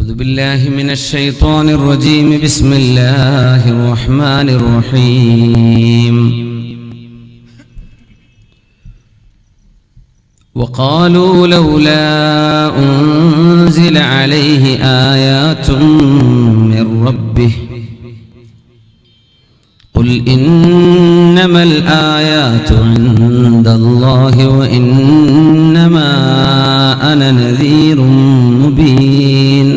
أعوذ بالله من الشيطان الرجيم بسم الله الرحمن الرحيم وقالوا لولا أنزل عليه آيات من ربه قل إنما الآيات عند الله وإنما أنا نذير مبين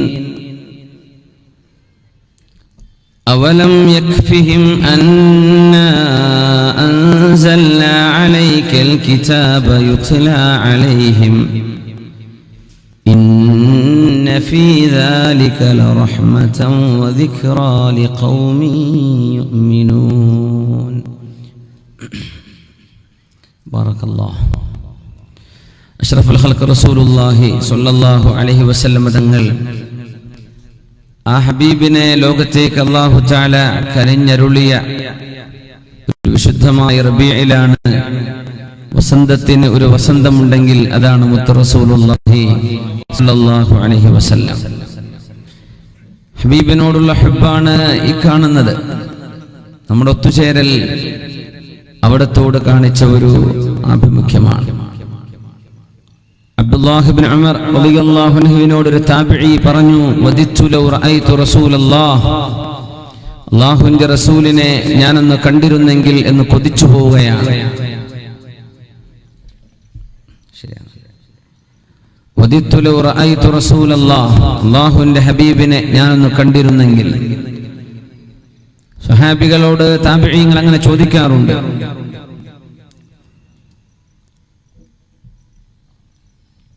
أولم يكفهم أنا أنزلنا عليك الكتاب يتلى عليهم إن في ذلك لرحمة وذكرى لقوم يؤمنون بارك الله. أشرف الخلق رسول الله صلى الله عليه وسلم തങ്ങൾ ആ ഹബീബിനെ ലോകത്തേക്ക് അല്ലാഹു തആല കനിഞ്ഞരുളിയ ഒരു വിശുദ്ധമായ റബീഇലാണ്. വസന്തത്തിന് ഒരു വസന്തമുണ്ടെങ്കിൽ അതാണ് മുത്ത് റസൂലുള്ളാഹി സ്വല്ലല്ലാഹു അലൈഹി വസല്ലം. ഹബീബിനോടുള്ള ഹുബ്ബാണ് ഈ കാണുന്നത്. നമ്മുടെ ഒത്തുചേരൽ അവിടത്തോട് കാണിച്ച ഒരു ആഭിമുഖ്യമാണ്. അബ്ദുല്ലാഹ് ഇബ്നു ഉമർ റളിയല്ലാഹു അൻഹുവിനോട് ഒരു താബിഈ പറഞ്ഞു, വദിത്തു ലൗ റഅയ്തു റസൂലല്ലാഹ്, അല്ലാഹുവിന്റെ റസൂലിനെ ഞാനൊന്ന് കണ്ടിരുന്നെങ്കിൽ എന്ന് കൊതിച്ചു പോവുകയാണ്. വദിത്തു ലൗ റഅയ്തു റസൂലല്ലാഹ്, അല്ലാഹുവിന്റെ ഹബീബിനെ ഞാനൊന്ന് കണ്ടിരുന്നെങ്കിൽ. സ്വഹാബികളോട് താബിഈങ്ങൾ അങ്ങനെ ചോദിക്കാറുണ്ട്.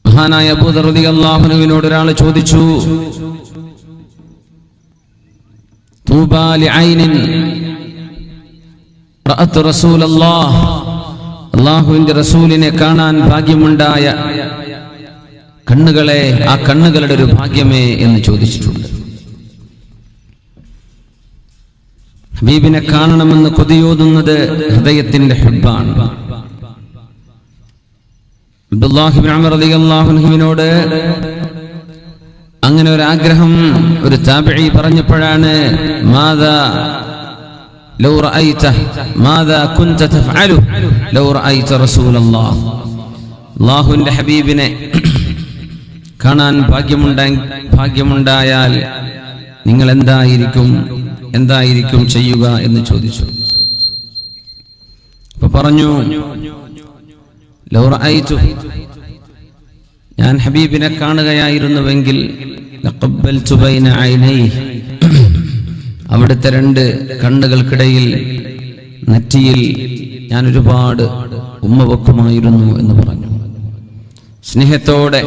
മഹാനായ അബൂദർ റളിയല്ലാഹു അൻഹുവിനോട് ഒരാൾ ചോദിച്ചു, തൂബാ ലിഐനിൻ റഅത്ത് റസൂലല്ലാഹ്, അല്ലാഹുവിന്റെ റസൂലിനെ കാണാൻ ഭാഗ്യമുണ്ടായ കണ്ണുകളെ, ആ കണ്ണുകളുടെ ഒരു ഭാഗ്യമേ എന്ന് ചോദിച്ചിട്ടുണ്ട്. ഹബീബിനെ കാണണമെന്ന് കൊതിയോതുന്നത് ഹൃദയത്തിന്റെ ഹുബ്ബാണ്. അബ്ദുല്ലാഹി ഇബ്നു ഉമർ റളിയല്ലാഹു അൻഹുവിനോട് അങ്ങനെ ഒരു ആഗ്രഹം ഒരു താബിഈ പറഞ്ഞപ്പോഴാണ്, മാദാ ലൗ റഅയ്ത മാദാ കുൻത തഫഅലു ലൗ റഅയ്ത റസൂലല്ലാഹ്, അല്ലാഹുവിന്റെ ഹബീബിനെ കാണാൻ ഭാഗ്യമുണ്ടായാൽ നിങ്ങൾ എന്തായിരിക്കും ചെയ്യുക എന്ന് ചോദിച്ചു. അപ്പൊ പറഞ്ഞു, ലൗ റഅയ്തു, ഞാൻ ഹബീബിനെ കാണുകയായിരുന്നുവെങ്കിൽ ലഖബ്ബൽതു ബൈന ഐനൈഹി, അവിടുത്തെ രണ്ട് കണ്ണുകൾക്കിടയിൽ നെറ്റിയിൽ ഞാൻ ഒരുപാട് ഉമ്മ വെക്കുമായിരുന്നു എന്ന് പറഞ്ഞു. സ്നേഹത്തോടെ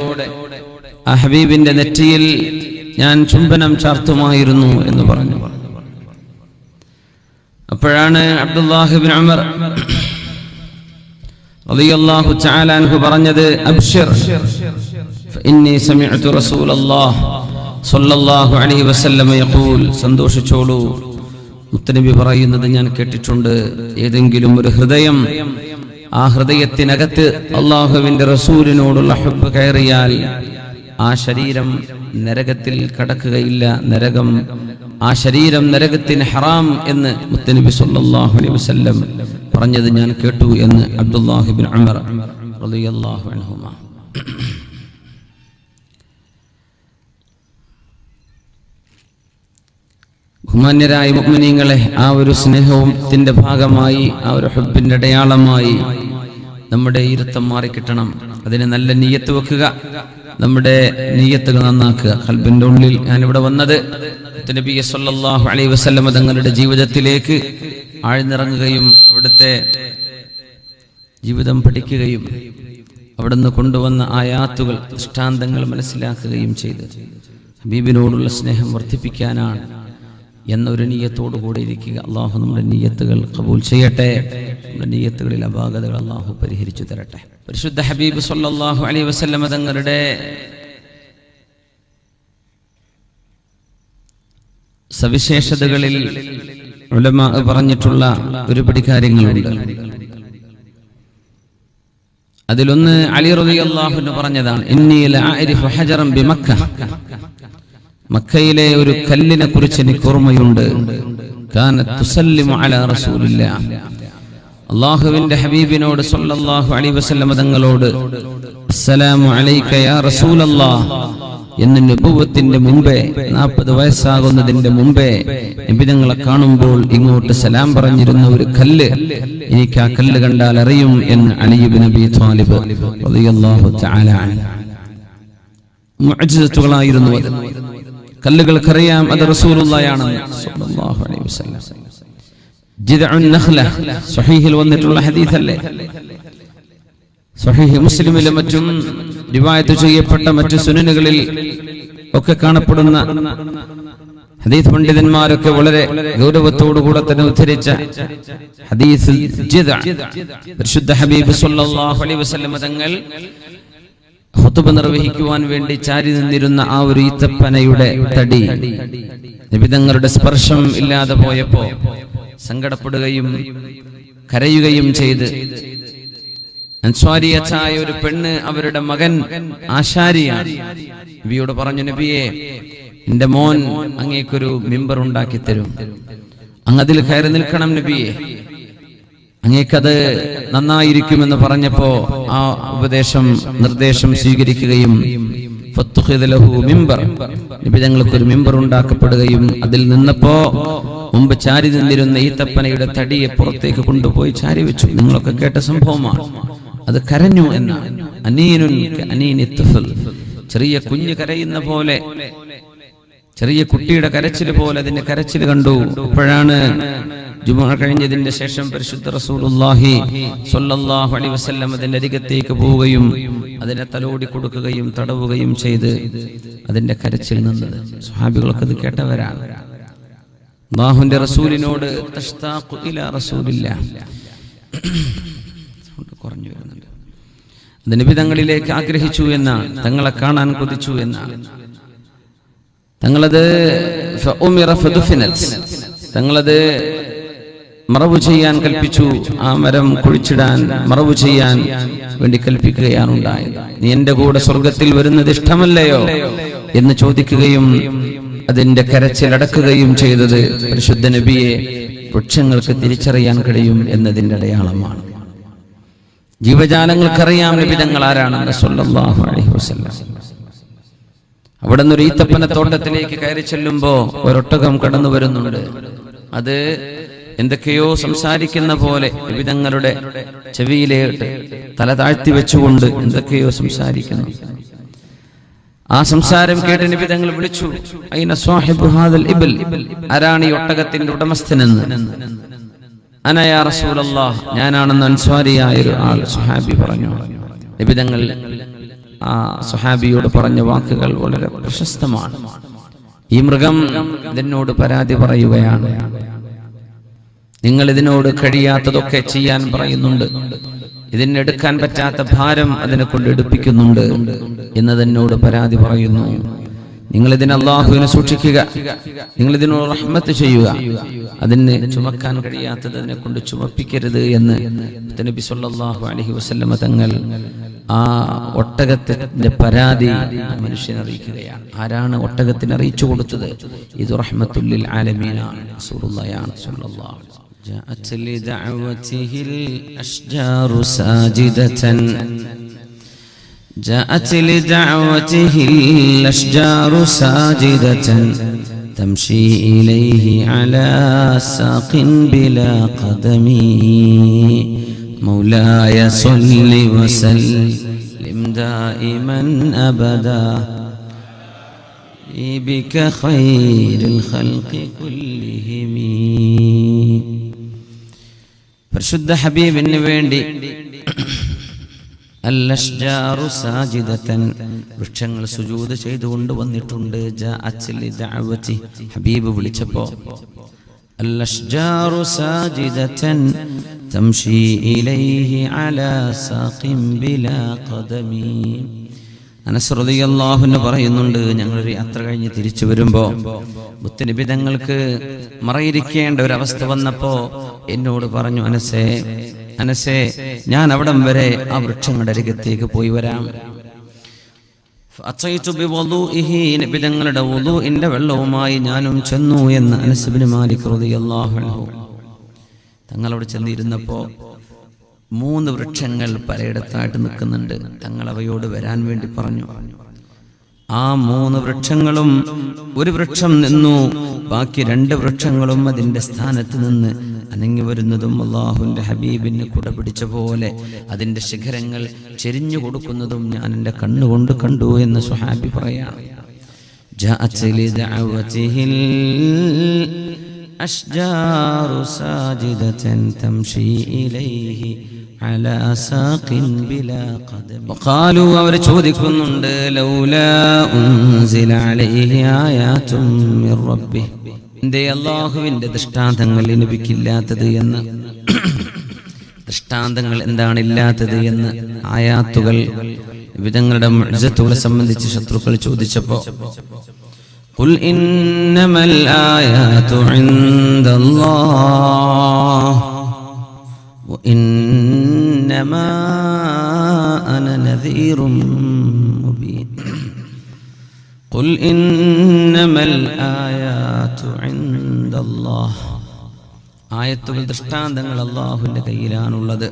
ആ ഹബീബിന്റെ നെറ്റിയിൽ ഞാൻ ചുംബനം ചാർത്തുമായിരുന്നു എന്ന് പറഞ്ഞു. അപ്പോഴാണ് അബ്ദുല്ലാഹി ഇബ്നു ഉമർ റളിയല്ലാഹു തആല അൻഹു പറഞ്ഞത്, അബ്ശിർ ഫഇന്നി സമിഅതു റസൂലല്ലാഹ് സ്വല്ലല്ലാഹു അലൈഹി വസല്ലം യഖൂൽ, സന്തോഷിച്ചോളൂ, മുത്തനബി പറയുന്നത് ഞാൻ കേട്ടിട്ടുണ്ട്. ഏതെങ്കിലും ഒരു ഹൃദയം, ആ ഹൃദയത്തിനകത്ത് അല്ലാഹുവിന്റെ റസൂലിനോടുള്ള ഹുബ്ബ് കയറിയാൽ ആ ശരീരം നരകത്തിൽ കടക്കുകയില്ല. ആ ശരീരം നരകത്തിന് ഹറാം എന്ന് മുത്തനബി സ്വല്ലല്ലാഹു അലൈഹി വസല്ലം പറഞ്ഞത് ഞാൻ കേട്ടു എന്ന് അബ്ദുല്ലാഹി ഇബ്നു ഉമർ റളിയല്ലാഹു അൻഹുമാ. ബഹുമാന്യരായ മുഅ്മിനീങ്ങളെ, ആ ഒരു സ്നേഹത്തിന്റെ ഭാഗമായി, ആ ഒരു ഹുബ്ബിന്റെ അടയാളമായി നമ്മുടെ ഇരുത്തം മാറിക്കിട്ടണം. അതിന് നല്ല നിയ്യത്ത് വെക്കുക, നമ്മുടെ നിയ്യത്തുകൾ നന്നാക്കുക. ഖൽബിന്റെ ഉള്ളിൽ ഞാനിവിടെ വന്നത് നബി സല്ലല്ലാഹു അലൈഹി വസല്ലം തങ്ങളുടെ ജീവിതത്തിലേക്ക് ആഴ്ന്നിറങ്ങുകയും അവിടുത്തെ ജീവിതം പഠിക്കുകയും അവിടുന്ന് കൊണ്ടുവന്ന ആയാത്തുകൾ, ദൃഷ്ടാന്തങ്ങൾ മനസ്സിലാക്കുകയും ചെയ്ത് ഹബീബിനോടുള്ള സ്നേഹം വർദ്ധിപ്പിക്കാനാണ് എന്നൊരു നിയ്യത്തോടു കൂടി ഇരിക്കുക. അള്ളാഹു നമ്മുടെ നിയ്യത്തുകൾ ഖബൂൽ ചെയ്യട്ടെ. നമ്മുടെ നിയ്യത്തുകളിൽ അപാകതകൾ അള്ളാഹു പരിഹരിച്ചു തരട്ടെ. പരിശുദ്ധ ഹബീബ് സല്ലല്ലാഹു അലൈഹി വസല്ലം തങ്ങളുടെ സവിശേഷതകളിൽ ഉലമാ പറഞ്ഞിട്ടുള്ള ഒരുപിടി കാര്യങ്ങളുണ്ട്. അതിലൊന്ന് അലി റളിയല്ലാഹു അൻഹു പറഞ്ഞതാണ്, ഇന്നി ലഅരിഫു ഹജറൻ ബിമക്ക, മക്കയിലെ ഒരു കല്ലിനെ കുറിച്ച് എനിക്ക് ഓർമ്മയുണ്ട്. കാനത്ത് തുസല്ലിമു അലാ റസൂലില്ലാഹ്, അല്ലാഹുവിന്റെ ഹബീബിനോട് സ്വല്ലല്ലാഹു അലൈഹി വസല്ലം തങ്ങളോട് അസ്സലാമു അലൈക യാ റസൂലല്ലാഹ് എന്ന് നബുവത്തിന്റെ മുമ്പേ 40 വയസ്സാകുന്നതിന്റെ മുമ്പേ നബി തങ്ങളെ കാണുമ്പോൾ ഇങ്ങോട്ട് സലാം പറഞ്ഞിരുന്ന ഒരു കല്ല്, എനിക്ക് ആ കല്ല് കണ്ടാൽ അറിയും എന്ന് അലി ഇബ്നു അബീ ത്വാലിബ് റളിയല്ലാഹു തആല അൻഹു. മുഅ്ജിസത്തുകളായിരുന്നു അത്. കല്ലുകൾക്കറിയാം അത് റസൂലുള്ളാഹിയാണെന്ന് സ്വല്ലല്ലാഹു അലൈഹി വസല്ലം. ജിദ്ഉൻ നഖ്ല സ്വഹീഹിൽ വന്നിട്ടുള്ള ഹദീസല്ലേ, സ്വഹീഹ് മുസ്ലിമിലും മറ്റും റിവായത്ത് ചെയ്യപ്പെട്ട മറ്റു സുനനുകളിൽ ഒക്കെ കാണപ്പെടുന്ന ഹദീസ് പണ്ഡിതന്മാരൊക്കെ വളരെ ഗൗരവത്തോടുകൂടെ തന്നെ ഉദ്ധരിച്ച ഹദീസ് ജിദ്അ. പരിശുദ്ധ ഹബീബ് സ്വല്ലല്ലാഹു അലൈഹി വസല്ലം തങ്ങൾ ഖുതുബ നിർവഹിക്കുവാൻ വേണ്ടി ചാരി നിന്നിരുന്ന ആ ഒരു ഈത്തപ്പനയുടെ തടി നബി തങ്ങളുടെ സ്പർശം ഇല്ലാതെ പോയപ്പോ സങ്കടപ്പെടുകയും കരയുകയും ചെയ്ത് അൻസ്വാരിയത്തായ ഒരു പെണ്ണ് അവരുടെ മകൻ ആശാരിയാണ് നബിയോട് പറഞ്ഞു, നബിയെ, എന്റെ മോൻ അങ്ങേക്കൊരു മിമ്പർ ഉണ്ടാക്കി തരും, അങ്ങതിൽ കയറി നിൽക്കണം നബിയെ, അങ്ങേക്കത് നന്നായിരിക്കുമെന്ന് പറഞ്ഞപ്പോ ആ നിർദ്ദേശം സ്വീകരിക്കുകയും നബി തങ്ങൾക്കൊരു മിമ്പർ ഉണ്ടാക്കപ്പെടുകയും അതിൽ നിന്നപ്പോ മുമ്പ് ചാരി നിന്നിരുന്ന ഈ തപ്പനയുടെ തടിയെ പുറത്തേക്ക് കൊണ്ടുപോയി ചാരി വെച്ചു. നിങ്ങളൊക്കെ കേട്ട സംഭവമാണ്. അത് കരഞ്ഞു എന്ന ചെറിയ കുഞ്ഞ് കരയുന്ന പോലെ, ചെറിയ കുട്ടിയുടെ കരച്ചിൽ പോലെ അതിന്റെ കരച്ചിൽ കണ്ടു. അപ്പോഴാണ് ജുമുഅ കഴിഞ്ഞതിന്റെ ശേഷം പരിശുദ്ധ റസൂലുള്ളാഹി സ്വല്ലല്ലാഹു അലൈഹി വസല്ലം അതിന്റെ അരികത്തേക്ക് പോവുകയും അതിനെ തലോടി കൊടുക്കുകയും തടവുകയും ചെയ്ത് അതിന്റെ കരച്ചിൽ നിന്നത്. സ്വഹാബികളൊക്കെ ഇത് കേട്ടവരാണ്. അല്ലാഹുവിന്റെ റസൂലിനോട് തഷ്താഖു ഇലാ റസൂലില്ലാഹ് കുറഞ്ഞു വരുന്നുണ്ട്. അത് നബി തങ്ങളിലേക്ക് ആഗ്രഹിച്ചു എന്നാണ്, തങ്ങളെ കാണാൻ കൊതിച്ചു എന്നാണ്. തങ്ങളത് തങ്ങളത് മറവു ചെയ്യാൻ കൽപ്പിച്ചു. ആ മരം കുഴിച്ചിടാൻ മറവു ചെയ്യാൻ വേണ്ടി കൽപ്പിക്കുകയാണ് ഉണ്ടായത്. നീ എന്റെ കൂടെ സ്വർഗത്തിൽ വരുന്നത് ഇഷ്ടമല്ലയോ എന്ന് ചോദിക്കുകയും അതിന്റെ കരച്ചിലടക്കുകയും ചെയ്തത് പരിശുദ്ധ നബിയെ വൃക്ഷങ്ങൾക്ക് തിരിച്ചറിയാൻ കഴിയും എന്നതിന്റെ അടയാളമാണ്. ജീവജാലങ്ങൾക്കറിയാം നബി തങ്ങൾ ആരാണെന്ന് സ്വല്ലല്ലാഹു അലൈഹി വസല്ലം. അവിടെ നിന്ന് ഒരു ഈത്തപ്പന തോട്ടത്തിലേക്ക് കയറി ചെല്ലുമ്പോ ഒരൊട്ടകം കടന്നു വരുന്നുണ്ട്. അത് എന്തൊക്കെയോ സംസാരിക്കുന്ന പോലെ നബി തങ്ങളുടെ ചെവിയിലേട്ട് തല താഴ്ത്തി വെച്ചുകൊണ്ട് എന്തൊക്കെയോ സംസാരിക്കുന്നു. ആ സംസാരം കേട്ട് നബി തങ്ങൾ വിളിച്ചു, അയ്ന സാഹിബു ഹാദൽ ഇബ്ൽ, ആരാണ് ഈ ഒട്ടകത്തിന്റെ ഉടമസ്ഥനെന്ന്. അന യാ റസൂലല്ലാഹ്, ഞാനാണെന്ന് അൻസ്വാരിയായ ഒരു ആൾ സുഹാബി പറഞ്ഞു. നബി തങ്ങൾ ആ സുഹാബിയോട് പറഞ്ഞ വാക്കുകൾ വളരെ പ്രശസ്തമാണ്. ഈ മൃഗം ഇതിനോട് പരാതി പറയുകയാണ്, നിങ്ങൾ ഇതിനോട് കഴിയാത്തതൊക്കെ ചെയ്യാൻ പറയുന്നുണ്ട്, ഇതിനെടുക്കാൻ പറ്റാത്ത ഭാരം അതിനെ കൊണ്ട് എടുപ്പിക്കുന്നുണ്ട് എന്നതിനോട് പരാതി പറയുന്നു. നിങ്ങൾ ഇതിനെ അല്ലാഹുവിനെ സൂക്ഷിക്കുക, നിങ്ങൾ ഇതിനോട് റഹ്മത്ത് ചെയ്യുക, അതിന് ചുമക്കാൻ കഴിയാത്തത് അതിനെ കൊണ്ട് ചുമപ്പിക്കരുത് എന്ന് നബി സല്ലല്ലാഹു അലൈഹി വസല്ലം തങ്ങൾ ആ ഒട്ടകത്തിന്റെ പരാതി മനുഷ്യനെ അറിയിക്കുകയാണ്. ആരാണ് ഒട്ടകത്തിന് അറിയിച്ചു കൊടുത്തത്? ഇത് റഹ്മത്തുൽ ലിൽ ആലമീനാണ്, റസൂലുള്ളാഹിയാണ് സ്വല്ലല്ലാഹു അലൈഹി വസല്ലം. جاءت لدعوته الأشجار ساجدة، جاءت لدعوته الأشجار ساجدة، تمشي إليه على ساق بلا قدم. مولاي صل وسلم دائما أبدا بك خير الخلق كلهم. പരിശുദ്ധ ഹബീബിന് വേണ്ടി അൽ-അഷ്ജാറു സാജിദതൻ, വൃക്ഷങ്ങൾ സുജൂദ് ചെയ്തുകൊണ്ട് വന്നിട്ടുണ്ട്. ജാഅത്ത് ലിദഅവതി, ഹബീബ് വിളിച്ചപ്പോ അൽ-അഷ്ജാറു സാജിദതൻ തംശി ഇലൈഹി അലാ സാഖിൻ ബിലാ ഖദമി. അനസ് റളിയല്ലാഹു അൻഹു പറയുന്നുണ്ട്, ഞങ്ങളൊരു യാത്ര കഴിഞ്ഞ് തിരിച്ചു വരുമ്പോ മുത്തുനബി തങ്ങൾക്ക് മറയിരിക്കേണ്ട ഒരു അവസ്ഥ വന്നപ്പോ എന്നോട് പറഞ്ഞു, അനസേ അനസേ, ഞാൻ അവിടം വരെ ആ വൃക്ഷങ്ങളുടെ അരികത്തേക്ക് പോയി വരാം. ഫഅതൈതു ബിവുളൂഇഹി, നബി തങ്ങളുടെ വുളൂഇന്റെ വെള്ളവുമായി ഞാനും ചെന്നു എന്ന് അനസ് ഇബ്നു മാലിക് റളിയല്ലാഹു അൻഹു തങ്ങളോട് ചെന്നിരുന്നപ്പോൾ 3 വൃക്ഷങ്ങൾ പലയിടത്തായിട്ട് നിൽക്കുന്നുണ്ട്. തങ്ങൾ അവയോട് വരാൻ വേണ്ടി പറഞ്ഞു. ആ 3 വൃക്ഷങ്ങളും ഒരു വൃക്ഷം നിന്നു, ബാക്കി 2 വൃക്ഷങ്ങളും അതിന്റെ സ്ഥാനത്ത് നിന്ന് അനങ്ങി വരുന്നതും അല്ലാഹുവിന്റെ ഹബീബിന് കുട പിടിച്ച പോലെ അതിന്റെ ശിഖരങ്ങൾ ചെരിഞ്ഞു കൊടുക്കുന്നതും ഞാൻ എൻ്റെ കണ്ണുകൊണ്ട് കണ്ടു എന്ന് സ്വഹാബി പറയാണ്. ജാഅത് ലിദഅവതിഹിൽ അഷ്ജാറു സാജിദതൻ തംശി ഇലൈഹി അലാ സാഖിൻ ബിലാ ഖദം. വഖാലു, അവർ ചോദിക്കുന്നുണ്ട്, ലൗലാ ഉൻസില അലൈഹി ആയാതും മിർ റബ്ബിഹി, എന്തേ അല്ലാഹുവിന്റെ ദൃഷ്ടാന്തങ്ങൾ ലഭിക്കില്ലാത്തത് എന്ന്. ദൃഷ്ടാന്തങ്ങൾ എന്താണ് ഇല്ലാത്തത് എന്ന്, ആയാത്തുകൾ, വിധങ്ങളുടെ മുഅ്ജിസത്തുകളെ സംബന്ധിച്ച് ശത്രുക്കൾ ചോദിച്ചപ്പോൾ ഖുൽ ഇന്നമൽ ആയാതു ഇൻദല്ലാഹ് വഇന്നമാ അന നദീറും മുബീൻ. ഖുൽ ഇന്നമൽ ആയാതു ഇൻദല്ലാഹ്, ആയത്തുകൾ, ദൃഷ്ടാന്തങ്ങൾ അല്ലാഹുവിന്റെ കയ്യിലാണുള്ളത്.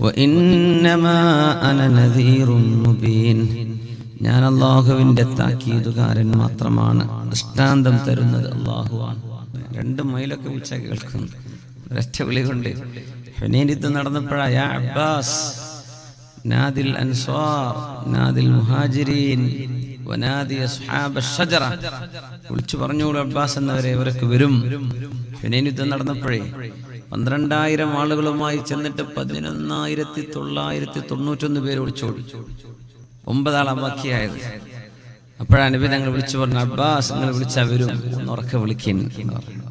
വഇന്നമാ അന നദീറും മുബീൻ, ഞാൻ അല്ലാഹുവിന്റെ താക്കീതുകാരൻ മാത്രമാണ്. ദൃഷ്ടാന്തം തരുന്നത് അല്ലാഹുവാണ്. 2 മൈലൊക്കെ വിളിച്ചാൽ കേൾക്കുന്നു. ഒരൊറ്റ വിളി കൊണ്ട് ഹുനൈൻ യുദ്ധം നടന്നപ്പോഴാ യാ അബ്ബാസ് നാദിൽ അൻസ്വാർ നാദിൽ മുഹാജിരീൻ വനാദി അസ്ഹാബ അഷ്ജറ, വിളിച്ചു പറഞ്ഞോളൂ അബ്ബാസ് എന്നവരെ, ഇവരൊക്കെ വരും. ഹുനൈൻ യുദ്ധം നടന്നപ്പോഴേ 12,000 ആളുകളുമായി ചെന്നിട്ട് 11,991 പേര് വിളിച്ചോളൂ. 9 ആളാ ബാക്കിയായത്. അപ്പോഴാണ് നബി തങ്ങൾ വിളിച്ചു പറഞ്ഞു, അബ്ബാസ് നിങ്ങൾ വിളിച്ചാൽ വരും, ഒന്ന് ഉറക്കെ വിളിക്കാൻ എന്ന് പറഞ്ഞു.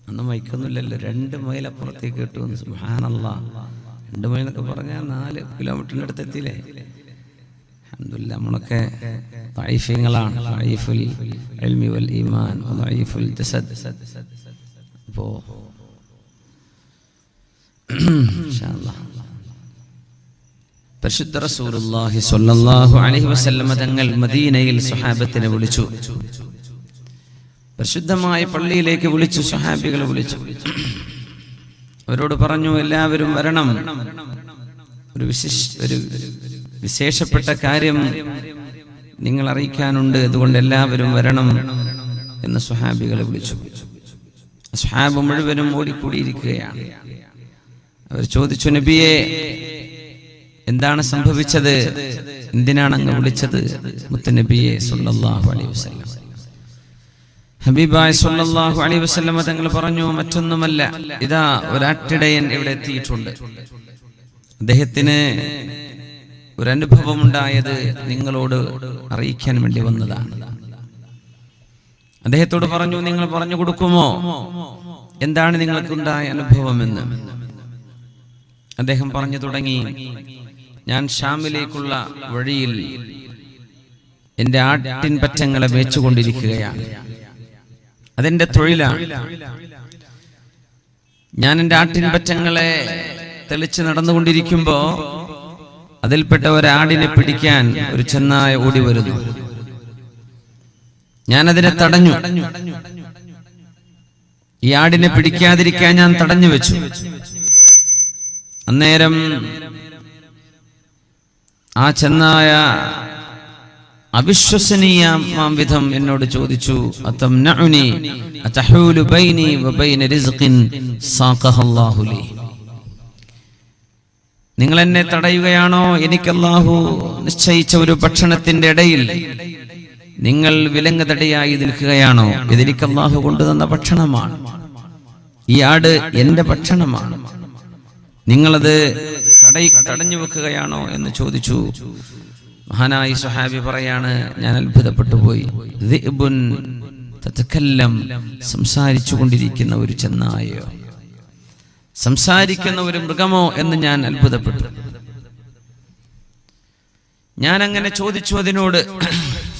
അന്ന് മൈക്കൊന്നുമില്ലല്ലോ, 2 മൈൽ അപ്പുറത്തേക്ക് കേട്ടു. സുബ്ഹാനല്ലാഹ്, 2 മൈൽ എന്നൊക്കെ പറഞ്ഞാൽ 4 കിലോമീറ്ററിൻ്റെ അടുത്ത് എത്തിയില്ലേ. അൽഹംദുലില്ലാഹ്, നമ്മളൊക്കെ ദഈഫീങ്ങളാണ്. ദഈഫുൽ ഇൽമി വൽ ഈമാൻ ദഈഫുൽ ജസദ്. അപ്പോൾ ഇൻഷാ അല്ലാഹ് പരിശുദ്ധ റസൂലുള്ളാഹി സ്വല്ലല്ലാഹു അലൈഹി വസല്ലം തങ്ങൾ മദീനയിൽ സ്വഹാബത്തിനെ വിളിച്ചു. പരിശുദ്ധമായ പള്ളിയിലേക്ക് വിളിച്ചു, സ്വഹാബികളെ വിളിച്ചു. അവരോട് പറഞ്ഞു, എല്ലാവരും വരണം, ഒരു വിശേഷപ്പെട്ട കാര്യം നിങ്ങൾ അറിയിക്കാനുണ്ട്, അതുകൊണ്ട് എല്ലാവരും വരണം എന്ന് സ്വഹാബികളെ വിളിച്ചു. സ്വഹാബ് മുഴുവനും ഓടിക്കൂടിയിരിക്കുകയാണ്. അവർ ചോദിച്ചു, നബിയെ എന്താണ് സംഭവിച്ചത്, എന്തിനാണ് അങ്ങ് വിളിച്ചത്? മുത്തനബിയെ സ്വല്ലല്ലാഹു അലൈഹി വസല്ലം, ഹബീബായ സ്വല്ലല്ലാഹു അലൈഹി വസല്ലം തങ്ങൾ പറഞ്ഞു, മറ്റൊന്നുമല്ല, ഇതാ ഒരാട്ടിടയൻ ഇവിടെ എത്തിയിട്ടുണ്ട്. അദ്ദേഹത്തിന് ഒരനുഭവം ഉണ്ടായത് നിങ്ങളോട് അറിയിക്കാൻ വേണ്ടി വന്നതാണ്. അദ്ദേഹത്തോട് പറഞ്ഞു, നിങ്ങൾ പറഞ്ഞു കൊടുക്കുമോ എന്താണ് നിങ്ങൾക്കുണ്ടായ അനുഭവമെന്ന്? അദ്ദേഹം പറഞ്ഞു തുടങ്ങി, ഞാൻ ഷാമിലേക്കുള്ള വഴിയിൽ എൻ്റെ ആട്ടിൻ പറ്റങ്ങളെ മേച്ചുകൊണ്ടിരിക്കുകയാണ്. അതെന്റെ തൊഴിലാണ്. ഞാൻ എൻ്റെ ആട്ടിൻ പറ്റങ്ങളെ തെളിച്ച് നടന്നുകൊണ്ടിരിക്കുമ്പോ അതിൽപ്പെട്ട ഒരാടിനെ പിടിക്കാൻ ഒരു ചെന്നായ ഓടി വരുന്നു. ഞാൻ അതിനെ തടഞ്ഞു. ഈ ആടിനെ പിടിക്കാതിരിക്കാൻ ഞാൻ തടഞ്ഞു വെച്ചു. അന്നേരം ആ ചെന്നായ അവിശ്വസനീയമാം വിധം എന്നോട് ചോദിച്ചു, അതംനഉനി അതഹൂലു ബൈനി വബൈന റിസ്ഖിൻ സാഖഹല്ലാഹു ലി, നിങ്ങൾ എന്നെ തടയുകയാണോ? എനിക്ക് അല്ലാഹു നിശ്ചയിച്ച ഒരു ഭക്ഷണത്തിന്റെ ഇടയിൽ നിങ്ങൾ വിലങ്ങ് തടയായി നിൽക്കുകയാണോ? ഇതെനിക്ക് അല്ലാഹു കൊണ്ടുതന്ന ഭക്ഷണമാണ്. ഈ ആട് എന്റെ ഭക്ഷണമാണ്. നിങ്ങളത് തടഞ്ഞു വെക്കുകയാണോ എന്ന് ചോദിച്ചു. മഹാനായ സ്വഹാബി പറയാണ്, ഞാൻ അത്ഭുതപ്പെട്ടു പോയി. ദിഅ്ബുൻ തതകല്ലം, സംസാരിച്ചു കൊണ്ടിരിക്കുന്ന ഒരു ചെന്നായയോ, സംസാരിക്കുന്ന ഒരു മൃഗമോ എന്ന് ഞാൻ അത്ഭുതപ്പെട്ടു. ഞാൻ അങ്ങനെ ചോദിച്ചു അതിനോട്,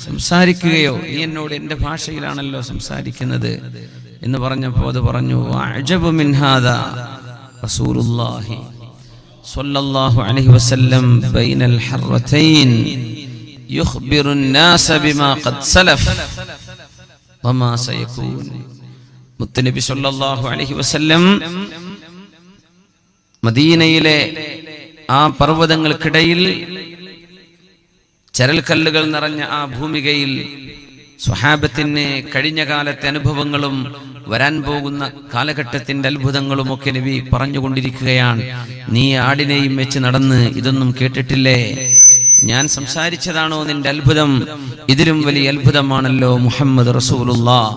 സംസാരിക്കുകയോ? നീ എന്നോട് എന്റെ ഭാഷയിലാണല്ലോ സംസാരിക്കുന്നത് എന്ന് പറഞ്ഞപ്പോൾ അത് പറഞ്ഞു, അഅജബു മിൻ ഹാദാ റസൂലുള്ളാഹി സ്വല്ലല്ലാഹു അലൈഹി വസല്ലം ബൈനൽ ഹർറതൈൻ യുഖ്ബിറുൻ നാസ ബിമാ ഖദ് സലഫ് വമാ സയകൂൻ. മുത്തുനബി സല്ലല്ലാഹു അലൈഹി വസല്ലം മദീനയിലെ ആ പർവ്വതങ്ങൾക്കിടയിൽ ചരൽക്കല്ലുകൾ നിറഞ്ഞ ആ ഭൂമികയിൽ സ്വഹാബത്തിന് കഴിഞ്ഞ കാലത്തെ അനുഭവങ്ങളും വരാൻ പോകുന്ന കാലഘട്ടത്തിന്റെ അത്ഭുതങ്ങളും ഒക്കെ നബി പറഞ്ഞുകൊണ്ടിരിക്കുകയാണ്. നീ ആടിനെയും വെച്ച് നടന്ന് ഇതൊന്നും കേട്ടിട്ടില്ലേ? ഞാൻ സംസാരിച്ചതാണോ നിന്റെ അത്ഭുതം? ഇതിലും വലിയ അത്ഭുതമാണല്ലോ മുഹമ്മദ് റസൂലുള്ളാഹ്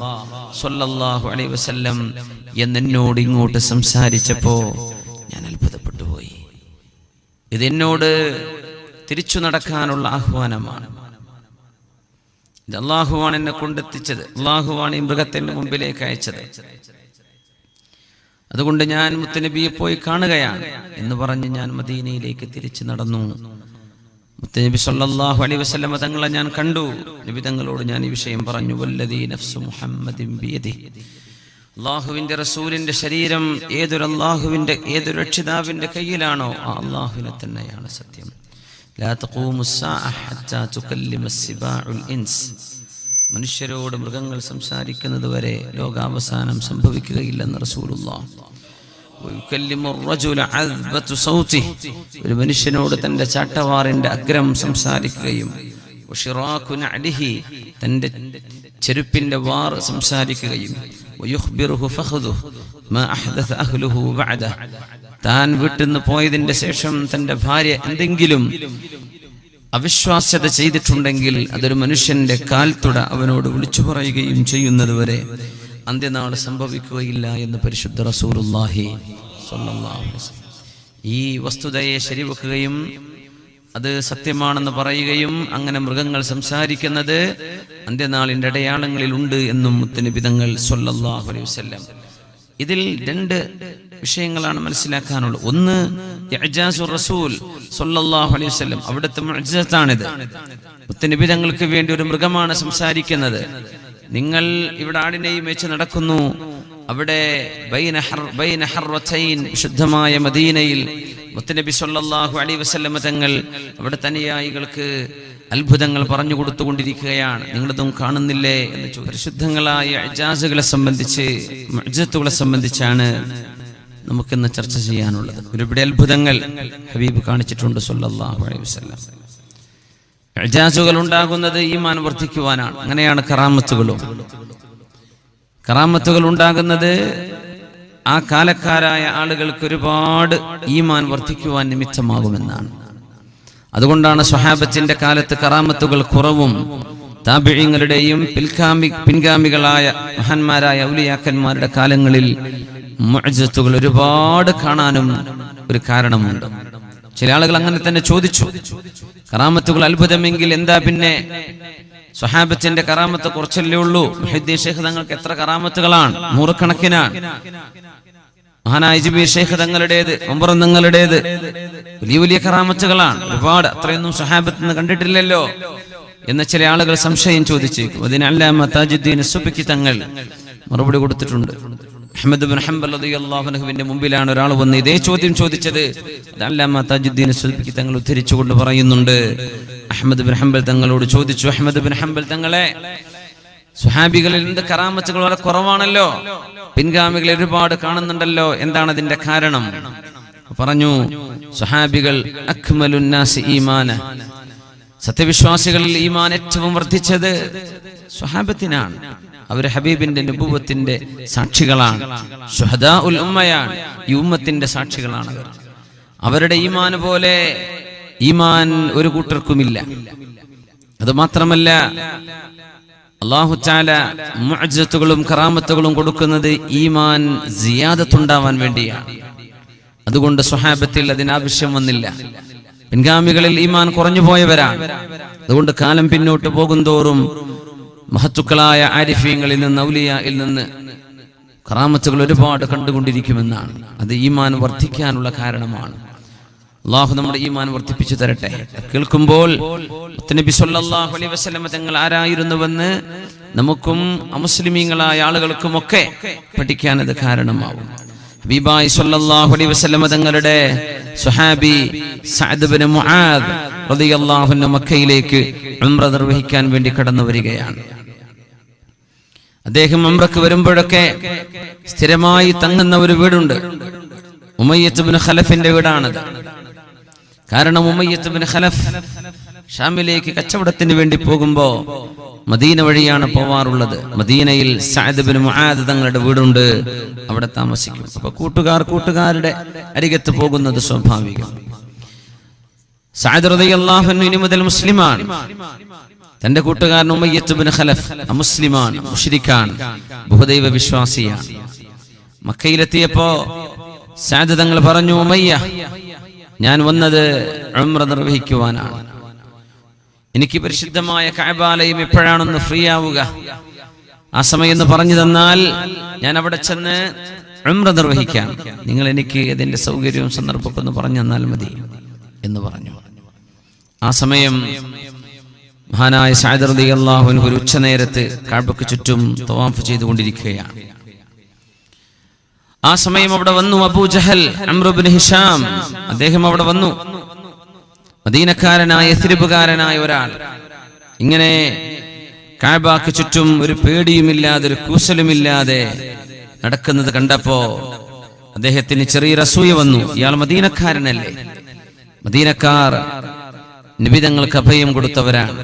സ്വല്ലല്ലാഹു അലൈഹി വസല്ലം എന്നോട് ഇങ്ങോട്ട് സംസാരിച്ചപ്പോ ഞാൻ അത്ഭുതപ്പെട്ടു പോയി. ഇതെന്നോട് തിരിച്ചു നടക്കാനുള്ള ആഹ്വാനമാണ്. ഇത് അള്ളാഹുവാണ് എന്നെ കൊണ്ടെത്തിച്ചത്, അള്ളാഹുവാണ് ഈ മൃഗത്തിന്റെ മുമ്പിലേക്ക് അയച്ചത്. അതുകൊണ്ട് ഞാൻ മുത്തുനബിയെ പോയി കാണുകയാണ് എന്ന് പറഞ്ഞ് ഞാൻ മദീനയിലേക്ക് തിരിച്ചു നടന്നു. മുത്തുനബി സല്ലല്ലാഹു അലൈഹി വസല്ലം തങ്ങളെ ഞാൻ കണ്ടു. നബി തങ്ങളോട് ഞാൻ ഈ വിഷയം പറഞ്ഞു. വല്ലദീ നഫ്സു മുഹമ്മദിൻ ബിയദിഹി, അള്ളാഹുവിന്റെ റസൂലിന്റെ ശരീരം ഏതൊരു രക്ഷിതാവിന്റെ കയ്യിലാണോ ആ അള്ളാഹുവിനെ തന്നെയാണ് സത്യം. ലാ തഖൂമു സ്സാഅ ഹത്താ തുകല്ലിമ സിബാഉൽ ഇൻസ്, മനുഷ്യരോട് മൃഗങ്ങൾ സംസാരിക്കുന്നത് വരെ ലോകാവസാനം സംഭവിക്കുകയില്ലെന്ന് റസൂലുള്ളാഹ്. വയുകല്ലിമു റജുല അദ്ബതു സൗതിഹി, ഒരു മനുഷ്യനോട് തന്റെ ചാട്ടവാറിന്റെ അഗ്രം സംസാരിക്കുകയും വശിറാഖു നഅലിഹി, തന്റെ ചെരുപ്പിന്റെ വാർ സംസാരിക്കുകയും വയുഖ്ബിറുഹു ഫഖദുഹു മാ അഹ്ദഥ അഹ്ലുഹു ബഅദഹു, താൻ വീട്ടിന്ന് പോയതിന്റെ ശേഷം തന്റെ ഭാര്യ എന്തെങ്കിലും അവിശ്വാസ്യത ചെയ്തിട്ടുണ്ടെങ്കിൽ അതൊരു മനുഷ്യന്റെ കാൽത്തുട അവനോട് വിളിച്ചു പറയുകയും ചെയ്യുന്നതുവരെ അന്ത്യനാൾ സംഭവിക്കുകയില്ല എന്ന് പരിശുദ്ധ റസൂലുള്ളാഹി സ്വല്ലല്ലാഹു അലൈഹി വസല്ലം ഈ വസ്തുതയെ ശരിവെക്കുകയും അത് സത്യമാണെന്ന് പറയുകയും അങ്ങനെ മൃഗങ്ങൾ സംസാരിക്കുന്നത് അന്ത്യനാളിന്റെ അടയാളങ്ങളിൽ ഉണ്ട് എന്നും മുത്തുനബി തങ്ങൾ സ്വല്ലല്ലാഹു അലൈഹി വസല്ലം. ഇതിൽ രണ്ട് വിഷയങ്ങളാണ് മനസ്സിലാക്കാനുള്ളത്. ഒന്ന്, ഇഅ്ജാസുർ റസൂൽ സ്വല്ലല്ലാഹു അലൈഹി വസല്ലം, അവിടുത്തെ മുഅ്ജിസത്താണിത്. മുത്തുനബി തങ്ങൾക്ക് വേണ്ടി ഒരു മൃഗമാണ് സംസാരിക്കുന്നത്. നിങ്ങൾ ഇവിടെ ആടിനെയും വെച്ച് നടക്കുന്നു. അവിടെ ബൈന ഹർറതൈൻ, ശുദ്ധമായ മദീനയിൽ മുത്തുനബി സല്ലല്ലാഹു അലൈഹി വസല്ലം തങ്ങൾ അവിടെ അനുയായികൾക്ക് അത്ഭുതങ്ങൾ പറഞ്ഞു കൊടുത്തുകൊണ്ടിരിക്കുകയാണ്. നിങ്ങളിതൊന്നും കാണുന്നില്ലേ എന്ന് ചോദിച്ചു. പരിശുദ്ധങ്ങളായ ഇജാസുകളെ സംബന്ധിച്ച്, മുഅ്ജിസത്തുകളെ സംബന്ധിച്ചാണ് നമുക്കിന്ന് ചർച്ച ചെയ്യാനുള്ളത്. ഒരുപാട് അത്ഭുതങ്ങൾ ഹബീബ് കാണിച്ചിട്ടുണ്ട് സല്ലല്ലാഹു അലൈഹി വസല്ലം. ഇജാസുകൾ ഉണ്ടാകുന്നത് ഈമാൻ വർദ്ധിക്കുവാനാണ്. അങ്ങനെയാണ് കറാമത്തുകൾ ഉണ്ടാകുന്നത് ആ കാലക്കാരായ ആളുകൾക്ക് ഒരുപാട് ഈമാൻ വർദ്ധിക്കുവാൻ നിമിത്തമാകുമെന്നാണ്. അതുകൊണ്ടാണ് സ്വഹാബത്തിന്റെ കാലത്ത് കറാമത്തുകൾ കുറവും താബിഈങ്ങളുടെയും പിൻഗാമികളായ മഹാന്മാരായ ഔലിയാക്കന്മാരുടെ കാലങ്ങളിൽ മുഅ്ജിസത്തുകൾ ഒരുപാട് കാണാനും ഒരു കാരണമുണ്ട്. ചില ആളുകൾ അങ്ങനെ തന്നെ ചോദിച്ചു, കറാമത്തുകൾ അത്ഭുതമെങ്കിൽ എന്താ പിന്നെ സ്വഹാബത്തിന്റെ കറാമത്ത് കുറച്ചല്ലേ ഉള്ളൂ? മുഹദ്ദീൻ ശൈഖ് തങ്ങൾക്ക് എത്ര കറാമത്തുകളാണ്, നൂറുകണക്കിനാണ്. മഹാനായ ജിബീർ ശൈഖ് തങ്ങളുടേത്, ഉമർ തങ്ങളുടേത് വലിയ വലിയ കറാമത്തുകളാണ്, ഒരുപാട്. അത്രയൊന്നും സ്വഹാബത്ത് നിന്ന് കണ്ടിട്ടില്ലല്ലോ എന്ന് ചില ആളുകൾ സംശയം ചോദിച്ചേക്കും. അതിന് അല്ലാമ താജുദ്ദീൻ സുബ്കി തങ്ങൾ മറുപടി കൊടുത്തിട്ടുണ്ട്. അഹ്മദ് ബിൻ ഹംബൽ റളിയല്ലാഹു അൻഹുവിന്റെ മുമ്പിലാണ് ഒരാൾ വന്ന് ഇതേ ചോദ്യം ചോദിച്ചത്. അല്ലാമ താജുദ്ദീൻ സുബ്കി തങ്ങൾ ഉദ്ധരിച്ചുകൊണ്ട് പറയുന്നുണ്ട്, അഹ്മദ് ബിൻ ഹംബൽ തങ്ങളോട് ചോദിച്ചു, അഹ്മദ് ബിൻ ഹംബൽ തങ്ങളെ, സ്വഹാബികളിൽ എന്ത് കറാമത്തുകൾ വളരെ കുറവാണല്ലോ, പിൻഗാമികൾ ഒരുപാട് കാണുന്നുണ്ടല്ലോ, എന്താണ് അതിന്റെ കാരണം? പറഞ്ഞു, സ്വഹാബികൾ അക്മലുൻ നാസി ഈമാന, സത്യവിശ്വാസികളിൽ ഈമാൻ ഏറ്റവും വർദ്ധിച്ചത് സ്വഹാബത്തിനാണ്. അവർ ഹബീബിന്റെ നബുവത്തിന്റെ സാക്ഷികളാണ്, ശുഹദാഉൽ ഉമ്മയാണ്, ഈ ഉമ്മത്തിന്റെ സാക്ഷികളാണ്. അവരുടെ ഈമാൻ പോലെ ഈമാൻ ഒരു കൂട്ടർക്കുമില്ല. അത് മാത്രമല്ല, അല്ലാഹു തആല മുഅ്ജിസത്തുകളും കറാമത്തുകളും കൊടുക്കുന്നത് ഈമാൻ സിയാദത്തുണ്ടാവാൻ വേണ്ടിയാണ്. അതുകൊണ്ട് സ്വഹാബത്തിൽ അതിനാവശ്യം വന്നില്ല. പിൻഗാമികളിൽ ഈമാൻ കുറഞ്ഞു പോയവരാണ്. അതുകൊണ്ട് കാലം പിന്നോട്ട് പോകുന്തോറും മഹത്തുക്കളായ ആരിഫീങ്ങളിൽ നിന്ന്, ഔലിയായിൽ നിന്ന് കറാമത്തുകൾ ഒരുപാട് കണ്ടുകൊണ്ടിരിക്കുമെന്നാണ്. അത് ഈമാൻ വർദ്ധിക്കാനുള്ള കാരണമാണ്. അല്ലാഹു നമ്മുടെ ഈമാൻ വർദ്ധിപ്പിച്ചു തരട്ടെ. കേൾക്കുമ്പോൾ നബി സല്ലല്ലാഹു അലൈഹി വസല്ലം തങ്ങൾ ആരായിരുന്നുവെന്ന് നമുക്കും അമുസ്ലിമീങ്ങളായ ആളുകൾക്കുമൊക്കെ പഠിക്കാൻ അത് കാരണമാവും. ഹബീബായി സല്ലല്ലാഹു അലൈഹി വസല്ലം തങ്ങളുടെ സ്വഹാബി സഅദ് ഇബ്നു മുആദ് റളിയല്ലാഹു അൻഹു മക്കയിലേക്ക് ഉംറ നിർവഹിക്കാൻ വേണ്ടി കടന്നു വരികയാണ്. അദ്ദേഹം ഉംറക്ക് വരുമ്പോഴൊക്കെ സ്ഥിരമായി തങ്ങുന്ന ഒരു വീടുണ്ട്. ഉമയ്യത്ത് ഇബ്നു ഖലഫിന്റെ വീടാണത്. കാരണം ഉമയ്യത്ത് ഇബ്നു ഖലഫ് ഷാമിലേക്ക് കച്ചവടത്തിന് വേണ്ടി പോകുമ്പോ മദീന വഴിയാണ് പോവാറുള്ളത്. മദീനയിൽ സഅദ് ഇബ്നു മുആദ് തങ്ങളുടെ വീടുണ്ട്, അവിടെ താമസിക്കും. അപ്പൊ കൂട്ടുകാരുടെ അരികത്ത് പോകുന്നത് സ്വാഭാവികം. സഅദ് റളിയല്ലാഹു അൻഹു ഇനി മുതൽ മുസ്ലിമാണ്. തന്റെ കൂട്ടുകാരൻ ഉമയ്യത്ത് ഇബ്നു ഖലഫ് അമുസ്ലിമാണ്, മുശ്രിക്കാണ്, ബഹുദൈവ വിശ്വാസിയാണ്. മക്കയിലെത്തിയപ്പോ സഅദ് തങ്ങൾ പറഞ്ഞു, ഉമയ്യ, ഞാൻ വന്നത് ഉംറ നിർവഹിക്കുവാനാണ്. എനിക്ക് പരിശുദ്ധമായ കഅബാലയം എപ്പോഴാണൊന്ന് ഫ്രീ ആവുക, ആ സമയം എന്ന് പറഞ്ഞു തന്നാൽ ഞാൻ അവിടെ ചെന്ന് ഉംറ നിർവഹിക്കാം. നിങ്ങൾ എനിക്ക് അതിന്റെ സൗകര്യവും സന്ദർഭമൊക്കെ ഒന്ന് പറഞ്ഞു തന്നാൽ മതി എന്ന് പറഞ്ഞു. ആ സമയം മഹാനായ സഅദ് റളിയല്ലാഹു അൻഹു ഒരു ഉച്ചനേരത്ത് കഅബക്ക് ചുറ്റും തവാഫ് ചെയ്തുകൊണ്ടിരിക്കുകയാണ്. ആ സമയം അവിടെ വന്നു അബൂ ജഹൽ, അംർ ഇബ്നു ഹിഷാം, അദ്ദേഹം അവിടെ വന്നു. മദീനക്കാരനായ യസ്രിബുകാരനായ ഒരാൾ ഇങ്ങനെ കഅബക്ക് ചുറ്റും ഒരു പേടിയുമില്ലാതെ ഒരു കൂസലുമില്ലാതെ നടക്കുന്നത് കണ്ടപ്പോ അദ്ദേഹത്തിന് ചെറിയൊരു അസൂയ വന്നു. ഇയാൾ മദീനക്കാരനല്ലേ? മദീനക്കാർ നബി തങ്ങൾക്ക് അഭയം കൊടുത്തവരാണ്.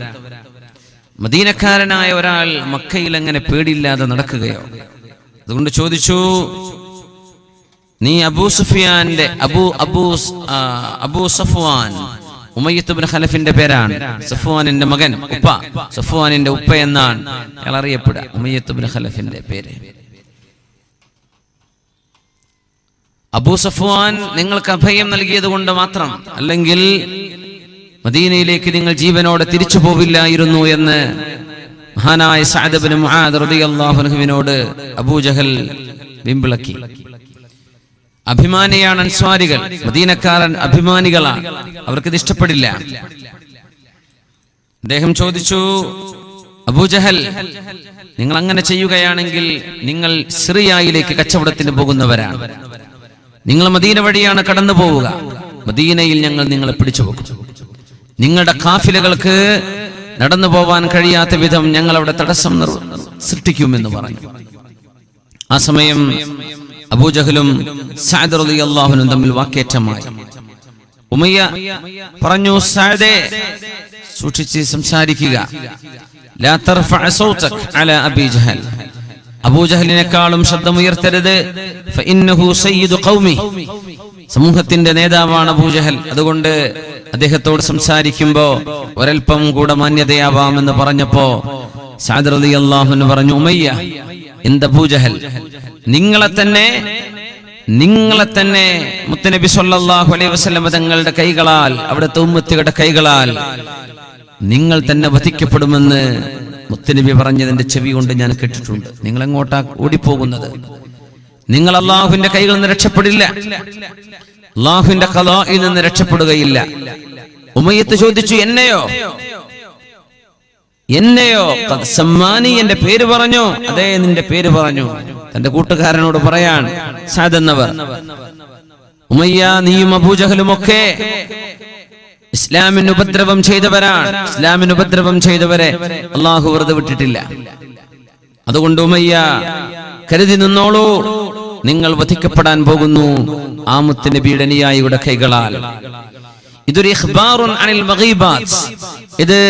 മദീനക്കാരനായ ഒരാൾ മക്കയിൽ എങ്ങനെ പേടിയില്ലാതെ നടക്കുകയോ? അതുകൊണ്ട് ചോദിച്ചു, നീ അബൂ സുഫിയാന്റെ അബൂ സഫ്വാൻ, ഉമയ്യത്ത് ഇബ്നു ഖലഫിന്റെ പേരാണ്, സഫ്വാനിന്റെ മകൻ, ഉപ്പ, സഫ്വാനിന്റെ ഉപ്പ എന്നാണ് അയാൾ അറിയപ്പെടുക. ഉമയ്യത്ത് ഇബ്നു ഖലഫിന്റെ പേര്. അബൂ സഫ്വാൻ നിങ്ങൾക്ക് അഭയം നൽകിയത് കൊണ്ട് മാത്രം, അല്ലെങ്കിൽ മദീനയിലേക്ക് നിങ്ങൾ ജീവനോടെ തിരിച്ചു പോവില്ലായിരുന്നു എന്ന് മഹാനായ സഅദ് ഇബ്നു മുആദ് റളിയല്ലാഹു അൻഹുവിനോട് അബൂ ജഹൽ ബിംബിളക്കി. അഭിമാനിയാണ് അൻസ്വാരികൾ, മദീനക്കാരൻ അഭിമാനികളാണ്, അവർക്കിത് ഇഷ്ടപ്പെടില്ല. അദ്ദേഹം ചോദിച്ചു, അബൂ ജഹൽ, നിങ്ങൾ അങ്ങനെ ചെയ്യുകയാണെങ്കിൽ നിങ്ങൾ സിറിയയിലേക്ക് കച്ചവടത്തിന് പോകുന്നവരാണ്, നിങ്ങൾ മദീന വഴിയാണ് കടന്നു പോവുക. മദീനയിൽ ഞങ്ങൾ നിങ്ങളെ പിടിച്ചു പോകും. നിങ്ങളുടെ കാഫിലകൾക്ക് നടന്നു പോവാൻ കഴിയാത്ത വിധം ഞങ്ങൾ അവിടെ തടസ്സം സൃഷ്ടിക്കുമെന്ന് പറഞ്ഞു. ആ സമയം അബൂ ജഹലും സഅദ് റളിയല്ലാഹു അൻഹു തമ്മിൽ വാക്കേറ്റമായി. ഉമയ്യ പറഞ്ഞു, സഅദേ, സൂക്ഷിച്ച് സംസാരിക്കുക. ലാ തർഫഅ സൗതക അലാ അബീ ജഹൽ, അബൂ ജഹലിനെക്കാളും ശബ്ദമുയർത്തരുത്. ഫഇന്നഹു സയ്യിദു ഖൗമി, സമൂഹത്തിന്റെ നേതാവാണ് അബൂ ജഹൽ. അതുകൊണ്ട് അദ്ദേഹത്തോട് സംസാരിക്കുമ്പോ ഒരൽപ്പം കൂടെ മാന്യതയാവാമെന്ന് പറഞ്ഞപ്പോ സഅദ് റളിയല്ലാഹു അൻഹു പറഞ്ഞു, ഉമയ്യ, എന്ത് അബൂ ജഹൽ, നിങ്ങളെ തന്നെ മുത്തുനബി സ്വല്ലല്ലാഹു അലൈഹി വസല്ലം തങ്ങളുടെ കൈകളാൽ, അവിടുത്തെ ഉമ്മത്തിയുടെ കൈകളാൽ നിങ്ങൾ തന്നെ വധിക്കപ്പെടുമെന്ന് മുത്തുനബി പറഞ്ഞതിന്റെ ചെവി കൊണ്ട് ഞാൻ കേട്ടിട്ടുണ്ട്. നിങ്ങൾ എങ്ങോട്ടാ ഓടിപ്പോകുന്നത്? നിങ്ങൾ അല്ലാഹുവിന്റെ കൈകളിൽ നിന്ന് രക്ഷപ്പെടില്ല, അല്ലാഹുവിന്റെ ഖളാഇൽ നിന്ന് രക്ഷപ്പെടുകയില്ല. ഉമയ്യത്ത് ചോദിച്ചു, എന്നെയോ? സമ്മാനി, എന്റെ പേര് പറഞ്ഞു. അതേ, നിന്റെ പേര് പറഞ്ഞു. തന്റെ കൂട്ടുകാരനോട് പറയാൻ സഅദ് എന്നവർ. ഉമയ്യ, നീയും അബൂ ജഹലും ഒക്കെ ഇസ്ലാമിന് ഉപദ്രവം ചെയ്തവരാണ്. ഇസ്ലാമിന് ഉപദ്രവം ചെയ്തവരെ അല്ലാഹു വെറുതെ വിട്ടിട്ടില്ല. അതുകൊണ്ട് ഉമയ്യ, കരുതി നിന്നോളൂ, നിങ്ങൾ വധിക്കപ്പെടാൻ പോകുന്നു ആ മുത്തുനബിയുടെ അനുയായിയുടെ കൈകളാൽ. ഇതൊരു ഇഖ്ബാറുൻ അനിൽ മഗീബാത്ത്, ഇത്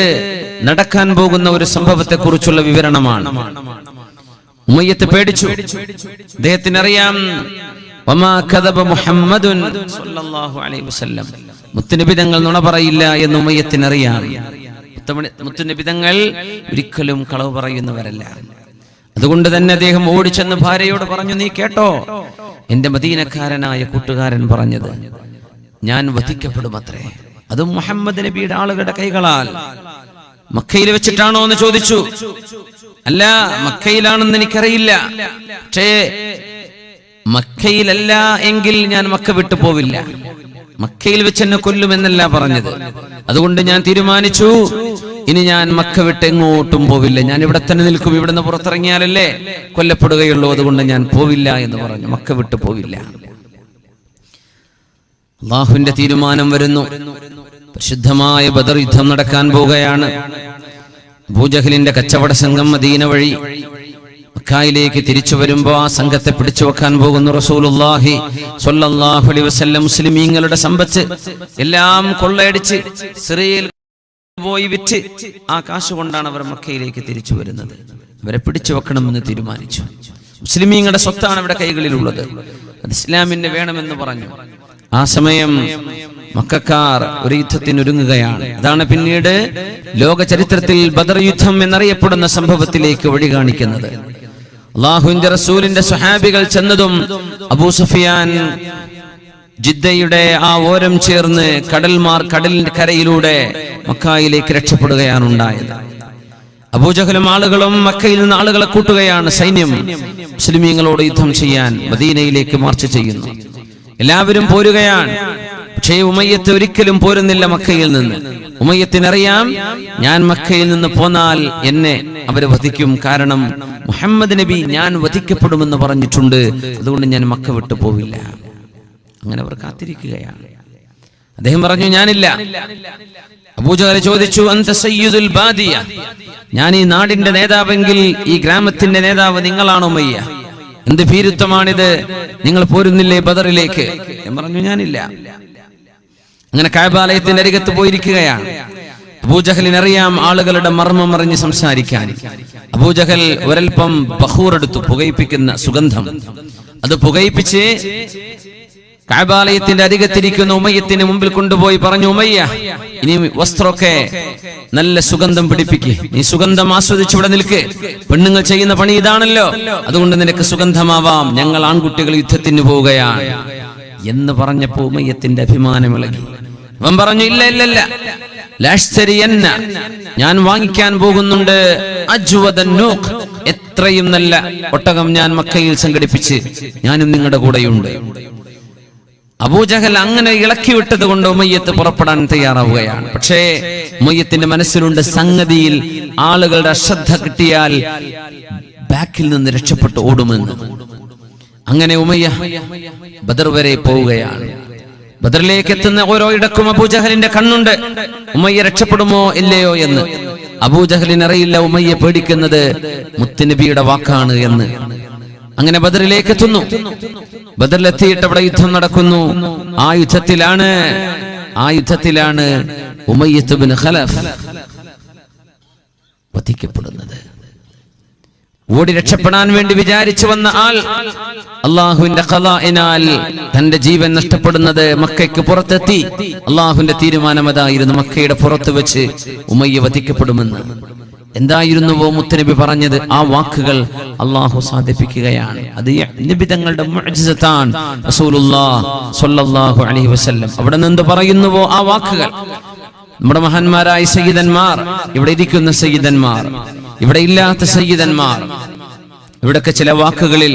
നടക്കാൻ പോകുന്ന ഒരു സംഭവത്തെ കുറിച്ചുള്ള വിവരണമാണ്. ഉമയ്യത്ത് പേടിച്ചു. അദ്ദേഹത്തിന് അറിയാം, വമാ കദബ മുഹമ്മദുൻ സ്വല്ലല്ലാഹു അലൈഹി വസല്ലം, മുത്തുനബി തങ്ങൾ നുണ പറയില്ല എന്ന് ഉമയ്യത്തിന് അറിയാം. മുത്തുനബി തങ്ങൾ ഒരിക്കലും കളവ് പറയുന്നവരല്ല. അതുകൊണ്ട് തന്നെ അദ്ദേഹം ഓടിച്ചെന്ന് ഭാര്യയോട് പറഞ്ഞു, നീ കേട്ടോ എന്റെ മദീനക്കാരനായ കൂട്ടുകാരൻ പറഞ്ഞത്, ഞാൻ വധിക്കപ്പെടുമത്രേ, അതും മുഹമ്മദ് നബിയുടെ ആളുകളുടെ കൈകളാൽ. മക്കയിൽ വെച്ചിട്ടാണോ എന്ന് ചോദിച്ചു. അല്ല, മക്കയിലാണെന്ന് എനിക്കറിയില്ല, പക്ഷേ മക്കയിലല്ല എങ്കിൽ ഞാൻ മക്ക വിട്ടു പോവില്ല, മക്കയിൽ വെച്ച് എന്നെ കൊല്ലുമെന്നല്ല പറഞ്ഞത്. അതുകൊണ്ട് ഞാൻ തീരുമാനിച്ചു, ഇനി ഞാൻ മക്ക വിട്ട് എങ്ങോട്ടും പോവില്ല, ഞാൻ ഇവിടെ തന്നെ നിൽക്കും, ഇവിടെ നിന്ന് പുറത്തിറങ്ങിയാലല്ലേ കൊല്ലപ്പെടുകയുള്ളൂ, അതുകൊണ്ട് ഞാൻ പോവില്ല എന്ന് പറഞ്ഞു. മക്ക വിട്ടു പോവില്ല. അല്ലാഹുവിന്റെ തീരുമാനം വരുന്നു. പരിശുദ്ധമായ ബദർ യുദ്ധം നടക്കാൻ പോവുകയാണ്. അബൂജഹലിന്റെ കച്ചവട സംഘം മദീന വഴി മക്കയിലേക്ക് തിരിച്ചു വരുമ്പോ ആ സംഘത്തെ പിടിച്ചു വെക്കാൻ പോകുന്നു റസൂലുള്ളാഹി സ്വല്ലല്ലാഹു അലൈഹി വസല്ലം. മുസ്ലിമീങ്ങളുടെ സമ്പത്ത് എല്ലാം കൊള്ളയടിച്ച് സിറിയയിൽ പോയി വിറ്റ് ആ കാശ് കൊണ്ടാണ് അവർ മക്കയിലേക്ക് തിരിച്ചു വരുന്നത്. അവരെ പിടിച്ചു വെക്കണമെന്ന് തീരുമാനിച്ചു. മുസ്ലിമീങ്ങളുടെ സ്വത്താണ് അവിടെ കൈകളിലുള്ളത്, അത് ഇസ്ലാമിന് വേണമെന്ന് പറഞ്ഞു. ആ സമയം മക്കക്കാർ ഒരു യുദ്ധത്തിന് ഒരുങ്ങുകയാണ്. അതാണ് പിന്നീട് ലോക ചരിത്രത്തിൽ ബദർ യുദ്ധം എന്നറിയപ്പെടുന്ന സംഭവത്തിലേക്ക് വഴി കാണിക്കുന്നത്. അല്ലാഹുവിന്റെ റസൂലിന്റെ സ്വഹാബികൾ ചെന്നതും അബൂ സുഫിയാൻ ജിദ്ദയുടെ ആ ഓരം ചേർന്ന് കടലിന്റെ കരയിലൂടെ മക്കയിലേക്ക് രക്ഷപ്പെടുകയാണ് ഉണ്ടായത്. അബൂജഹലും ആളുകളും മക്കയിൽ നിന്ന് ആളുകളെ കൂട്ടുകയാണ്. സൈന്യം മുസ്ലിമീങ്ങളോട് യുദ്ധം ചെയ്യാൻ മദീനയിലേക്ക് മാർച്ച് ചെയ്യുന്നു. എല്ലാവരും പോരുകയാണ്. പക്ഷേ ഉമയ്യത്ത് ഒരിക്കലും പോരുന്നില്ല മക്കയിൽ നിന്ന്. ഉമയ്യത്തിനറിയാം, ഞാൻ മക്കയിൽ നിന്ന് പോന്നാൽ എന്നെ അവര് വധിക്കും. കാരണം മുഹമ്മദ് നബി ഞാൻ വധിക്കപ്പെടുമെന്ന് പറഞ്ഞിട്ടുണ്ട്, അതുകൊണ്ട് ഞാൻ മക്ക വിട്ടു പോവില്ല. അങ്ങനെ അവർ കാത്തിരിക്കുകയാണ്. അദ്ദേഹം പറഞ്ഞു, ഞാനില്ല. അബൂജഹൽ ചോദിച്ചു, അൻത സയ്യിദുൽ ബാദിയ, ഞാൻ ഈ നാടിന്റെ നേതാവെങ്കിൽ ഈ ഗ്രാമത്തിന്റെ നേതാവ് നിങ്ങളാണോ ഉമയ്യ? എന്ത് ഭീരുത്വമാണിത്, നിങ്ങൾ പോരുന്നില്ലേ ബദറിലേക്ക്? ഞാൻ പറഞ്ഞു, ഞാനില്ല. അങ്ങനെ കഅബാലയത്തിന്റെ അരികത്ത് പോയിരിക്കുകയാണ്. അബൂജഹലിനറിയാം ആളുകളുടെ മർമ്മം അറിഞ്ഞ് സംസാരിക്കാൻ. അബൂജഹൽ ഒരൽപ്പം ബഖൂർ എടുത്തു, പുകയിപ്പിക്കുന്ന സുഗന്ധം. അത് പുകയിപ്പിച്ച് കഅബാലയത്തിന്റെ അരികത്തിരിക്കുന്ന ഉമയ്യത്തിന് മുമ്പിൽ കൊണ്ടുപോയി പറഞ്ഞു, ഉമയ്യ, ഇനി വസ്ത്രമൊക്കെ നല്ല സുഗന്ധം പിടിപ്പിക്ക്. നീ സുഗന്ധം ആസ്വദിച്ച് ഇവിടെ നിൽക്ക്. പെണ്ണുങ്ങൾ ചെയ്യുന്ന പണി ഇതാണല്ലോ, അതുകൊണ്ട് നിനക്ക് സുഗന്ധമാവാം. ഞങ്ങൾ ആൺകുട്ടികൾ യുദ്ധത്തിന് പോവുകയാണ് എന്ന് പറഞ്ഞപ്പോ ഉമയ്യത്തിന്റെ അഭിമാനം ഇളകി. അവൻ പറഞ്ഞു, ഇല്ല ഇല്ല ഇല്ല, ലാഷ്തരിയന്ന, ഞാൻ വാങ്ങിക്കാൻ പോകുന്നുണ്ട് അജ്വദൻ നൂഖ്, എത്രയും നല്ല ഒട്ടകം ഞാൻ മക്കയിൽ സംഘടിപ്പിച്ച് ഞാനും നിങ്ങളുടെ കൂടെയുണ്ട്. അബൂജഹൽ അങ്ങനെ ഇളക്കി വിട്ടത് കൊണ്ട് ഉമയ്യത്ത് പുറപ്പെടാൻ തയ്യാറാവുകയാണ്. പക്ഷേ ഉമയ്യത്തിന്റെ മനസ്സിലുണ്ട്, സംഗതിയിൽ ആളുകളുടെ അശ്രദ്ധ കിട്ടിയാൽ ബാക്കിൽ നിന്ന് രക്ഷപ്പെട്ട് ഓടുമെന്ന്. അങ്ങനെ ഉമയ്യ ബദർ വരെ പോവുകയാണ്. ബദറിലേക്ക് എത്തുന്ന ഓരോ ഇടക്കും അബൂജഹലിന്റെ കണ്ണുണ്ട്, ഉമയ്യ രക്ഷപ്പെടുമോ ഇല്ലയോ എന്ന്. അബൂജഹലിനറിയില്ല ഉമയ്യ പേടിക്കുന്നത് മുത്തുനബിയുടെ വാക്കാണ് എന്ന്. അങ്ങനെ ബദറിലേക്ക് എത്തുന്നു. ബദറിലെത്തിയിട്ട് അവിടെ യുദ്ധം നടക്കുന്നു. ആ യുദ്ധത്തിലാണ് ഉമയ്യത്ത് ബിൻ ഖലഫ് വധിക്കപ്പെടുന്നത്. ഓടി രക്ഷപ്പെടാൻ വേണ്ടി വിചാരിച്ചു വന്ന ആൾ അള്ളാഹുവിന്റെ ഖളാഇനാൽ തന്റെ ജീവൻ നഷ്ടപ്പെടുന്നത് മക്കയ്ക്ക് പുറത്തെത്തി. അള്ളാഹുവിന്റെ തീരുമാനം അതായിരുന്നു, മക്കയുടെ പുറത്ത് വെച്ച് ഉമയ്യ വധിക്കപ്പെടുമെന്ന്. എന്തായിരുന്നുവോ മുത്തുനബി പറഞ്ഞത്, ആ വാക്കുകൾ അള്ളാഹു സാധിപ്പിക്കുകയാണ്. അത് നബി തങ്ങളുടെ മുഅ്ജിസത്താണ്. റസൂലുള്ളാഹി സ്വല്ലല്ലാഹു അലൈഹി വസല്ലം അവിടെ നിന്ന് പറയുന്നുവോ ആ വാക്കുകൾ, നമ്മുടെ മഹാന്മാരായ സയ്യിദന്മാർ, ഇവിടെ ഇരിക്കുന്ന സയ്യിദന്മാർ, ഇവിടെ ഇല്ലാത്ത സയ്യിദന്മാർ, ഇവിടൊക്കെ ചില വാക്കുകളിൽ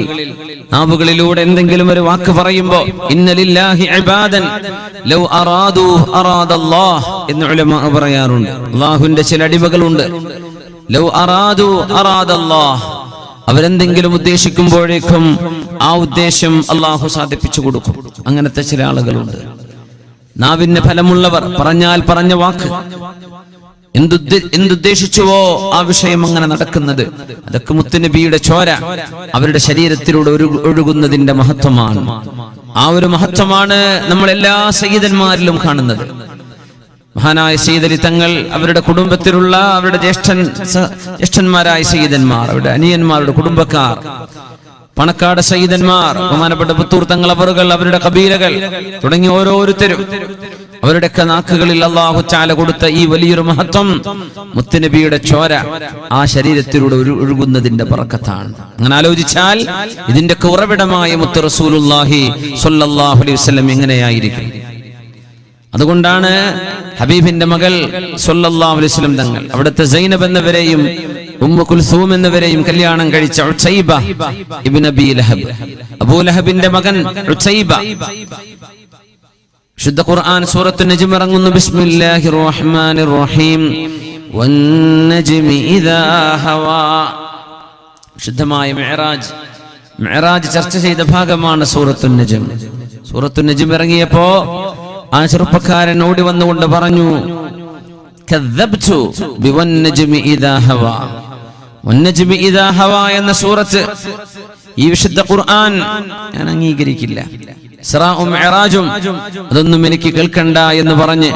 നാവുകളിലൂടെ എന്തെങ്കിലും ഒരു വാക്ക് പറയുമ്പോ ഇന്ന ലില്ലാഹി ഇബാദൻ ലൗ അറാദു അറാദല്ലാഹ് എന്ന് ഉലമാ പറയാറുണ്ട്. അല്ലാഹുവിന്റെ ചില അടിമകളുണ്ട്, ലൗ അറാദു അറാദല്ലാഹ്, അവരെന്തെങ്കിലും ഉദ്ദേശിക്കുമ്പോഴേക്കും ആ ഉദ്ദേശം അള്ളാഹു സാധിപ്പിച്ചു കൊടുക്കും. അങ്ങനത്തെ ചില ആളുകളുണ്ട്. നാവിന് ഫലമുള്ളവർ, പറഞ്ഞാൽ പറഞ്ഞ വാക്ക് എന്തുദ്ദേശിച്ചുവോ ആ വിഷയം അങ്ങനെ നടക്കുന്നത്. അതൊക്കെ മുത്തുനബിയുടെ ചോര അവരുടെ ശരീരത്തിലൂടെ ഒഴുകുന്നതിന്റെ മഹത്വമാണ്. ആ ഒരു മഹത്വമാണ് നമ്മൾ എല്ലാ സയ്യിദന്മാരിലും കാണുന്നത്. മഹാനായ സയ്യിദ് അലി തങ്ങൾ, അവരുടെ കുടുംബത്തിലുള്ള അവരുടെ ജ്യേഷ്ഠന്മാരായ സയ്യിദന്മാർ, അവരുടെ അനിയന്മാരുടെ കുടുംബക്കാർ, പണക്കാട് സയ്യിദന്മാർ, ബഹുമാനപ്പെട്ട പുത്തൂർ തങ്ങൾ അവറുകൾ, അവരുടെ കബീലകൾ തുടങ്ങി ഓരോരുത്തരും അവരുടെയൊക്കെ നാക്കുകളിൽ അല്ലാഹു തആല കൊടുത്ത ഈ വലിയൊരു മഹത്വം മുത്തുനബിയുടെ ചോര ആ ശരീരത്തിലൂടെ ഒഴുകുന്നതിന്റെ ബറക്കത്താണ്. അങ്ങനെ ആലോചിച്ചാൽ ഇതിന്റെയൊക്കെ ഉറവിടമായ മുത്ത് റസൂലുള്ളാഹി സ്വല്ലല്ലാഹു അലൈഹി വസല്ലം എങ്ങനെയായിരിക്കും? അതുകൊണ്ടാണ് ഹബീബിന്റെ മകൾ സ്വല്ലല്ലാഹു അലൈഹി വസല്ലം തങ്ങൾ അവിടുത്തെ സൈനബ് എന്നവരെയും ഉമ്മു കുൽസൂം എന്നവരെയും കല്യാണം കഴിച്ച ഉസൈബ ഇബ്നു അബീ ലഹബ്, അബൂ ലഹബിന്റെ മകൻ ഉസൈബ. ശുദ്ധ ഖുർആൻ സൂറത്തുൻ നജ്ം ഇറങ്ങുന്നു, ബിസ്മില്ലാഹിർ റഹ്മാനിർ റഹീം, വന്നജ്മി ഇദാ ഹവാ. ശുദ്ധമായ മിഅ്റാജ് ചർച്ച ചെയ്ത ഭാഗമാണ് സൂറത്തുൻ നജ്ം. സൂറത്തുൻ നജ്ം ഇറങ്ങിയപ്പോ ആ ചെറുപ്പക്കാരൻ ഓടി വന്നുകൊണ്ട് പറഞ്ഞു, കദ്ദബ്തു ബിവന്നജ്മി ഇദാ ഹവാ. വന്നജ്മി ഇദാ ഹവാ എന്ന സൂറത്ത്, ഈ വിശുദ്ധ ഖുർആൻ ഞാൻ അംഗീകരിക്കില്ല. ഇസ്റാഉം മിഅ്റാജും അതൊന്നും എനിക്ക് കേൾക്കണ്ട എന്ന് പറഞ്ഞ്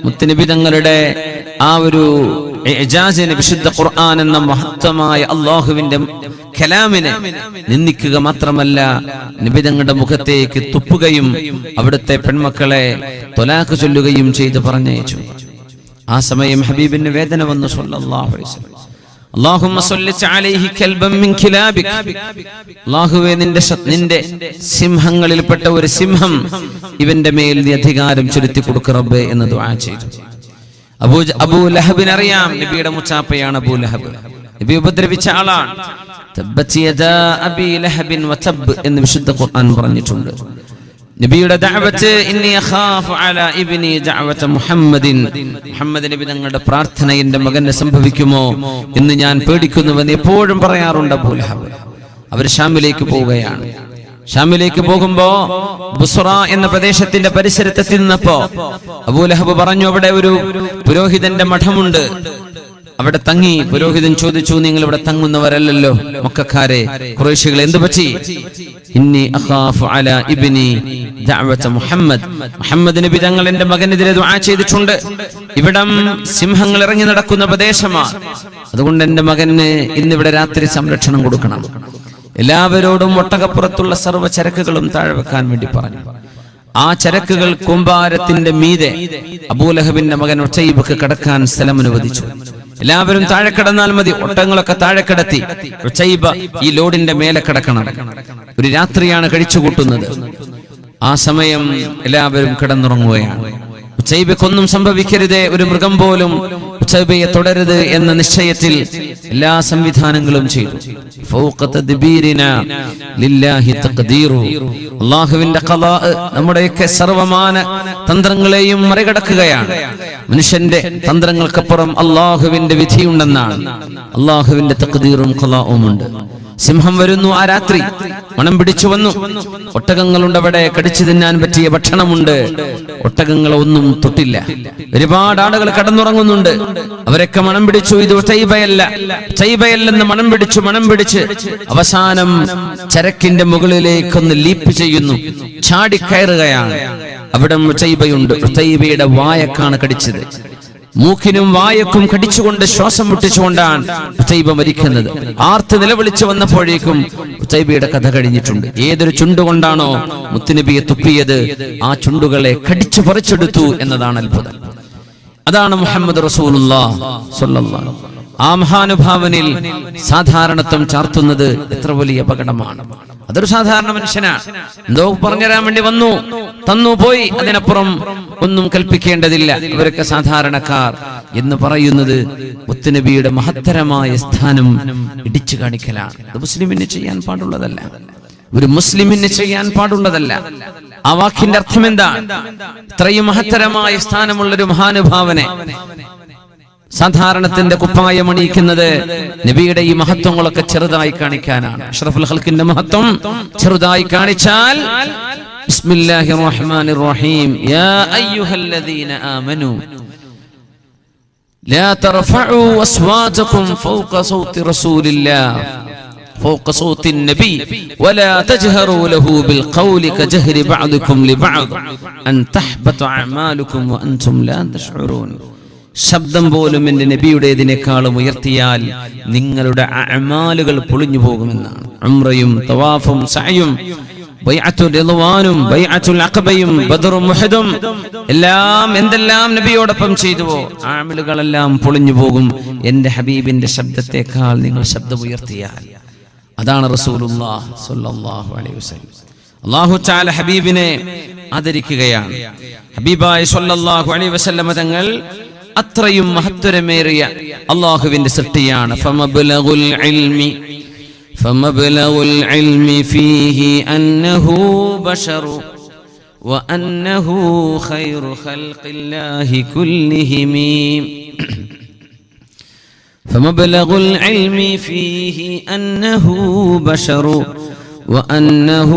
മുത്തുനബി തങ്ങളുടെ ആ ഒരു ഇജാസിനെ, വിശുദ്ധ ഖുർആൻ എന്ന മഹത്തമായ അല്ലാഹുവിന്റെ കലാമിനെ നിന്ദിക്കുക മാത്രമല്ല, നബി തങ്ങളുടെ മുഖത്തേക്ക് തുപ്പുകയും അവിടുത്തെ പെൺമക്കളെ ത്വലാഖ് ചൊല്ലുകയും ചെയ്ത് പറഞ്ഞയച്ചു. ആ സമയം ഹബീബിന് വേദന വന്നു സല്ലല്ലാഹു അലൈഹി വസല്ലം. അല്ലാഹുമ്മ സല്ലി അലൈഹി കൽബൻ മിൻ കിലാബിക്. അല്ലാഹുവേ, നിന്റെ സിംഹങ്ങളിൽപ്പെട്ട ഒരു സിംഹം ഇവന്റെ മേൽ നീ അധികാരം ചെലുത്തി കൊടുക്ക റബ്ബേ എന്ന് ദുആ ചെയ്തു. അബൂ ലഹബിന് അറിയാം, നബിയുടെ മുച്ചാപ്പയാണ് അബൂ ലഹബ്, നബി ഉപദ്രവിച്ച ആളാണ്. തബ്ബത് യദാ അബീ ലഹബിൻ വതബ് എന്ന് വിശുദ്ധ ഖുർആൻ പറഞ്ഞിട്ടുണ്ട്. നബിയുടെ ദഅവത്ത്, ഇന്നി അഖാഫു അലാ ഇബ്നി ദഅവത മുഹമ്മദിൻ, മുഹമ്മദ് നബി തങ്ങളുടെ പ്രാർത്ഥന എന്റെ മകന് സംഭവിക്കുമോ എന്ന് ഞാൻ പേടിക്കുന്നുവെന്ന് എപ്പോഴും പറയാറുണ്ട് അബൂ ലഹബ്. അവർ ഷാമിലേക്ക് പോവുകയാണ്. ഷാമിലേക്ക് പോകുമ്പോ ബുസ്റ എന്ന പ്രദേശത്തിന്റെ പരിസരത്തെത്തി നിന്നപ്പോ അബൂ ലഹബ് പറഞ്ഞു, അവിടെ ഒരു പുരോഹിതന്റെ മഠമുണ്ട്, അവിടെ തങ്ങി. പുരോഹിതൻ ചോദിച്ചു, നിങ്ങൾ ഇവിടെ തങ്ങുന്നവരല്ലല്ലോ മക്കക്കാരെ, ഖുറൈശികൾ, എന്തു പറ്റി? ഇന്നി അഖാഫു അലാ ഇബ്നി ദഅവത മുഹമ്മദ്, മുഹമ്മദ് നബി തങ്ങൾ എന്റെ മകനെതിരെ ദുആ ചെയ്തിട്ടുണ്ട്. ഇവിടം സിംഹങ്ങൾ ഇറങ്ങി നടക്കുന്ന പ്രദേശമാണ്, അതുകൊണ്ട് എന്റെ മകന് ഇന്നിവിടെ രാത്രി സംരക്ഷണം കൊടുക്കണം. എല്ലാവരോടും ഒട്ടകപ്പുറത്തുള്ള സർവ്വ ചരക്കുകളും താഴെ വെക്കാൻ വേണ്ടി പറഞ്ഞു. ആ ചരക്കുകൾ കൂമ്പാരത്തിന്റെ മീതെ അബൂ ലഹബിന്റെ മകൻ ഉസൈബക്ക് കടക്കാൻ സ്ഥലം അനുവദിച്ചു. എല്ലാവരും താഴെ കിടന്നാൽ മതി, ഒട്ടകങ്ങളൊക്കെ താഴെ കിടത്തി. ഉസൈബ ഈ ലോഡിന്റെ മേലെ കിടക്കണം. ഒരു രാത്രിയാണ് കഴിച്ചുകൂട്ടുന്നത്. ആ സമയം എല്ലാവരും കിടന്നുറങ്ങുകയാണ്. ഉസൈബക്കൊന്നും സംഭവിക്കരുതേ, ഒരു മൃഗം പോലും ഉസൈബയെ തുടരുത് എന്ന നിശ്ചയത്തിൽ എല്ലാ സംവിധാനങ്ങളും ചെയ്തു. അല്ലാഹുവിന്റെ ഖളാ നമ്മുടെയൊക്കെ സർവമാന തന്ത്രങ്ങളെയും മറികടക്കുകയാണ്. മനുഷ്യന്റെ തന്ത്രങ്ങൾക്കപ്പുറം അല്ലാഹുവിന്റെ വിധിയുണ്ടെന്നാണ്. അല്ലാഹുവിന്റെ തഖ്ദീറും ഖളാഉം ഉണ്ട്. സിംഹം വരുന്നു ആ രാത്രി, മണം പിടിച്ചു വന്നു. ഒട്ടകങ്ങളുണ്ട് അവിടെ, കടിച്ചു തിന്നാൻ പറ്റിയ ഭക്ഷണമുണ്ട്. ഒട്ടകങ്ങളെ ഒന്നും തൊട്ടില്ല. ഒരുപാട് ആളുകൾ കടന്നുറങ്ങുന്നുണ്ട്, അവരൊക്കെ മണം പിടിച്ചു. ഇത് ഉസൈബയല്ലെന്ന് മണം പിടിച്ച് അവസാനം ചരക്കിന്റെ മുകളിലേക്കൊന്ന് ലീപ്പ് ചെയ്യുന്നു, ചാടിക്കയറുകയാണ്. അവിടെ ഉസൈബയുണ്ട്. ഉസൈബയുടെ വായക്കാണ് കടിച്ചത്. മൂക്കിനും വായക്കും കടിച്ചുകൊണ്ട് ശ്വാസം മുട്ടിച്ചുകൊണ്ടാണ് ഉസൈബ മരിക്കുന്നത്. ആർത്ത് നിലവിളിച്ചു വന്നപ്പോഴേക്കും ഉസൈബയുടെ കഥ കഴിഞ്ഞിട്ടുണ്ട്. ഏതൊരു ചുണ്ടുകൊണ്ടാണോ മുത്തുനബിയെ തുപ്പിയത്, ആ ചുണ്ടുകളെ കടിച്ചു പറിച്ചെടുത്തു എന്നതാണ് അത്ഭുതം. അതാണ് മുഹമ്മദ് റസൂലുള്ളാഹി സ്വല്ലല്ലാഹു അലൈഹി വസല്ലം. ആ മഹാനുഭാവനിൽ സാധാരണത്വം ചാർത്തുന്നത് എത്ര വലിയ അപകടമാണ്. അതൊരു സാധാരണ മനുഷ്യനാണ്, എന്തോ പറഞ്ഞുതരാൻ വേണ്ടി വന്നു, തന്നു, പോയി. അതിനപ്പുറം ഒന്നും കൽപ്പിക്കേണ്ടതില്ല. ഇവരൊക്കെ സാധാരണക്കാർ എന്ന് പറയുന്നത് മുത്തുനബിയുടെ മഹത്തരമായ സ്ഥാനം ഇടിച്ചു കാണിക്കലാണ്. അത് മുസ്ലിമിന് ചെയ്യാൻ പാടുള്ളതല്ല, ഒരു മുസ്ലിമിന് ചെയ്യാൻ പാടുള്ളതല്ല. ആ വാക്കിന്റെ അർത്ഥം എന്താ? ഇത്രയും മഹത്തരമായ സ്ഥാനമുള്ള ഒരു മഹാനുഭാവനെ സാധാരണത്തിന്റെ കുപ്പായം അണിയിക്കുന്നത് നബിയുടെ ഈ മഹത്വങ്ങളൊക്കെ ചെറുതായി കാണിക്കാനാണ്. അഷ്റഫുൽ ഖൽഖിന്റെ മഹത്വം ചെറുതായി കാണിച്ചാൽ, ബിസ്മില്ലാഹിർ റഹ്മാനിർ റഹീം, യാ അയ്യുഹല്ലദീന ആമനൂ ലാ തർഫഉ അസ്വാതകും ഫൗക സൗതി റസൂലില്ലാഹ് فوق صوت النبي ولا تجهروا له بالقول كجهر بعضكم لبعض أن تحبط أعمالكم وأنتم لا تشعرون. ശബ്ദം പോലും എന്റെ നബിയുടേതിനേക്കാളും ഉയർത്തിയാൽ നിങ്ങളുടെ അഅമാലുകൾ പൊളിഞ്ഞു പോകുമെന്നാണ്. ഉംറയും തവാഫും സഅയും ബൈഅത്തുൽ റിദ്വാനും ബൈഅത്തുൽ അഖബയും ബദറും ഉഹദും എല്ലാം എന്തെല്ലാം നബിയോടൊപ്പം ചെയ്തുവോ അഅമാലുകളെല്ലാം പൊളിഞ്ഞു പോകും എന്റെ ഹബീബിന്റെ ശബ്ദത്തെക്കാൾ നിങ്ങൾ ശബ്ദം ഉയർത്തിയാൽ. അതാണ് റസൂലുള്ളാഹി സ്വല്ലല്ലാഹു അലൈഹി വസല്ലം. അല്ലാഹു തആല ഹബീബിനെ ആദരിക്കുകയാണ്. ഹബീബായ സ്വല്ലല്ലാഹു അലൈഹി വസല്ലം തങ്ങൾ അത്രയും മഹത്വരമേറിയ അല്ലാഹുവിന്റെ സൃഷ്ടിയാണ്. ഫമബ്ലഗുൽ ഇൽമി ഫീഹി അന്നഹു ബശറു വഅന്നഹു ഖൈറു ഖൽഖില്ലാഹി കുല്ലിഹിം. فمبلغ العلم فيه أنه بشر وأنه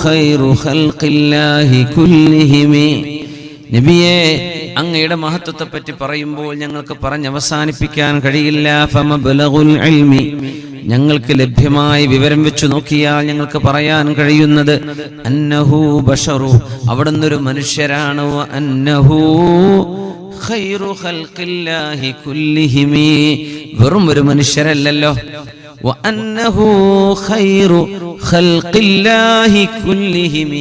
خير خلق الله كلهم നബിയെ, അങ്ങയുടെ മഹത്വത്തെ പറ്റി പറയുമ്പോൾ ഞങ്ങൾക്ക് പറഞ്ഞ് അവസാനിപ്പിക്കാൻ കഴിയില്ല. ഫമബ്ലഗുൽ ഇൽമി, ഞങ്ങൾക്ക് ലഭ്യമായ വിവരം വെച്ച് നോക്കിയാൽ ഞങ്ങൾക്ക് പറയാൻ കഴിയുന്നത് അന്നഹു ബശറു, അവിടുന്ന് ഒരു മനുഷ്യരാണ്. അന്നഹു ഖൈറു ഖൽഖില്ലാഹി കുല്ലിഹിം, വെറും ഒരു മനുഷ്യരല്ലല്ലോ. വഅന്നഹു ഖൈറു ഖൽഖില്ലാഹി കുല്ലിഹിം,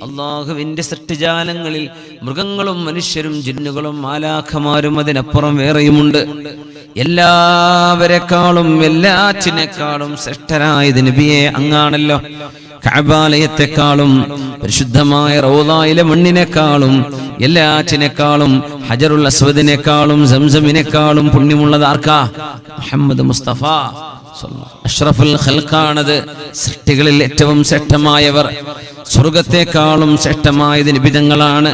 അല്ലാഹുവിന്റെ സൃഷ്ടിജാലങ്ങളിൽ മൃഗങ്ങളും മനുഷ്യരും ജിന്നുകളും മാലാഖമാരും അതിനപ്പുറം വേറെയുമുണ്ട്. എല്ലാവരെക്കാളും എല്ലാറ്റിനേക്കാളും ശ്രേഷ്ഠരായത് നബിയെ അങ്ങാണല്ലോ. കഅബാലയത്തെക്കാളും പരിശുദ്ധമായ റൗളയിലെ മണ്ണിനേക്കാളും എല്ലാറ്റിനേക്കാളും ഹജറുൽ അസ്വദിനേക്കാളും സംസമിനേക്കാളും പുണ്യമുള്ളത് ആർക്കാ? മുഹമ്മദ് മുസ്തഫ അഷ്റഫുൽ ഖൽഖാണത്. സൃഷ്ടികളിൽ ഏറ്റവും ശ്രേഷ്ഠമായവർ. സ്വർഗത്തെക്കാളും ശ്രേഷ്ഠമായത് നിബിതങ്ങളാണ്.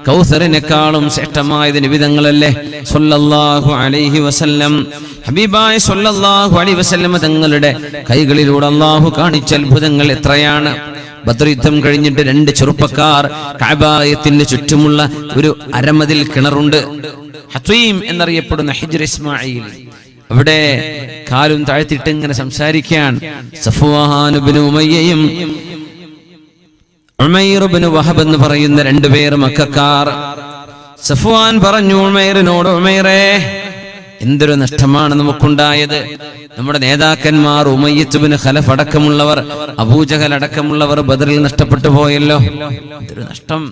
കൗസറിനേക്കാളും ശ്രേഷ്ഠമായത് നിബിതങ്ങളല്ലേ സ്വല്ലല്ലാഹു അലൈഹി വസല്ലം. ഹബീബായ സ്വല്ലല്ലാഹു അലൈഹി വസല്ലം തങ്ങളുടെ കൈകളിലൂടെ അല്ലാഹു കാണിച്ച അത്ഭുതങ്ങൾ എത്രയാണ്. ബദർ യുദ്ധം കഴിഞ്ഞിട്ട് 2 ചെറുപ്പക്കാർ കഅബായത്തിന്റെ ചുറ്റുമുള്ള ഒരു അരമതിൽ കിണറുണ്ട്, ഹത്വീം എന്നറിയപ്പെടുന്ന ഹിജ്ർ ഇസ്മായിൽ. അവിടെ കാലും താഴ്ത്തിയിട്ട് ഇങ്ങനെ സംസാരിക്കാൻ സഫ്വാൻ ഇബ്നു ഉമയ്യയും ഉമൈർ ഇബ്നു വഹബ് എന്ന് പറയുന്ന 2 പേർ മക്കക്കാർ. സഫ്വാൻ പറഞ്ഞു ഉമൈറിനോട്, ഉമൈറേ, എന്തൊരു നഷ്ടമാണ് നമുക്കുണ്ടായത്. നമ്മുടെ നേതാക്കന്മാർ ഉമയ്യത്ത് ഇബ്നു ഖലഫ് അടക്കമുള്ളവർ, അബൂജഹൽ അടക്കമുള്ളവർ ബദറിൽ നഷ്ടപ്പെട്ടു പോയല്ലോ. എന്തൊരു നഷ്ടം.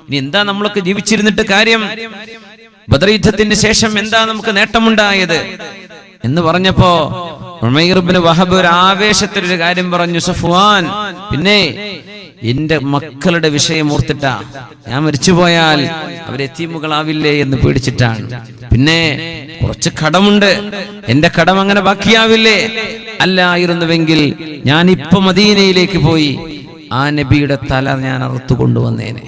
ഇനി എന്താ നമ്മളൊക്കെ ജീവിച്ചിരുന്നിട്ട് കാര്യം? ബദർ യുദ്ധത്തിന് ശേഷം എന്താ നമുക്ക് നേട്ടമുണ്ടായത് എന്ന് പറഞ്ഞപ്പോ ഉമൈർ ഇബ്നു വഹബ് ഒരു ആവേശത്തിലൊരു കാര്യം പറഞ്ഞു. സഫ്വാൻ, പിന്നെ എന്റെ മക്കളുടെ വിഷയം ഓർത്തിട്ടാ, ഞാൻ മരിച്ചുപോയാൽ അവരെത്തീമുകളാവില്ലേ എന്ന് പേടിച്ചിട്ടാണ്. പിന്നെ കുറച്ച് കടമുണ്ട്, എന്റെ കടം അങ്ങനെ ബാക്കിയാവില്ലേ? അല്ലായിരുന്നുവെങ്കിൽ ഞാൻ ഇപ്പൊ മദീനയിലേക്ക് പോയി ആ നബിയുടെ തല ഞാൻ അറുത്തു കൊണ്ടുവന്നേനെ.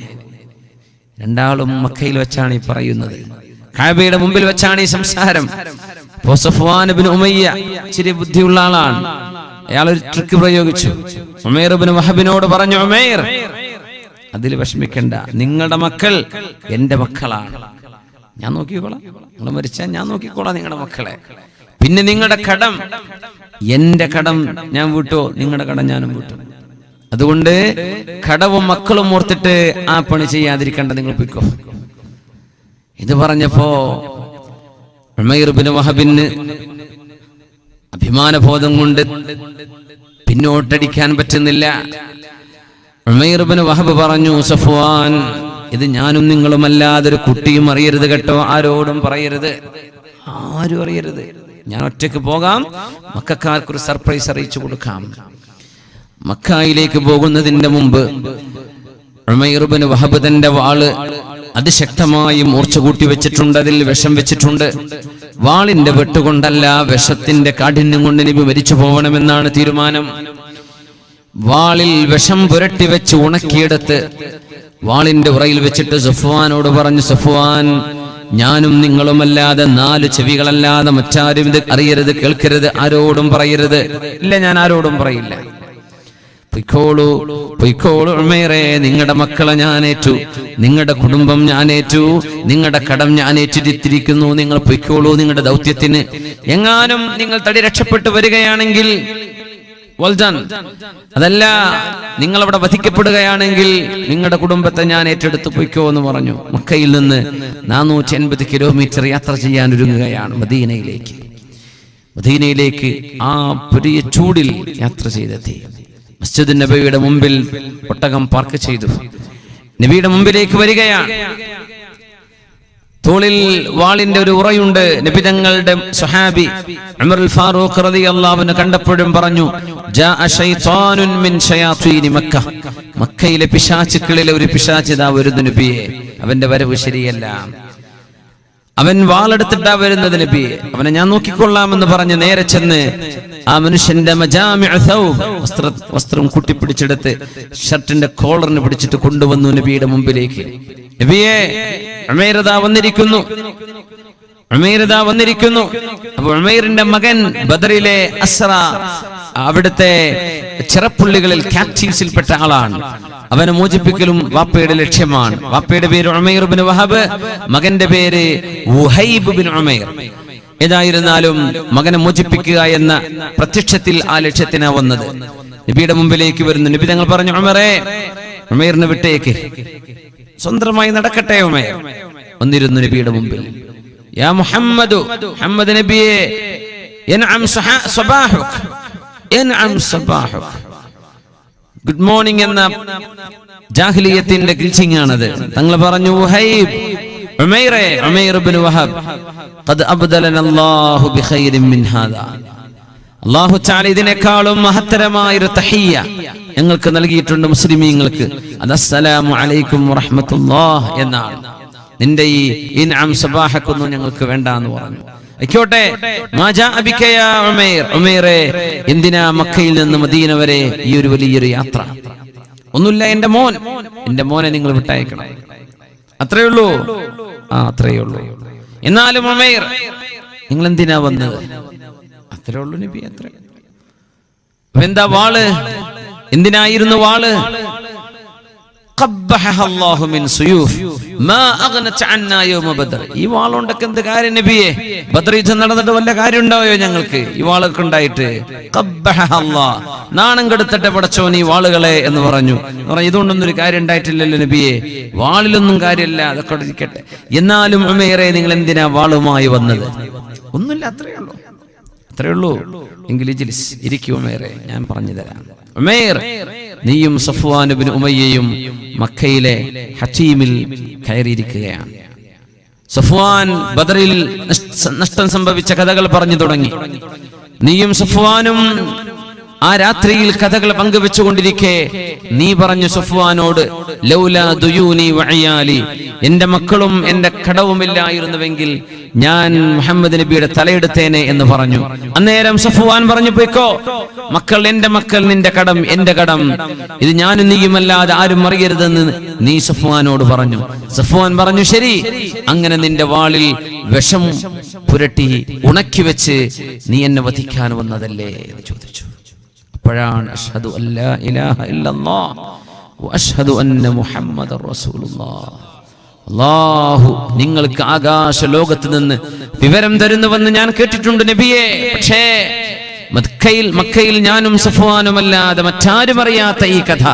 രണ്ടാളും മക്കയിൽ വെച്ചാണ് ഈ പറയുന്നത്, കഅബയുടെ മുമ്പിൽ വെച്ചാണ് ഈ സംസാരം. സഫ്വാൻ ഇബ്നു ഉമയ്യ ഇച്ചിരി ബുദ്ധിയുള്ള ആളാണ്. അയാൾ ഒരു ട്രിക്ക് പ്രയോഗിച്ചു. ഉമൈർ ഇബ്നു വഹബിനോട് പറഞ്ഞു, ഉമൈർ, അതിൽ വിഷമിക്കണ്ട, നിങ്ങളുടെ മക്കൾ എന്റെ മക്കളാണ്, ഞാൻ നോക്കിക്കോളാം. നിങ്ങൾ മരിച്ചാൽ ഞാൻ നോക്കിക്കോളാം നിങ്ങളുടെ മക്കളെ. പിന്നെ നിങ്ങളുടെ കടം, എന്റെ കടം ഞാൻ വീട്ടോ, നിങ്ങളുടെ കടം ഞാനും വീട്ടും. അതുകൊണ്ട് കടവും മക്കളും ഓർത്തിട്ട് ആ പണി ചെയ്യാതിരിക്കണ്ട, നിങ്ങൾ പോയിക്കോ. ഇത് പറഞ്ഞപ്പോ ഉമൈർ ഇബ്നു വഹബിന് അഭിമാനബോധം കൊണ്ട് പിന്നോട്ടടിക്കാൻ പറ്റുന്നില്ല. ഉമൈർ ഇബ്നു വഹബ് പറഞ്ഞു, സഫ്വാൻ, ഇത് ഞാനും നിങ്ങളുമല്ലാതെ ഒരു കുട്ടിയും അറിയരുത് കേട്ടോ, ആരോടും പറയരുത്, ആരും അറിയരുത്. ഞാൻ ഒറ്റയ്ക്ക് പോകാം, മക്കക്കാർക്കൊരു സർപ്രൈസ് അറിയിച്ചു കൊടുക്കാം. മക്കയിലേക്ക് പോകുന്നതിന്റെ മുമ്പ് ഉമൈർ ഇബ്നു വഹബ് തന്റെ വാള് അതിശക്തമായി മൂർച്ച കൂട്ടി വെച്ചിട്ടുണ്ട്, അതിൽ വിഷം വെച്ചിട്ടുണ്ട്. വാളിന്റെ വെട്ടുകൊണ്ടല്ല, വിഷത്തിന്റെ കാഠിന്യം കൊണ്ട് നബി മരിച്ചു പോകണമെന്നാണ് തീരുമാനം. വാളിൽ വിഷം പുരട്ടി വെച്ച് ഉണക്കിയെടുത്ത് വാളിന്റെ ഉറയിൽ വെച്ചിട്ട് സഫ്വാനോട് പറഞ്ഞു, സഫ്വാൻ, ഞാനും നിങ്ങളുമല്ലാതെ 4 ചെവികളല്ലാതെ മറ്റാരും ഇത് അറിയരുത്, കേൾക്കരുത്, ആരോടും പറയരുത്. ഇല്ല, ഞാൻ ആരോടും പറയില്ല. പൊയ്ക്കോളൂ, പൊയ്ക്കോളൂ ഉമൈറേ, നിങ്ങളുടെ മക്കളെ ഞാൻ ഏറ്റു, നിങ്ങളുടെ കുടുംബം ഞാൻ ഏറ്റു, നിങ്ങളുടെ കടം ഞാൻ ഏറ്റിരിക്കുന്നു. നിങ്ങൾ പൊയ്ക്കോളൂ നിങ്ങളുടെ ദൗത്യത്തിന്. എങ്ങാനും നിങ്ങൾ തടി രക്ഷപ്പെട്ടു വരികയാണെങ്കിൽ അതല്ല, നിങ്ങൾ അവിടെ വധിക്കപ്പെടുകയാണെങ്കിൽ നിങ്ങളുടെ കുടുംബത്തെ ഞാൻ ഏറ്റെടുത്ത് പൊയ്ക്കോ എന്ന് പറഞ്ഞു. മക്കയിൽ നിന്ന് 480 കിലോമീറ്റർ യാത്ര ചെയ്യാൻ ഒരുങ്ങുകയാണ് മദീനയിലേക്ക്. ആ പെരിയ ചൂടിൽ യാത്ര ചെയ്തെത്തി. മസ്ജിദ് നബവിയുടെ മുമ്പിൽ ഒട്ടകം പാർക്ക് ചെയ്തു. നബിയുടെ മുമ്പിലേക്ക് വരികയാണ്. തോളിൽ വാളിന്റെ ഒരു ഉറയുണ്ട്. നബി തങ്ങളുടെ സ്വഹാബി ഉമർ ഫാറൂഖ് റളിയല്ലാഹു അൻഹു കണ്ടപ്പോഴും പറഞ്ഞു, ജാഅ ശൈത്താനുൻ മിൻ ശയാത്തീനി മക്ക, മക്കയിലെ പിശാചുക്കളിലെ ഒരു പിശാച് ദാ വരുന്നു നബിയെ. അവന്റെ വരവ് ശരിയല്ല, അവൻ വാളെടുത്തിട്ടാ വരുന്നത് നബിയെ, അവനെ ഞാൻ നോക്കിക്കൊള്ളാമെന്ന് പറഞ്ഞ് നേരെ ചെന്ന് ആ മനുഷ്യന്റെ വസ്ത്രം കൂട്ടിപ്പിടിച്ചെടുത്ത് ഷർട്ടിന്റെ കോളറിന് പിടിച്ചിട്ട് കൊണ്ടുവന്നു നബിയുടെ മുമ്പിലേക്ക്. നബിയെ, ഉമൈർ ദാ വന്നിരിക്കുന്നു. ഉമൈർ ദാ വന്നിരിക്കുന്നു. അപ്പോൾ ഉമൈറിന്റെ മകൻ ബദറിലെ അസ്റ, അവിടുത്തെ ചിറപ്പുള്ളികളിൽ ക്യാപ്റ്റീവ്സിൽപ്പെട്ട ആളാണ്. അവനെ മോചിപ്പിക്കലും വാപ്പയുടെ ലക്ഷ്യമാണ്. വാപ്പയുടെ പേര് ഉമൈർ ഇബ്നു വഹബ്, മകന്റെ പേര് വുഹൈബ് ബിൻ ഉമൈർ. ഏതായിരുന്നാലും മകനെ മോചിപ്പിക്കുക എന്ന പ്രത്യക്ഷത്തിൽ ആ ലക്ഷ്യത്തിനാ വന്നത്. നബിയുടെ മുമ്പിലേക്ക് വരുന്നു. നബി തങ്ങൾ പറഞ്ഞു, ഉമൈറിനെ വിട്ടേക്ക്, സ്വന്തമായി നടക്കട്ടെ. ഉമൈർ വന്നിരുന്നു നബിയുടെ മുമ്പിൽ. യാ മുഹമ്മദ്, മുഹമ്മദ് നബിയെ, യൻഅം സബാഹുക്, യൻഅം സബാഹുക്. ഗുഡ് മോർണിംഗ് എന്ന ജാഹിലിയത്തിന്റെ ഗ്രീറ്റിംഗ് ആണത്. തങ്ങൾ പറഞ്ഞു, വുഹൈബ്, ഉമൈറെ, ഉമൈർ ഇബ്നു വഹബ്, ഖദ് അബ്ദലനല്ലാഹു ബിഖൈരിൻ മിൻ ഹാദാ. അല്ലാഹു തആല ഇതിനേക്കാളും മഹത്തരമായ ഒരു തഹിയ്യ ഞങ്ങൾക്ക് നൽകിയിട്ടുണ്ട് മുസ്ലിമീങ്ങൾക്ക്. അത് അസ്സലാമു അലൈക്കും വറഹ്മത്തുള്ളാഹി എന്നാണ്. നിന്റെ ഈ ഇൻഅം സബാഹക്കൊന്നും ഞങ്ങൾക്ക് വേണ്ട എന്ന് പറഞ്ഞു. ആയിക്കോട്ടെ, മാ ജാഅ ബിക യാ ഉമൈർ, ഉമൈറെ, എന്തിനാ മക്കയിൽ നിന്ന് മദീന വരെ ഈ ഒരു വലിയൊരു യാത്ര? ഒന്നുമില്ല, എന്റെ മോനെ നിങ്ങൾ വിട്ടയക്കണം, അത്രേ ഉള്ളൂ. അത്രേ ഉള്ളൂ. എന്നാലും ഉമൈർ, നിങ്ങൾ എന്തിനാ വന്നത്? അത്രേ ഉള്ളൂ നബി, അത്രേ. എന്താ വാള്? എന്തിനായിരുന്നു വാള്? ഈ വാളുകൊണ്ടൊക്കെ എന്ത് കാര്യം നബിയെ? ബദർ യുദ്ധം നടന്നിട്ട് വല്ല കാര്യം ഉണ്ടായോ ഞങ്ങൾക്ക് ഈ വാളൊക്കെ ഉണ്ടായിട്ട്? നാണം കെടുത്തട്ടെ പടച്ചോൻ ഈ വാളുകളെ എന്ന് പറഞ്ഞു. ഇതുകൊണ്ടൊന്നും ഒരു കാര്യം ഉണ്ടായിട്ടില്ലല്ലോ നബിയെ, വാളിലൊന്നും കാര്യമില്ല, അതൊക്കെ ഇരിക്കട്ടെ. എന്നാലും ഉമൈറെ, നിങ്ങൾ എന്തിനാ വാളുമായി വന്നത്? ഒന്നുമില്ല, അത്രേ ഉള്ളൂ, അത്രേ ഉള്ളൂ. എങ്കിൽ ഇജ്ലിസ്, ഇരിക്കൂ ഉമൈറെ, ഞാൻ പറഞ്ഞു തരാം. ഉമൈർ, നീയും സഫ്വാൻ ഇബ്നു ഉമയ്യയും മക്കയിലെ ഹതീമിൽ കയറിയിരിക്കുകയാണ്. സഫ്വാൻ ബദറിൽ നഷ്ടം സംഭവിച്ച കഥകൾ പറഞ്ഞു തുടങ്ങി. നീയും സഫ്വാനും ആ രാത്രിയിൽ കഥകൾ പങ്കുവെച്ചുകൊണ്ടിരിക്കെ നീ പറഞ്ഞു സഫ്വാനോട്, ലൗലാ ദുയൂനി വഅയാലി, എന്റെ മക്കളും എന്റെ കടവുമില്ലായിരുന്നുവെങ്കിൽ ഞാൻ മുഹമ്മദ് നബിയുടെ തലയെടുത്തേനെ എന്ന് പറഞ്ഞു. അന്നേരം സഫ്വാൻ പറഞ്ഞു, പോയിക്കോ, എന്റെ മക്കൾ നിന്റെ കടം, എന്റെ കടം, ഇത് ഞാനും നീയുമല്ലാതെ ആരും അറിയരുതെന്ന് നീ സഫ്വാനോട് പറഞ്ഞു. സഫ്വാൻ പറഞ്ഞു, ശരി, അങ്ങനെ നിന്റെ വാളിൽ വിഷം പുരട്ടി ഉണക്കി വെച്ച് നീ എന്നെ വധിക്കാൻ വന്നതല്ലേ എന്ന് ചോദിച്ചു. അപ്പോഴാണ് അഷ്ഹദു അല്ലാ ഇലാഹ ഇല്ലല്ലാഹ് വഅഷ്ഹദു അന്ന മുഹമ്മദർ റസൂലുള്ളാഹ്, അല്ലാഹു നിങ്ങൾക്ക് ആകാശ ലോകത്ത് നിന്ന് വിവരം തരുന്നുവെന്ന് ഞാൻ കേട്ടിട്ടുണ്ട് നബിയെ. പക്ഷേ മക്കയിൽ ഞാനും സഫ്വാനുമല്ലാതെ മറ്റാരും അറിയാത്ത ഈ കഥ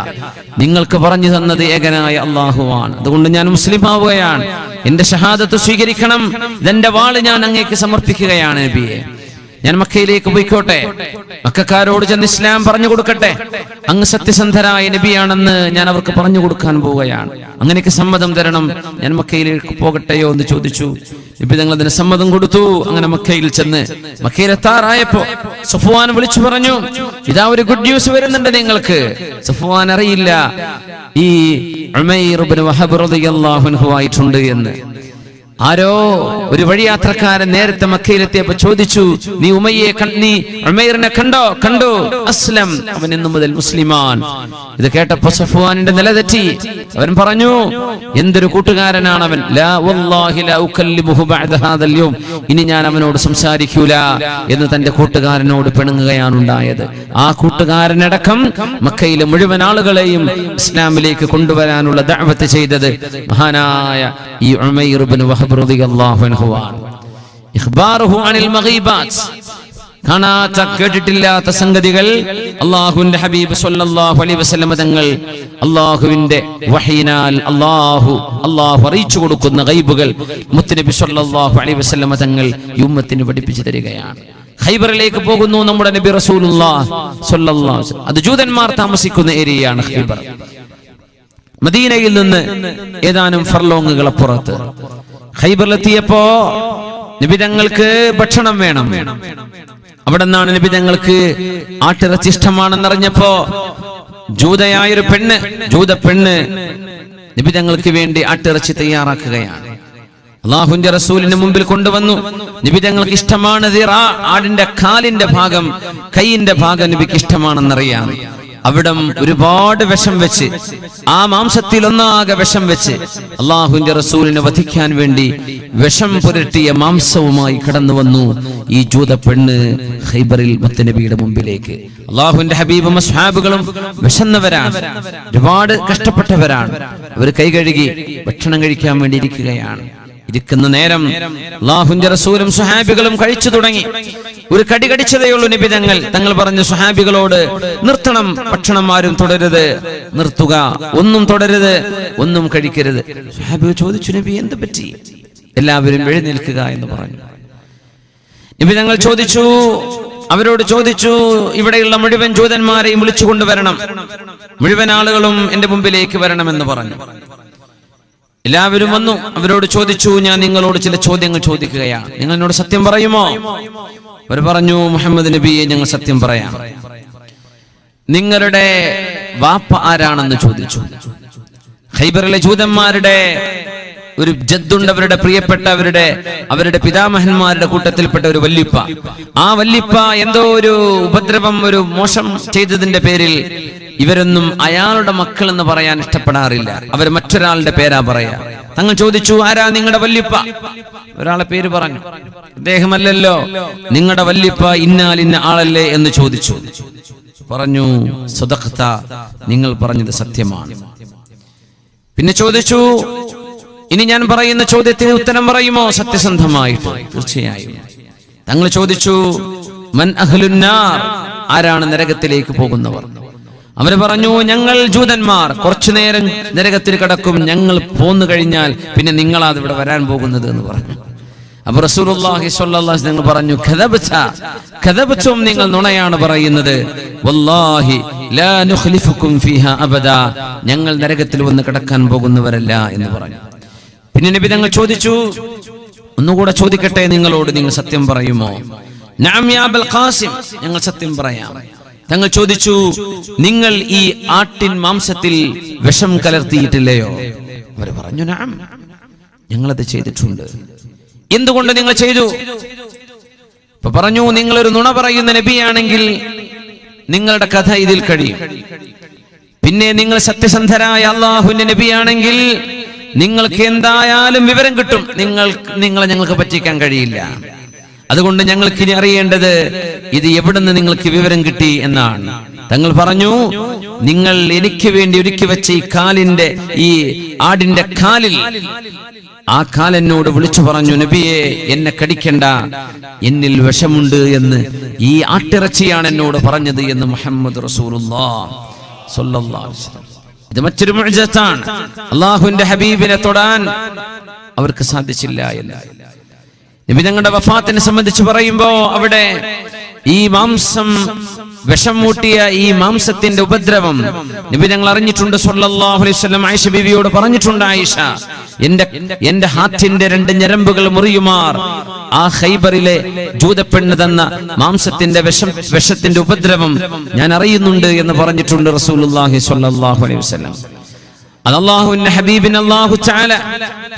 നിങ്ങൾക്ക് പറഞ്ഞു തന്നത് ഏകനായ അല്ലാഹുവാണ്. അതുകൊണ്ട് ഞാൻ മുസ്ലിം ആവുകയാണ്, എന്റെ ഷഹാദത്ത് സ്വീകരിക്കണം, ഇതെന്റെ വാള് ഞാൻ അങ്ങേക്ക് സമർപ്പിക്കുകയാണ് നബിയെ. ഞാൻ മക്കയിലേക്ക് പോയിക്കോട്ടെ, മക്കക്കാരോട് ചെന്ന് ഇസ്ലാം പറഞ്ഞു കൊടുക്കട്ടെ, അങ്ങ് സത്യസന്ധരായ നബിയാണെന്ന് ഞാൻ അവർക്ക് പറഞ്ഞു കൊടുക്കാൻ പോവുകയാണ്, അങ്ങനെയൊക്കെ സമ്മതം തരണം, ഞാൻ മക്കയിലേക്ക് പോകട്ടെയോ എന്ന് ചോദിച്ചു. നബി തങ്ങൾ അതിന് സമ്മതം കൊടുത്തു. അങ്ങനെ മക്കയിൽ ചെന്ന് മക്കയിലെത്താറായപ്പോ സഫ്വാൻ വിളിച്ചു പറഞ്ഞു, ഇതാ ഒരു ഗുഡ് ന്യൂസ് വരുന്നുണ്ട് നിങ്ങൾക്ക്. സഫ്വാൻ അറിയില്ല ഈ ഉമൈർ ഇബ്നു വഹബ് റളിയല്ലാഹു അൻഹു ആയിട്ടുണ്ട് എന്ന്. ആരോ ഒരു വഴിയാത്രക്കാരൻ നേരത്തെ മക്കയിലെത്തിയപ്പോ ചോദിച്ചു, നീ ഉമൈറിനെ കണ്ടു? അസ്ലം, അവൻ ഇന്നു മുതൽ മുസ്ലിമാൻ. ഇത് കേട്ടപ്പോ സഫ്വാനിന്റെ നില തെറ്റി. അവൻ പറഞ്ഞു, എന്തൊരു കൂട്ടുകാരനാണ് അവൻ, ലാ വല്ലാഹി ലാ ഉകല്ലിമുഹു ബഅദ ഹാദൽ യൗം, ഇനി ഞാൻ അവനോട് സംസാരിക്കൂല എന്ന് തന്റെ കൂട്ടുകാരനോട് പിണങ്ങുകയാണ് ഉണ്ടായത്. ആ കൂട്ടുകാരനടക്കം മക്കയിലെ മുഴുവൻ ആളുകളെയും ഇസ്ലാമിലേക്ക് കൊണ്ടുവരാനുള്ള ദഅവത്ത് ചെയ്തത് മഹാനായ ഈ ഉമൈർ ഇബ്നു വഹബ് റളിയല്ലാഹു അൻഹു ആണ്. ഇഖ്ബാറുഹു അനിൽ മഗീബാത്ത്, കാണാത്ത കേട്ടിട്ടില്ലാത്ത സംഗതികൾ അല്ലാഹുവിന്റെ ഹബീബ് സ്വല്ലല്ലാഹു അലൈഹി വസല്ലം തങ്ങൾ അല്ലാഹുവിന്റെ വഹയിനാൽ അല്ലാഹു അറിയിച്ചു കൊടുക്കുന്ന ഗൈബുകൾ മുത്തുനബി സ്വല്ലല്ലാഹു അലൈഹി വസല്ലം തങ്ങൾ ഈ ഉമ്മത്തിന് പഠിപ്പിച്ചു തരികയാണ്. ഖൈബറിലേക്ക് പോകുന്നു നമ്മുടെ നബി റസൂലുള്ളാഹി സ്വല്ലല്ലാഹു അലൈഹി വസല്ലം. അത് ജൂതന്മാർ താമസിക്കുന്ന ഏരിയയാണ് ഖൈബർ. മദീനയിൽ നിന്ന് ഏതാനും ഫർലോങ്ങുകൾ അപ്പുറത്ത്. ഖൈബറിലെത്തിയപ്പോ നബിതങ്ങൾക്ക് ഭക്ഷണം വേണം. അവിടെ നിന്നാണ് നബിതങ്ങൾക്ക് ആട്ടിറച്ചി ഇഷ്ടമാണെന്നറിഞ്ഞപ്പോ ജൂത പെണ്ണ് നബിതങ്ങൾക്ക് വേണ്ടി ആട്ടിറച്ചി തയ്യാറാക്കുകയാണ്. അല്ലാഹുവിന്റെ റസൂലിന് മുമ്പിൽ കൊണ്ടുവന്നു. നബിതങ്ങൾക്ക് ഇഷ്ടമാണ് ആടിന്റെ കാലിന്റെ ഭാഗം, കൈയിന്റെ ഭാഗം നബിക്ക് ഇഷ്ടമാണെന്നറിയാം. അവിടം ഒരുപാട് വിഷം വെച്ച്, ആ മാംസത്തിൽ ഒന്നാകെ വിഷം വെച്ച് അള്ളാഹുവിന്റെ റസൂലിനെ വധിക്കാൻ വേണ്ടി വിഷം പുരട്ടിയ മാംസവുമായി കടന്നു വന്നു ഈ ജൂത പെണ്ണ് ഖൈബറിൽ മുത്തനബിയുടെ മുമ്പിലേക്ക്. അള്ളാഹുവിന്റെ ഹബീബും അസ്ഹാബുകളും വിശന്നവരാണ്, ഒരുപാട് കഷ്ടപ്പെട്ടവരാണ്. അവർ കൈ കഴുകി ഭക്ഷണം കഴിക്കാൻ വേണ്ടി ഇരിക്കുകയാണ്. ഇരിക്കുന്ന നേരം അല്ലാഹുവിന്റെ റസൂലും സ്വഹാബികളും കഴിച്ചു തുടങ്ങി. ഒരു കടി കടിച്ചതേയുള്ളൂ നബി തങ്ങൾ പറഞ്ഞു സ്വഹാബികളോട്, നിർത്തണം, ഭക്ഷണം ആരും തുടരുത്, നിർത്തുക, ഒന്നും തുടരുത്, ഒന്നും കഴിക്കരുത്. സ്വഹാബികൾ ചോദിച്ചു, നബി എന്ത് പറ്റി? എല്ലാവരും എഴുന്നേൽക്കുക എന്ന് പറഞ്ഞു. നബി തങ്ങൾ അവരോട് ചോദിച്ചു, ഇവിടെയുള്ള മുഴുവൻ ജൂതന്മാരെയും വിളിച്ചു കൊണ്ടുവരണം, മുഴുവൻ ആളുകളും എന്റെ മുമ്പിലേക്ക് വരണമെന്ന് പറഞ്ഞു. എല്ലാവരും വന്നു. അവരോട് ചോദിച്ചു, ഞാൻ നിങ്ങളോട് ചില ചോദ്യങ്ങൾ ചോദിക്കുകയാണ്, നിങ്ങൾ എന്നോട് സത്യം പറയുമോ? അവർ പറഞ്ഞു, മുഹമ്മദ് നബിയെ, ഞങ്ങൾ സത്യം പറയാം. നിങ്ങളുടെ വാപ്പ ആരാണെന്ന് ചോദിച്ചു. ഖൈബറിലെ ജൂതന്മാരുടെ ഒരു ജദ്ദുണ്ട്, അവരുടെ പ്രിയപ്പെട്ട അവരുടെ പിതാമഹന്മാരുടെ കൂട്ടത്തിൽപ്പെട്ട ഒരു വല്ലിപ്പ. ആ വല്ലിപ്പ എന്തോ ഒരു ഉപദ്രവം, ഒരു മോശം ചെയ്തതിന്റെ പേരിൽ ഇവരൊന്നും അയാളുടെ മക്കൾ എന്ന് പറയാൻ ഇഷ്ടപ്പെടാറില്ല, അവർ മറ്റൊരാളുടെ പേരാ പറയാ. തങ്ങൾ ചോദിച്ചു, ആരാ നിങ്ങളുടെ വല്ലിപ്പ? ഒരാളെ പേര് പറഞ്ഞു. അദ്ദേഹമല്ലല്ലോ, നിങ്ങളുടെ വല്ലിപ്പ ഇന്നാലിന്ന ആളല്ലേ എന്ന് ചോദിച്ചു. പറഞ്ഞു, സദഖ്ത, നിങ്ങൾ പറഞ്ഞത് സത്യമാണ്. പിന്നെ ചോദിച്ചു, ഇനി ഞാൻ പറയുന്ന ചോദ്യത്തിന് ഉത്തരം പറയുമോ സത്യസന്ധമായിട്ട്? തീർച്ചയായും. തങ്ങൾ ചോദിച്ചു, മൻ അഹ്ലുന്നാർ, ആരാണ് നരകത്തിലേക്ക് പോകുന്നവർ? അവര് പറഞ്ഞു, ഞങ്ങൾ ജൂതന്മാർ കുറച്ചു നേരം നരകത്തിൽ കിടക്കും, ഞങ്ങൾ പോന്നു കഴിഞ്ഞാൽ പിന്നെ നിങ്ങളാണ് ഇവിടെ വരാൻ പോകുന്നത് എന്ന് പറഞ്ഞു. അപ്പൊ റസൂലുള്ളാഹി സ്വല്ലല്ലാഹു അലൈഹി വസല്ലം പറഞ്ഞു, കദബതും, നിങ്ങൾ നുണയാണ് പറയുന്നത്. വല്ലാഹി ലാ നുഖ്ലിഫുകും ഫീഹാ അബദാ, ഞങ്ങൾ നരകത്തിൽ വന്ന് കിടക്കാൻ പോകുന്നവരല്ല എന്ന് പറഞ്ഞു. പിന്നെ നബി തങ്ങൾ ചോദിച്ചു, ഒന്നുകൂടെ ചോദിക്കട്ടെ നിങ്ങളോട്, നിങ്ങൾ സത്യം പറയുമോ? നഅം യാ അബൽ ഖാസിം, ഞങ്ങൾ സത്യം പറയാം. തങ്ങൾ ചോദിച്ചു, നിങ്ങൾ ഈ ആട്ടിൻ മാംസത്തിൽ വിഷം കലർത്തിയിട്ടില്ലയോ? അവർ പറഞ്ഞു, നഅം, ഞങ്ങളത് ചെയ്തിട്ടുണ്ട്. എന്തുകൊണ്ട് നിങ്ങൾ ചെയ്തു? അപ്പൊ പറഞ്ഞു, നിങ്ങളൊരു നുണ പറയുന്ന നബിയാണെങ്കിൽ നിങ്ങളുടെ കഥ ഇതിൽ കഴിയും. പിന്നെ നിങ്ങൾ സത്യസന്ധരായ അല്ലാഹുവിന്റെ നബിയാണെങ്കിൽ നിങ്ങൾക്ക് എന്തായാലും വിവരം കിട്ടും. നിങ്ങളെ ഞങ്ങൾക്ക് പറ്റിക്കാൻ കഴിയില്ല. അതുകൊണ്ട് ഞങ്ങൾക്ക് ഇനി അറിയേണ്ടത് ഇത് എവിടുന്ന് നിങ്ങൾക്ക് വിവരം കിട്ടി എന്നാണ്. തങ്ങൾ പറഞ്ഞു, നിങ്ങൾ എനിക്ക് വേണ്ടി ഒരുക്കി വെച്ച ഈ ആടിന്റെ കാലിൽ, ആ കാലെന്നോട് വിളിച്ചു പറഞ്ഞു, നബിയെ, എന്നെ കടിക്കണ്ട, എന്നിൽ വിഷമുണ്ട് എന്ന്, ഈ ആട്ടിറച്ചിയാണ് എന്നോട് പറഞ്ഞത് എന്ന് മുഹമ്മദ് റസൂലുള്ളാഹി സ്വല്ലല്ലാഹു അലൈഹി വസല്ലം. ഇത് മറ്റൊരു മുഅ്ജിസത്താണ്. അല്ലാഹുവിന്റെ ഹബീബിനെ തൊടാൻ അവർക്ക് സാധിച്ചില്ല എന്ന് നബി തങ്ങളുടെ വഫാത്തിനെ സംബന്ധിച്ച് പറയുമ്പോ അവിടെ ഈ മാംസം, വിഷം മൂട്ടിയ ഈ മാംസത്തിന്റെ ഉപദ്രവം നബി തങ്ങൾ അറിഞ്ഞിട്ടുണ്ട് സ്വല്ലല്ലാഹു അലൈഹി വസല്ലം. ആയിഷ ബീവിയോട് പറഞ്ഞിട്ടുണ്ട്, ആയിഷ, എന്റെ ഹാർട്ടിന്റെ 2 ഞരമ്പുകൾ മുറിയുമാർ ആ ഖൈബറിലെ ജൂതപ്പെണ്ണ് തന്ന മാംസത്തിന്റെ വിഷത്തിന്റെ ഉപദ്രവം ഞാൻ അറിയുന്നുണ്ട് എന്ന് പറഞ്ഞിട്ടുണ്ട് റസൂലുള്ളാഹി സ്വല്ലല്ലാഹു അലൈഹി വസല്ലം. അത് അല്ലാഹുവിന്റെ ഹബീബിന് അല്ലാഹു തആല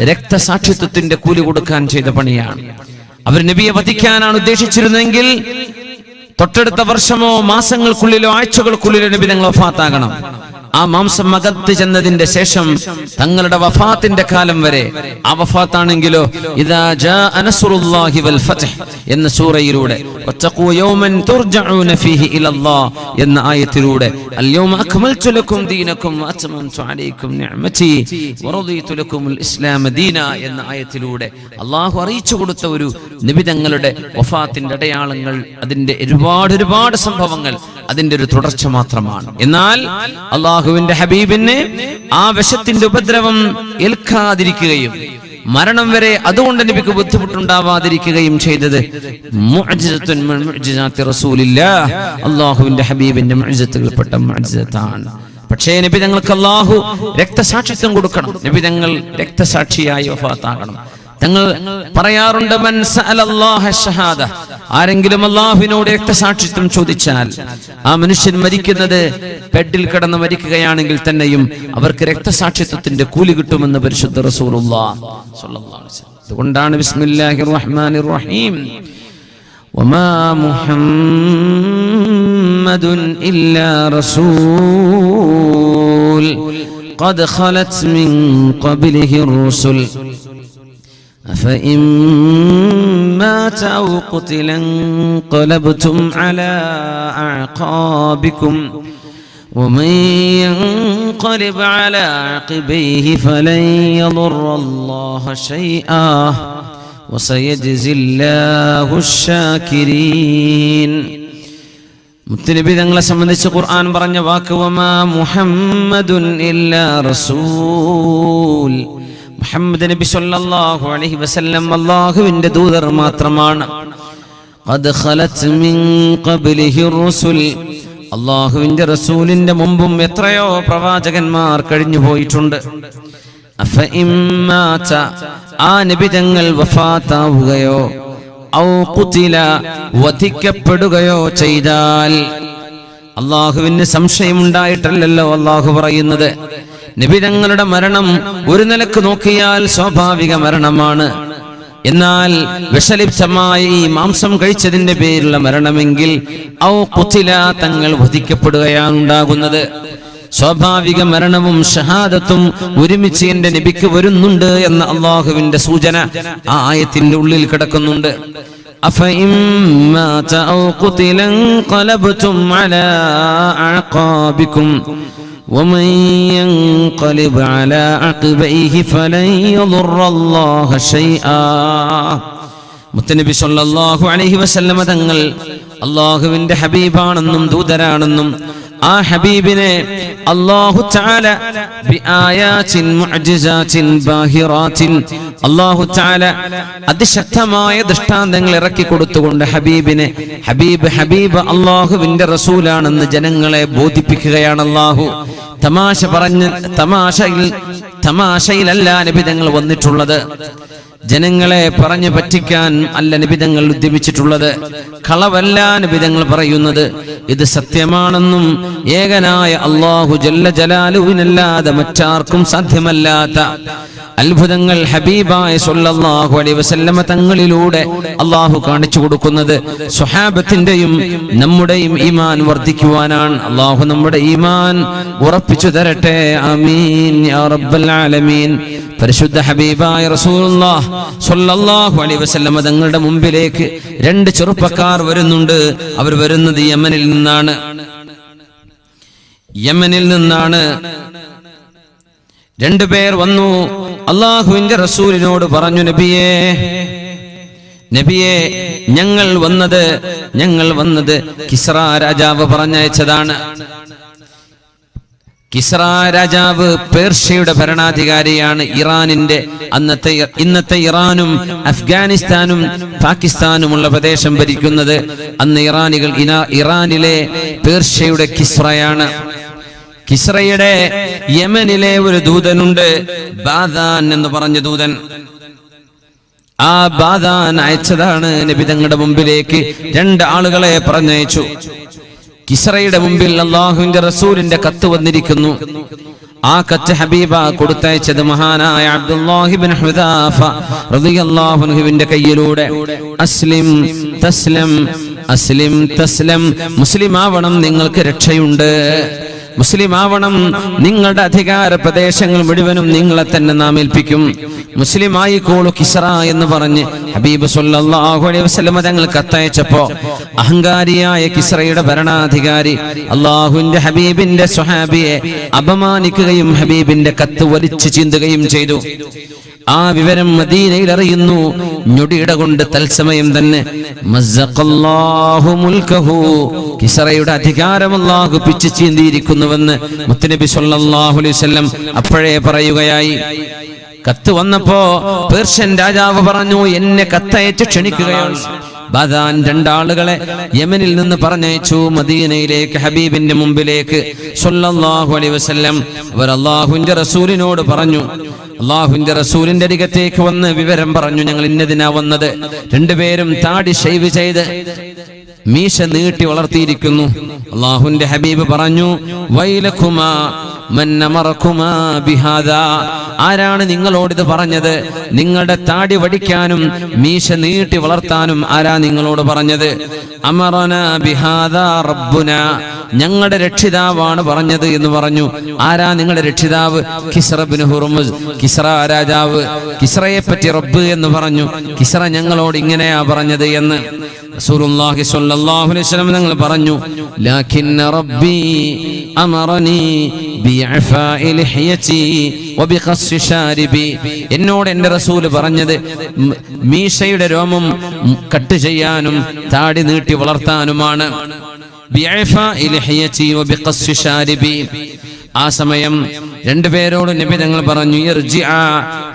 രക്തസാക്ഷിത്വത്തിന്റെ കൂലി കൊടുക്കാൻ ചെയ്ത പണിയാണ്. അവർ നബിയെ വധിക്കാനാണ് ഉദ്ദേശിച്ചിരുന്നെങ്കിൽ തൊട്ടടുത്ത വർഷമോ മാസങ്ങൾക്കുള്ളിലോ ആഴ്ചകൾക്കുള്ളിലോ നബി തങ്ങൾ വഫാത്താകണം. ആ മാംസം അകത്ത് ചെന്നതിന്റെ ശേഷം തങ്ങളുടെ വഫാത്തിന്റെ കാലം വരെ, ആ വഫാത്താണെങ്കിലോ ഇദാ ജാഅ നസ്റുല്ലാഹി വൽ ഫത്ഹ് എന്ന സൂറയിലൂടെ, വത്തഖൂ യൗമൻ തുർജഊന ഫീഹി ഇലല്ലാഹ് എന്ന ആയത്തിലൂടെ, അൽ യൗമ അക്മൽതു ലക്കും ദീനക്കും വഅത്മംതു അലൈക്കും നിഅമതി വറദീതു ലക്കുമുൽ ഇസ്ലാമ ദീന എന്ന ആയത്തിലൂടെ അല്ലാഹു അറിയിച്ചു കൊടുത്ത ഒരു നബി തങ്ങളുടെ വഫാത്തിന്റെ അടയാളങ്ങൾ, അതിന്റെ ഒരുപാട് സംഭവങ്ങൾ അതിന്റെ ഒരു തുടർച്ച മാത്രമാണ്. എന്നാൽ അല്ലാഹുവിന്റെ ഹബീബിന് ആ വിഷത്തിന്റെ ഉപദ്രവം ഏൽക്കാതിരിക്കുകയും മരണം വരെ അതുകൊണ്ട് നബിക്ക് ബുദ്ധിമുട്ടുണ്ടാവാതിരിക്കുകയും ചെയ്തത് മുഅ്ജിസത്തുൻ മിൻ മുഅ്ജിസാത്തി റസൂലില്ലാഹ്, അല്ലാഹുവിന്റെ ഹബീബിന്റെ മുഅ്ജിസത്തുകൾപ്പെട്ട മുഅ്ജിസത്താണ്. പക്ഷേ നബി തങ്ങൾക്ക് അല്ലാഹു രക്തസാക്ഷിത്വം കൊടുക്കണം. നബി തങ്ങൾ രക്തസാക്ഷിയായി വഫാത്താകണം. തങ്ങൾ പറയാറുണ്ട്, മൻ സഅലല്ലാഹ ഷഹാദ, ആരെങ്കിലും അല്ലാഹുവിനോട് രക്തസാക്ഷിത്വം ചോദിച്ചാൽ ആ മനുഷ്യൻ മരിക്കുന്നത് ബെഡിൽ കിടന്ന് മരിക്കുകയാണെങ്കിൽ തന്നെയും അവർക്ക് രക്തസാക്ഷിത്വത്തിന്റെ കൂലി കിട്ടുമെന്ന് പരിശുദ്ധ റസൂലുള്ളാഹി സ്വല്ലല്ലാഹു അലൈഹി വസല്ലം. അതുകൊണ്ടാണ് ബിസ്മില്ലാഹിർ റഹ്മാനിർ റഹീം, വമാ മുഹമ്മദുൻ മുഹമ്മദുൻ ഇല്ലാ റസൂൽ ഖദ് ഖലത് മിൻ ഖബ്ലിഹി الرسل أفإن مات أو قتل انقلبتم على أعقابكم ومن ينقلب على عقبيه فلن يضر الله شيئا وسيجزي الله الشاكرين. മുത്തനബി തങ്ങളെ സംബന്ധിച്ച് ഖുർആൻ പറഞ്ഞ വാക്ക് വമാ മുഹമ്മദുൻ ഇല്ലാ റസൂൽ, മുഹമ്മദ് നബി സല്ലല്ലാഹു അലൈഹി വസല്ലം അല്ലാഹുവിന്റെ ദൂതർ മാത്രമാണ്. ഖദ് ഖലത് മിൻ ഖബ്ലിഹി الرسل, അല്ലാഹുവിന്റെ റസൂലിന്റെ മുമ്പും എത്രയോ പ്രവാചകന്മാർ കഴിഞ്ഞു പോയിട്ടുണ്ട്. അഫഇൻ മാത, ആ നബി തങ്ങൾ വഫാത്താവുകയോ ഔ ഖുതില, വധിക്കപ്പെടുകയോ ചെയ്താൽ, അല്ലാഹുവിന് സംശയമുണ്ടായിട്ടല്ലല്ലോ അല്ലാഹു പറയുന്നത്. നബി തങ്ങളുടെ മരണം ഒരു നിലക്ക് നോക്കിയാൽ സ്വാഭാവിക മരണമാണ്. എന്നാൽ വിഷലിപ്തമായ ഈ മാംസം കഴിച്ചതിന്റെ പേരിലുള്ള മരണമെങ്കിൽ ഔ ഖുതില, തങ്ങൾ വധിക്കപ്പെടുകയാണ് ഉണ്ടാകുന്നത്. സ്വാഭാവിക മരണവും ഷഹാദത്തും ഒരുമിച്ച് എന്റെ നബിക്ക് വരുന്നുണ്ട് എന്ന അള്ളാഹുവിന്റെ സൂചന ആ ആയത്തിന്റെ ഉള്ളിൽ കിടക്കുന്നുണ്ട്. അഫഇൻ മാത ഔ ഖുതില ഖലബ്തും അലാ അഅഖാബികും ومن ينقلب على عقبيه فلن يضر الله شيئا. മുത്തനബി സല്ലല്ലാഹു അലൈഹി വസല്ലം തങ്ങൾ അല്ലാഹുവിന്റെ ഹബീബാണെന്നും ദൂതരാണെന്നും ആ ഹബീബിനെ അല്ലാഹു തആല ബിആയാതിൻ മുഅ്ജിസാതിൻ ബാഹിറാതിൻ, അല്ലാഹു തആല അതിശക്തമായ ദൃഷ്ടാന്തങ്ങൾ ഇറക്കി കൊടുത്തുകൊണ്ട് ഹബീബിനെ ഹബീബ് അല്ലാഹുവിന്റെ റസൂലാണെന്ന് ജനങ്ങളെ ബോധിപ്പിക്കുകയാണ് അല്ലാഹു. തമാശയിലല്ല നബി തങ്ങൾ വന്നിട്ടുള്ളത്. ജനങ്ങളെ പറഞ്ഞു പറ്റിക്കാൻ അല്ല നിബിധങ്ങൾ ഉദ്യമിച്ചിട്ടുള്ളത്. കളവല്ല നിബിധങ്ങൾ പറയുന്നത്. ഇത് സത്യമാണെന്നും ഏകനായ അല്ലാഹു ജല്ല ജലാലുവിനല്ലാതെ മറ്റാർക്കും സാധ്യമല്ലാത്ത അത്ഭുതങ്ങൾ ഹബീബായ സല്ലല്ലാഹു അലൈഹി വസല്ലമ തങ്ങളിലൂടെ അല്ലാഹു കാണിച്ചു കൊടുക്കുന്നത് സ്വഹാബത്തിന്റെയും നമ്മുടെയും ഈമാൻ വർദ്ധിക്കുവാനാണ്. അല്ലാഹു നമ്മുടെ ഈമാൻ ഉറപ്പിച്ചു തരട്ടെ. ആമീൻ യാ റബ്ബൽ ആലമീൻ. പരിശുദ്ധ ഹബീബായ റസൂലുള്ളാഹി സ്വല്ലല്ലാഹു അലൈഹി വസല്ലമ തങ്ങളുടെ മുമ്പിലേക്ക് രണ്ട് ചെറുപ്പക്കാർ വരുന്നുണ്ട്. അവർ വരുന്നത് യമനിൽ നിന്നാണ്. രണ്ടുപേർ വന്നു. അല്ലാഹുവിന്റെ റസൂലിനോട് പറഞ്ഞു, നബിയേ, ഞങ്ങൾ വന്നത് കിസ്റ രാജാവ് പറഞ്ഞയച്ചതാണ്. കിസ്റ രാജാവ് പേർഷ്യയുടെ ഭരണാധികാരിയാണ്. ഇന്നത്തെ ഇറാനും അഫ്ഗാനിസ്ഥാനും പാകിസ്ഥാനുമുള്ള പ്രദേശം ഭരിക്കുന്നത് അന്ന് ഇറാനിലെ പേർഷ്യയുടെ കിസ്റയാണ്. കിസ്റയുടെ യമനിലെ ഒരു ദൂതനുണ്ട്, ബാദാൻ എന്ന് പറഞ്ഞ ദൂതൻ. ആ ബാദാൻ അയച്ചതാണ് നബി തങ്ങളുടെ മുമ്പിലേക്ക് രണ്ട് ആളുകളെ പറഞ്ഞയച്ചു. കിസ്റയുടെ മുമ്പിൽ അല്ലാഹുവിന്റെ റസൂലിന്റെ കത്ത് വന്നിരിക്കുന്നു. ആ കത്ത് ഹബീബ കൊടുത്തയച്ചത് മഹാനായ അബ്ദുല്ലാഹി ഇബ്നു ഹുദാഫ റളിയല്ലാഹു അൻഹുവിന്റെ കയ്യിലൂടെ. അസ്ലിം തസ്ലം, മുസ്ലിമാവണം, നിങ്ങൾക്ക് രക്ഷയുണ്ട്. മുസ്ലിമാവണം, നിങ്ങളുടെ അധികാര പ്രദേശങ്ങൾ മുഴുവനും നിങ്ങളെ തന്നെ നാം ഏൽപ്പിക്കും. മുസ്ലിമായിക്കോളൂ കിസ്റ എന്ന് പറഞ്ഞ് ഹബീബ് സല്ലല്ലാഹു അലൈഹി വസല്ലം തങ്ങൾ കത്തയച്ചപ്പോ അഹങ്കാരിയായ കിസ്റയുടെ ഭരണാധികാരി അല്ലാഹുവിന്റെ ഹബീബിന്റെ സ്വഹാബിയെ അപമാനിക്കുകയും ഹബീബിന്റെ കത്ത് വലിച്ചു ചീന്തുകയും ചെയ്തു. ആ വിവരം മദീനയിൽ അറിയുന്നു. ഞൊടിയിട കൊണ്ട് തത്സമയം തന്നെ മസ്സഖല്ലാഹു മുൽകഹു, കിസ്റയുടെ അധികാരം അല്ലാഹു പിച്ചു ചീന്തിയിരിക്കുന്നുവെന്ന് മുത്തനബി സല്ലല്ലാഹു അലൈഹി വസല്ലം അപ്പോഴേ പറയുകയായി. കത്ത് വന്നപ്പോ പേർഷ്യൻ രാജാവ് പറഞ്ഞു, എന്നെ കത്തയച്ച് ക്ഷണിക്കുകയാണ്. ബാദാൻ രണ്ടാളുകളെ യമനിൽ നിന്ന് പറഞ്ഞയച്ചു മദീനയിലേക്ക്, ഹബീബിന്റെ മുമ്പിലേക്ക് സല്ലല്ലാഹു അലൈഹി വസല്ലം. അവർ അല്ലാഹുവിന്റെ റസൂലിനോട് പറഞ്ഞു. അല്ലാഹുവിന്റെ റസൂലിന്റെ അരികത്തേക്ക് വന്ന് വിവരം പറഞ്ഞു, ഞങ്ങൾ ഇന്നതിനാ വന്നത്. രണ്ടുപേരും താടി ഷേവ് ചെയ്ത് മീശ നീട്ടി വളർത്തിയിരിക്കുന്നു. അല്ലാഹുവിന്റെ ഹബീബ് പറഞ്ഞു, വൈലകുമാ, മൻ അമറകുമാ ബിഹാദാ, ആരാണ് നിങ്ങളോട് ഇത് പറഞ്ഞത്? നിങ്ങളുടെ താടി വടിക്കാനും മീശ നീട്ടി വളർത്താനും ആരാ നിങ്ങളോട് പറഞ്ഞത്? അമറനാ ബിഹാദാ റബ്ബുനാ, ഞങ്ങളുടെ രക്ഷിതാവാണ് പറഞ്ഞത് എന്ന് പറഞ്ഞു. ആരാ നിങ്ങളുടെ രക്ഷിതാവ്? കിസ്റ ഇബ്നു ഹുർമുസ്, കിസ്റ രാജാവ്. കിസ്റയെ പറ്റി റബ്ബ് എന്ന് പറഞ്ഞു. കിസ്റ ഞങ്ങളോട് ഇങ്ങനെയാ പറഞ്ഞത് എന്ന് റസൂലുള്ളാഹി സ്വല്ലല്ലാഹു അലൈഹി വസല്ലം തങ്ങൾ പറഞ്ഞു. ലാകിന്ന റബ്ബി അമറനി ബിഇഫാഇ ലിഹ്യതി വബിഖസ്സി ശാരിബി, എന്നോട് എൻ്റെ റസൂൽ പറഞ്ഞത് മീശയുടെ രോമം കട്ട് ചെയ്യാനും താടി നീട്ടി വളർത്താനുമാണ്. ബിഇഫാഇ ലിഹ്യതി വബിഖസ്സി ശാരിബി. ആ സമയം രണ്ടുപേരോട് നബി തങ്ങൾ പറഞ്ഞു, ഇർജിഅ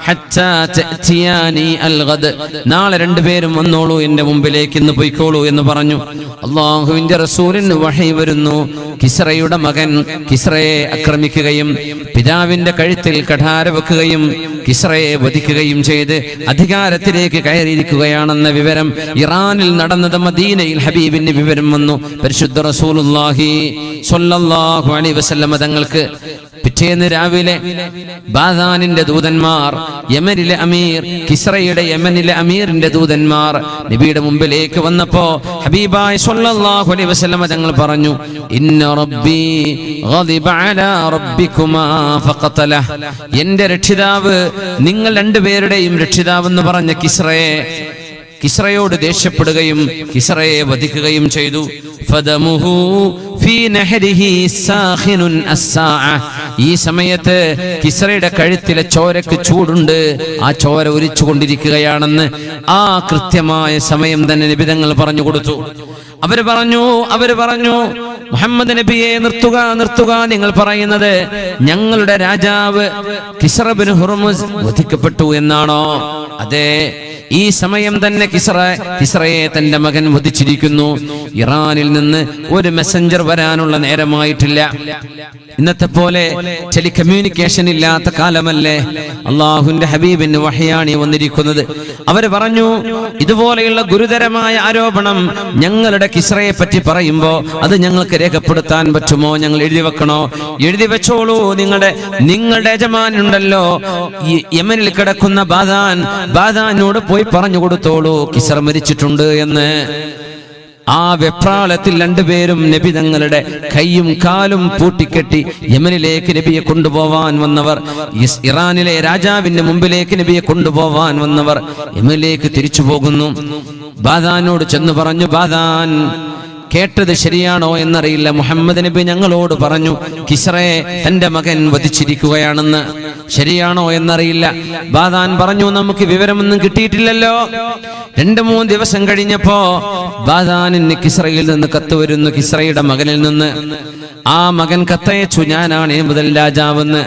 ഹത്താ തഅതിയാനി അൽഗദ്, നാളെ രണ്ടുപേരും വന്നോളൂ എൻ്റെ മുമ്പിലേക്ക്, ഇന്ന് പോയിക്കോളൂ എന്ന് പറഞ്ഞു. അല്ലാഹുവിൻ്റെ റസൂലിന് വഹി വരുന്നു. കിസ്റയുടെ മകൻ കിസ്റയെ ആക്രമിക്കുകയും പിതാവിന്റെ കഴുത്തിൽ കഠാര വെക്കുകയും കിസ്റയെ വധിക്കുകയും ചെയ്ത് അധികാരത്തിലേക്ക് കയറിയിരിക്കുകയാണെന്ന വിവരം ഇറാനിൽ നടന്നത് മദീനയിൽ ഹബീബിന്റെ വിവരം വന്നു. പരിശുദ്ധ റസൂലുള്ളാഹി സ്വല്ലല്ലാഹു അലൈഹി വസല്ലം തങ്ങൾക്ക് പിറ്റേന്ന് രാവിലെ ബാദാനിന്റെ ദൂതന്മാർ, യമനിലെ അമീർ കിസ്റയുടെ യമനിലെ അമീറിന്റെ ദൂതന്മാർ നബിയുടെ മുമ്പിലേക്ക് വന്നപ്പോ ഹബീബായ സ്വല്ലല്ലാഹു അലൈഹി വസല്ലം തങ്ങൾ പറഞ്ഞു, ഇന്ന റബ്ബി ഗളിബ അലാ റബ്ബികുമാ ഫഖതലഹ, എന്റെ രക്ഷിതാവ് നിങ്ങൾ രണ്ടുപേരുടെയും രക്ഷിതാവ് എന്ന് പറഞ്ഞ കിസ്റയോട് ദേഷ്യപ്പെടുകയും കിസ്റയെ വധിക്കുകയും ചെയ്തു. ഫദമുഹു ഫീ നഹരിഹി സാഖിനുൻ അസ്സാഅ, ഈ സമയത്ത് കിസ്റയുടെ കഴുത്തിലെ ചോരക്ക് ചൂടുണ്ട്, ആ ചോര ഒലിച്ചുകൊണ്ടിരിക്കുകയാണെന്ന് ആ കൃത്യമായ സമയം തന്നെ നബി തങ്ങൾ പറഞ്ഞു കൊടുത്തു. അവര് പറഞ്ഞു മുഹമ്മദ് നബിയെ നിർത്തുക, നിങ്ങൾ പറയുന്നത് ഞങ്ങളുടെ രാജാവ് കിസ്റ ഇബ്നു ഹുർമുസ് വധിക്കപ്പെട്ടു എന്നാണോ? അതെ, ഈ സമയം തന്നെ കിസ്റയെ തന്റെ മകൻ വധിച്ചിരിക്കുന്നു. ഇറാനിൽ നിന്ന് ഒരു മെസ്സഞ്ചർ വരാനുള്ള നേരമായിട്ടില്ല. ഇന്നത്തെ പോലെ ടെലികമ്മ്യൂണിക്കേഷൻ ഇല്ലാത്ത കാലമല്ലേ. അള്ളാഹുവിന്റെ ഹബീബിന് വഹയാണ് വന്നിരിക്കുന്നത്. അവര് പറഞ്ഞു, ഇതുപോലെയുള്ള ഗുരുതരമായ ആരോപണം ഞങ്ങളുടെ കിസ്റയെ പറ്റി പറയുമ്പോ അത് ഞങ്ങൾക്ക് രേഖപ്പെടുത്താൻ പറ്റുമോ? ഞങ്ങൾ എഴുതി വെക്കണോ? എഴുതി വെച്ചോളൂ. നിങ്ങളുടെ യജമാനുണ്ടല്ലോ യമനിൽ കിടക്കുന്ന ബാദാനോട് പോയി പറഞ്ഞു കൊടുത്തോളൂ കിസ്റ മരിച്ചിട്ടുണ്ട് എന്ന്. ആ വെപ്രാളത്തിൽ രണ്ടുപേരും നബി തങ്ങളുടെ കൈയും കാലും പൂട്ടിക്കെട്ടി യമനിലേക്ക് നബിയെ കൊണ്ടുപോവാൻ വന്നവർ, ഇറാനിലെ രാജാവിന്റെ മുമ്പിലേക്ക് നബിയെ കൊണ്ടുപോവാൻ വന്നവർ യമനിലേക്ക് തിരിച്ചു പോകുന്നു. ബാദാനോട് ചെന്ന് പറഞ്ഞു, ബാദാൻ കേട്ടത് ശരിയാണോ എന്നറിയില്ല, മുഹമ്മദ് നബി ഞങ്ങളോട് പറഞ്ഞു കിസ്റയെ തന്റെ മകൻ വധിച്ചിരിക്കുകയാണെന്ന്. ശരിയാണോ എന്നറിയില്ല. ബാദാൻ പറഞ്ഞു, നമുക്ക് വിവരമൊന്നും കിട്ടിയിട്ടില്ലല്ലോ. 2-3 ദിവസം കഴിഞ്ഞപ്പോ ബാദാനിന് കിസ്റയിൽ നിന്ന് കത്ത് വരുന്നു, കിസ്റയുടെ മകനിൽ നിന്ന്. ആ മകൻ കത്തയച്ചു, ഞാനാണ് മുതൽ രാജാവെന്ന്.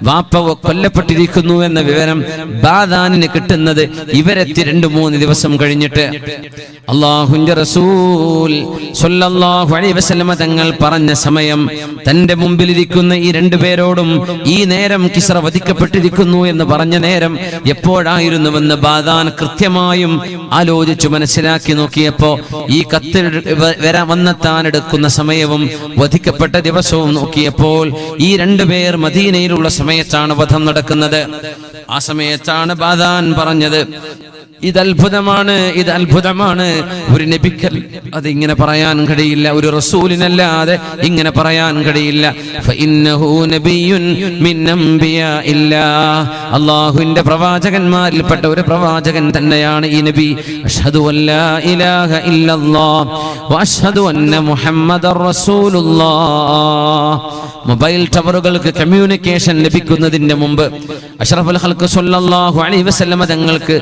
വാപ്പ കൊല്ലപ്പെട്ടിരിക്കുന്നു എന്ന വിവരം ബാദാനിന് കിട്ടുന്നത് ഇവരെത്തി 2-3 ദിവസം കഴിഞ്ഞിട്ട്. അല്ലാഹുവിന്റെ റസൂൽ സ്വല്ലല്ലാഹു അലൈഹി വസല്ലം തങ്ങൾ പറഞ്ഞ സമയം തന്റെ മുമ്പിലിരിക്കുന്ന ഈ രണ്ടുപേരോടും ഈ നേരം കിസ്റ വധിക്കപ്പെട്ടിരിക്കുന്നു എന്ന് പറഞ്ഞ നേരം എപ്പോഴായിരുന്നുവെന്ന് ബാദാൻ കൃത്യമായും ആലോചിച്ചു മനസ്സിലാക്കി നോക്കിയപ്പോ ഈ കത്തിൽ വന്നെത്താനെടുക്കുന്ന സമയവും വധിക്കപ്പെട്ട ദിവസവും നോക്കിയപ്പോൾ ഈ രണ്ടുപേർ മദീനയിലുള്ള സമയത്താണ് വധം നടക്കുന്നത്. ആ സമയത്താണ് ബാദാൻ പറഞ്ഞത്, ഇത് അത്ഭുതമാണ്. ഒരു നബിക്ക് അതിങ്ങനെ പറയാൻ കഴിയില്ല, ഒരു റസൂലിനല്ലാതെ ഇങ്ങനെ പറയാൻ കഴിയില്ല. ഫഇന്നഹു നബിയ്യുൻ മിൻ അംബിയാഇല്ലാഹ്, അല്ലാഹുവിന്റെ പ്രവാചകന്മാരിൽപ്പെട്ട ഒരു പ്രവാചകൻ തന്നെയാണ് ഈ നബി. അഷ്ഹദു അല്ലാ ഇലാഹ ഇല്ലല്ലാഹ് വഅഷ്ഹദു അന്ന മുഹമ്മദർ റസൂലുള്ളാഹ്. മൊബൈൽ ടവറുകൾക്ക് കമ്മ്യൂണിക്കേഷൻ ലഭിക്കുന്നതിന് മുമ്പ് അഷ്റഫുൽ ഖൽഖ് സ്വല്ലല്ലാഹു അലൈഹി വസല്ലം തങ്ങൾക്ക്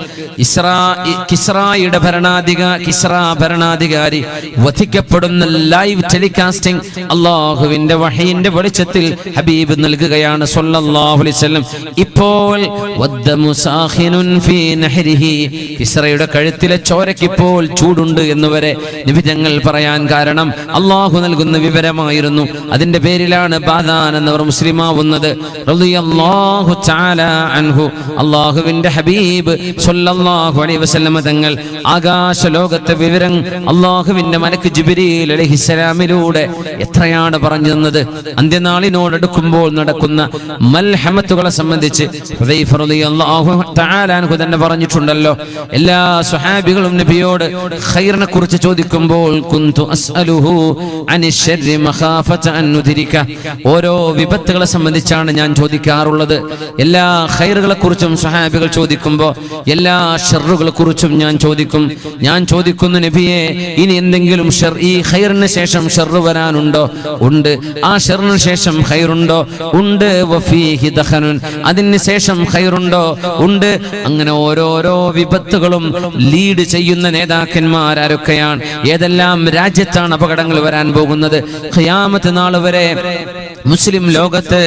കിസ്റയുടെ ഭരണാധികാരി വധിക്കപ്പെടുന്ന ലൈവ് ടെലികാസ്റ്റിംഗ് അല്ലാഹുവിന്റെ വഹയിന്റെ വെളിച്ചത്തിൽ ഹബീബ് നൽകുകയാണ് സ്വല്ലല്ലാഹു അലൈഹി വസല്ലം. ഇപ്പോൾ വദ്ദമു സാഖിനുൻ ഫീ നഹരിഹി, കിസ്റയുടെ കഴുത്തിലെ ചോരയ്ക്കിപ്പോൾ ചൂടുണ്ട് എന്നുവരെ നബി തങ്ങൾ പറയാൻ കാരണം അല്ലാഹു നൽകുന്ന വിവരമായിരുന്നു. അതിന്റെ പേരിലാണ് ബാദാൻ എന്നവർ മുസ്ലിമാവുന്നത്. റളിയല്ലാഹു തആല അൻഹു. അല്ലാഹുവിന്റെ ഹബീബ് സ്വല്ലല്ലാഹു സല്ലല്ലാഹു അലൈഹി വസല്ലം തങ്ങൾ ആകാശ ലോകത്തെ വിവരം അല്ലാഹുവിന്റെ മലക്ക് ജിബ്രീൽ അലൈഹിസ്സലാമിലൂടെ എത്രയാണ് പറഞ്ഞു തന്നത്. അന്ത്യനാളിനോടടുക്കുമ്പോൾ നടക്കുന്ന മൽഹമത്തുകളെ സംബന്ധിച്ച് ഹുദൈഫ റളിയല്ലാഹു തആല അൻഹു തന്നെ പറഞ്ഞിട്ടുണ്ടല്ലോ. എല്ലാ സ്വഹാബികളും നബിയോട് ഖൈറിനെ കുറിച്ച് ചോദിക്കുമ്പോൾ കുന്തു അസ്അലുഹു അനിശ്ശർരി മഖാഫത അൻ നുദ്രിക, ഓരോ വിപത്തുകളെ സംബന്ധിച്ചാണ് ഞാൻ ചോദിക്കാറുള്ളത്. എല്ലാ ഖൈറുകളെ കുറിച്ചും സ്വഹാബികൾ ചോദിക്കുമ്പോൾ എല്ലാ ഷർറുകളെ കുറിച്ചും ഞാൻ ചോദിക്കുന്നു നബിയെ, ഇനി എന്തെങ്കിലും ഈ ഖൈറിന് ശേഷം ഷർറ് വരാനുണ്ടോ? ഉണ്ട്. ആ ഷർറിന് ശേഷം ഖൈറുണ്ടോ? ഉണ്ട്. വഫീഹി ദഖനുൻ, അതിന് ശേഷം ഖൈറുണ്ടോ? ഉണ്ട്. അങ്ങനെ ഓരോരോ വിപത്തുകളും ലീഡ് ചെയ്യുന്ന നേതാക്കന്മാർ ആരൊക്കെയാണ്? ഏതെല്ലാം രാജ്യത്താണ് അപകടങ്ങൾ വരാൻ പോകുന്നത്? ഖിയാമത്ത് നാൾ വരെ മുസ്ലിം ലോകത്ത്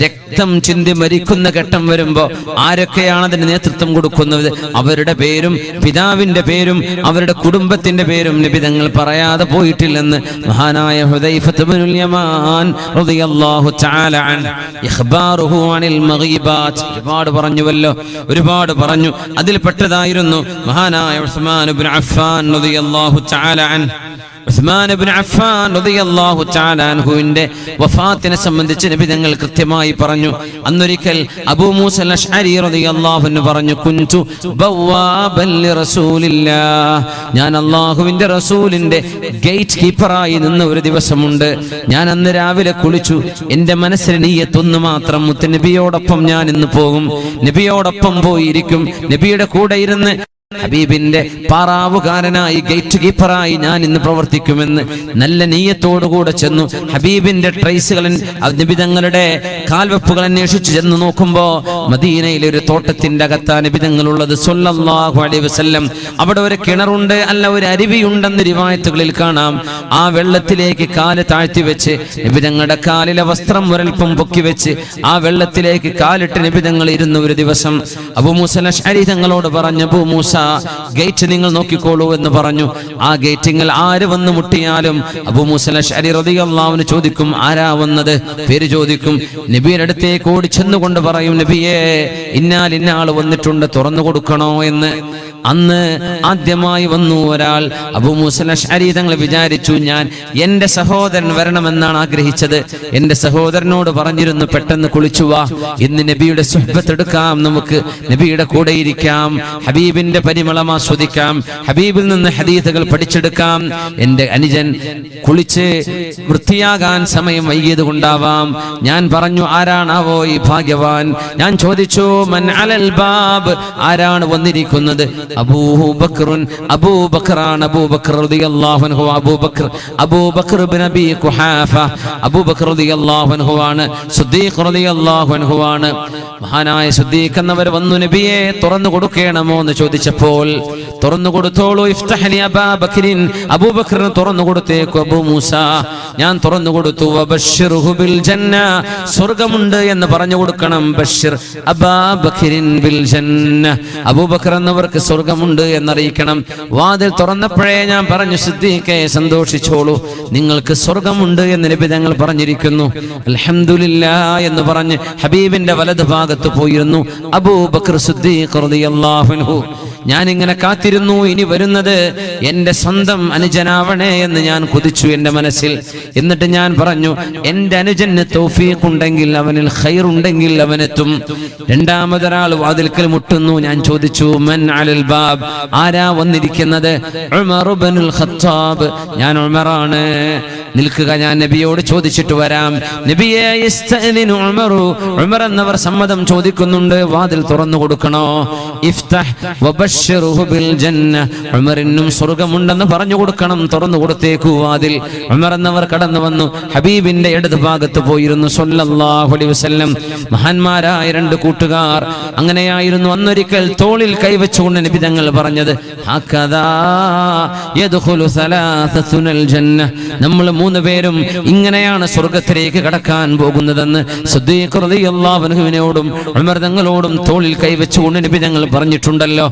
രക്തം ചിന്തി മരിക്കുന്ന ഘട്ടം വരുമ്പോ ആരൊക്കെയാണ് അതിന് നേതൃത്വം കൊടുക്കുന്നത്? അവരുടെ പേരും പിതാവിന്റെ പേരും അവരുടെ കുടുംബത്തിന്റെ പേരും നബി തങ്ങൾ പറയാതെ പോയിട്ടില്ലെന്ന് മഹാനായ ഹുദൈഫത്ത് ഇബ്നുൽ യമാൻ റളിയല്ലാഹു തആല അൻഹു ഇഖ്ബാറുഹു അനിൽ മഗീബാത്ത് ഒരുപാട് പറഞ്ഞു. അതിൽ പെട്ടതായിരുന്നു മഹാനായ ഉസ്മാൻ ഇബ്നു അഫ്ഫാൻ റളിയല്ലാഹു തആല അൻഹു. ഉസ്മാൻ ഇബ്നു അഫ്ഫാൻ റളിയല്ലാഹു തആല അൻഹുവിന്റെ വഫാത്തിനെ സംബന്ധിച്ച് നബി തങ്ങൾ കൃത്യമായി പറഞ്ഞു. അന്നൊരിക്കൽ അബൂ മൂസ അശ്അരി റളിയല്ലാഹു അൻഹു പറഞ്ഞു, കുൻതു ബവാബൻ ലിറസൂലില്ലാഹ്, ഞാൻ അല്ലാഹുവിന്റെ റസൂലിന്റെ ഗേറ്റ് കീപ്പറായി നിന്ന ഒരു ദിവസമുണ്ട്. ഞാൻ അന്ന് രാവിലെ കുളിച്ചു. എന്റെ മനസ്സിൽ നിയ്യത്ത് ഒന്ന് മാത്രം, മുത്തനബിയോടൊപ്പം ഞാൻ ഇന്ന് പോകും, നബിയോടൊപ്പം പോയിരിക്കും, നബിയുടെ കൂടെ ഇരുന്ന് ഹബീബിന്റെ പാറാവുകാരനായി ഗേറ്റ് കീപ്പറായി ഞാൻ ഇന്ന് പ്രവർത്തിക്കുമെന്ന് നല്ല നീയത്തോടുകൂടെ ചെന്നു. ഹബീബിന്റെ ട്രേസുകൾ നബി തങ്ങളുടെ കാൽവെപ്പുകൾ അന്വേഷിച്ചു ചെന്ന് നോക്കുമ്പോ മദീനയിലെ ഒരു തോട്ടത്തിന്റെ അകത്താണ് നബി തങ്ങളുള്ളത് സ്വല്ലല്ലാഹു അലൈഹി വസല്ലം. അവിടെ ഒരു കിണറുണ്ട്, അല്ല ഒരു അരുവിയുണ്ടെന്ന് റിവായത്തുകളിൽ കാണാം. ആ വെള്ളത്തിലേക്ക് കാല് താഴ്ത്തി വെച്ച് നബി തങ്ങളുടെ കാലിലെ വസ്ത്രം ഒരൽപ്പം പൊക്കി വെച്ച് ആ വെള്ളത്തിലേക്ക് കാലിട്ട് നബി തങ്ങൾ ഇരുന്ന ഒരു ദിവസം അബൂ മൂസ അശ്അരി തങ്ങളോട് പറഞ്ഞു, അബൂ മൂസ, ഗേറ്റ് നിങ്ങൾ നോക്കിക്കോളൂ എന്ന് പറഞ്ഞു. ആ ഗേറ്റിങ്ങൾ ആര് വന്ന് മുട്ടിയാലും അബൂ മൂസ അശ്അരി റളിയല്ലാഹു അൻഹു ചോദിക്കും, ആരാ വന്നത്? പേര് ചോദിക്കും. നബിയുടെ അടുത്തേക്ക് ഓടി ചെന്നുകൊണ്ട് പറയും, നബിയേ, ഇന്നാൾ വന്നിട്ടുണ്ട്, തുറന്നു കൊടുക്കണോ എന്ന്. അന്ന് ആദ്യമായി വന്നു ഒരാൾ. അബൂ മൂസ അശ്അരി തങ്ങൾ വിചാരിച്ചു, ഞാൻ എന്റെ സഹോദരൻ വരണമെന്നാണ് ആഗ്രഹിച്ചത്. എന്റെ സഹോദരനോട് പറഞ്ഞിരുന്നു, പെട്ടെന്ന് കുളിച്ചു വാ, ഇന്ന് നബിയുടെ സുഹ്ബത്ത് എടുക്കാം, നമുക്ക് നബിയുടെ കൂടെ ഇരിക്കാം, ഹബീബിന്റെ പരിമളം ആസ്വദിക്കാം, ഹബീബിൽ നിന്ന് ഹദീസുകൾ പഠിച്ചെടുക്കാം. എന്റെ അനുജൻ കുളിച്ച് വൃത്തിയാകാൻ സമയം വൈകിയത് കൊണ്ടാവാം. ഞാൻ പറഞ്ഞു, ആരാണാവോ ഈ ഭാഗ്യവാൻ? ഞാൻ ചോദിച്ചു, മൻ അലൽ ബാബ്, ആരാണ് വന്നിരിക്കുന്നത്? അബൂബക്കറുൻ, അബൂബക്കറാണ്. അബൂബക്കർ റളിയല്ലാഹു അൻഹു, അബൂബക്കർ ഇബ്നു അബീ ഖുഹാഫ, അബൂബക്കർ റളിയല്ലാഹു അൻഹു ആണ്. സിദ്ദീഖ് റളിയല്ലാഹു അൻഹു ആണ്. മഹാനായ സിദ്ദീഖ് എന്നവർ വന്നു, നബിയെ തുറന്നു കൊടുക്കണമോ എന്ന് ചോദിച്ചപ്പോൾ, തുറന്നു കൊടുത്തോളൂ, ഇഫ്തഹ് ലി അബാ ബക്രിൻ, അബൂബക്കറിന് തുറന്നു കൊടുത്തേക്കു അബൂ മൂസ. ഞാൻ തുറന്നു കൊടുത്തു. വബശ്ശിർഹു ബിൽ ജന്ന, സ്വർഗ്ഗമുണ്ട് എന്ന് പറഞ്ഞു കൊടുക്കണം. ബശ്ശിർ അബാ ബക്രിൻ ബിൽ ജന്ന, അബൂബക്കർ എന്നവർക്ക് സ്വർഗ്ഗമുണ്ട് എന്നറിയിക്കണം. വാതിൽ തുറന്നപ്പോഴേ ഞാൻ പറഞ്ഞു, സിദ്ദീഖേ സന്തോഷിച്ചോളൂ, നിങ്ങൾക്ക് സ്വർഗ്ഗമുണ്ട് എന്ന് നബി തങ്ങൾ പറഞ്ഞിരിക്കുന്നു. അൽഹംദുലില്ലാഹ് എന്ന് പറഞ്ഞ് ഹബീബിന്റെ വലത് ഭാഗത്ത് പോയിരുന്നു അബൂബക്കർ സിദ്ദീഖ് റളിയല്ലാഹു അൻഹു. ഞാൻ ഇങ്ങനെ കാത്തിരുന്നു, ഇനി വരുന്നത് എന്റെ സ്വന്തം അനുജനാവണേ എന്ന് ഞാൻ കൊതിച്ചു എന്റെ മനസ്സിൽ. എന്നിട്ട് ഞാൻ പറഞ്ഞു, എന്റെ അനുജന് തൗഫീഖ് ഉണ്ടെങ്കിൽ, അവനിൽ ഖൈർ ഉണ്ടെങ്കിൽ അവനെത്തും. രണ്ടാമതൊരാൾ വാതിൽക്കൽ മുട്ടുന്നു. ഞാൻ ചോദിച്ചു, മൻ അലൽ ബാബ്, ആരാ വന്നിരിക്കുന്നത്? ഉമർ ഇബ്നുൽ ഖത്താബ്, ഞാൻ ഉമറാണ്. നിൽക്കുക, ഞാൻ നബിയോട് ചോദിച്ചിട്ട് വരാം. നബിയെ, യസ്തഅ്ദിനു ഉമറു, ഉമർ എന്നവർ സമ്മതം ചോദിക്കുന്നുണ്ട്, വാതിൽ തുറന്നു കൊടുക്കണോ? ഇഫ്തഹ് വബശ്ശിർഹു ബിൽ ജന്ന, ഉമറിനും സ്വർഗ്ഗമുണ്ടെന്ന് പറഞ്ഞു കൊടുക്കണം, തുറന്നു കൊടുത്തേക്കു വാതിൽ. ഉമർ എന്നവർ കടന്നു വന്നു, ഹബീബിന്റെ ഇടത് ഭാഗത്ത് പോയിരുന്നു സ്വല്ലല്ലാഹു അലൈഹി വസല്ലം. മഹാന്മാരായ രണ്ട് കൂട്ടുകാർ. അങ്ങനെയായിരുന്നു അന്നൊരിക്കൽ തോളിൽ കൈവച്ചുകൊണ്ട് നബി തങ്ങൾ പറഞ്ഞത്, ഹകദാ യദ്ഖുലു സലാസത്തുൽ ജന്ന, നമ്മൾ മൂന്ന് പേരും ഇങ്ങനെയാണ് സ്വർഗ്ഗത്തിലേക്ക് കടക്കാൻ പോകുന്നതെന്ന് സിദ്ദീഖ് റളിയല്ലാഹു അൻഹുവിനോടും ഉമർ തങ്ങളോടും തോളിൽ കൈവച്ചുകൊണ്ട് നബി തങ്ങൾ പറഞ്ഞിട്ടുണ്ടല്ലോ.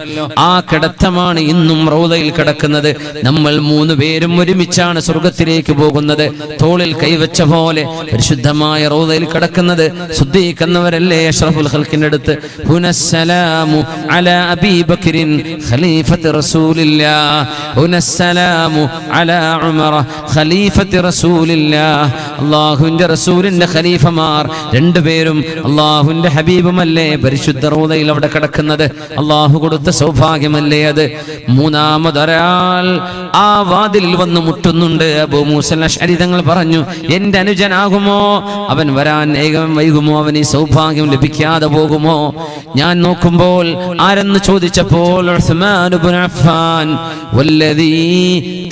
ആ കിടത്തമാണ് ഇന്നും റൗദയിൽ കിടക്കുന്നത്. നമ്മൾ 3 പേരും ഒരുമിച്ചാണ് സ്വർഗത്തിലേക്ക് പോകുന്നത്. തോളിൽ കൈവച്ച പോലെ പരിശുദ്ധമായ റൗദയിൽ കിടക്കുന്നത് സിദ്ദീഖ് എന്നവരല്ലേ അഷ്റഫുൽ ഖൽഖിന്റെ അടുത്ത്. ഹുനസ്സലാമു അലാ അബീ ബക്രിൻ ഖലീഫത്തി റസൂലില്ലാഹ്, ഹുനസ്സലാമു അലാ ഉമറ ഖലീഫത്തി റസൂലില്ലാഹ്. അല്ലാഹുവിന്റെ റസൂലിന്റെ ഖലീഫമാർ 2 പേരും അല്ലാഹുവിന്റെ ഹബീബുമല്ലേ പരിശുദ്ധ റൗദയിൽ അവിടെ കിടക്കുന്നത്. അല്ലാഹു കൊടുത്ത സൗഭാഗ്യമല്ലേ അത്. മൂന്നാമതൊരാൾ ആ വാതിലിൽ വന്ന് മുട്ടുന്നുണ്ട്. അബൂ മൂസ അശ്അരി തങ്ങൾ പറഞ്ഞു, എന്റെ അനുജനാകുമോ? അവൻ വരാൻ ഏകം വൈകുമോ? അവൻ ഈ സൗഭാഗ്യം ലഭിക്കാതെ പോകുമോ? ഞാൻ നോക്കുമ്പോൾ ആരെന്ന് ചോദിച്ചപ്പോൾ ഉസ്മാൻ ഇബ്നു അഫ്ഫാൻ, വല്ലദീ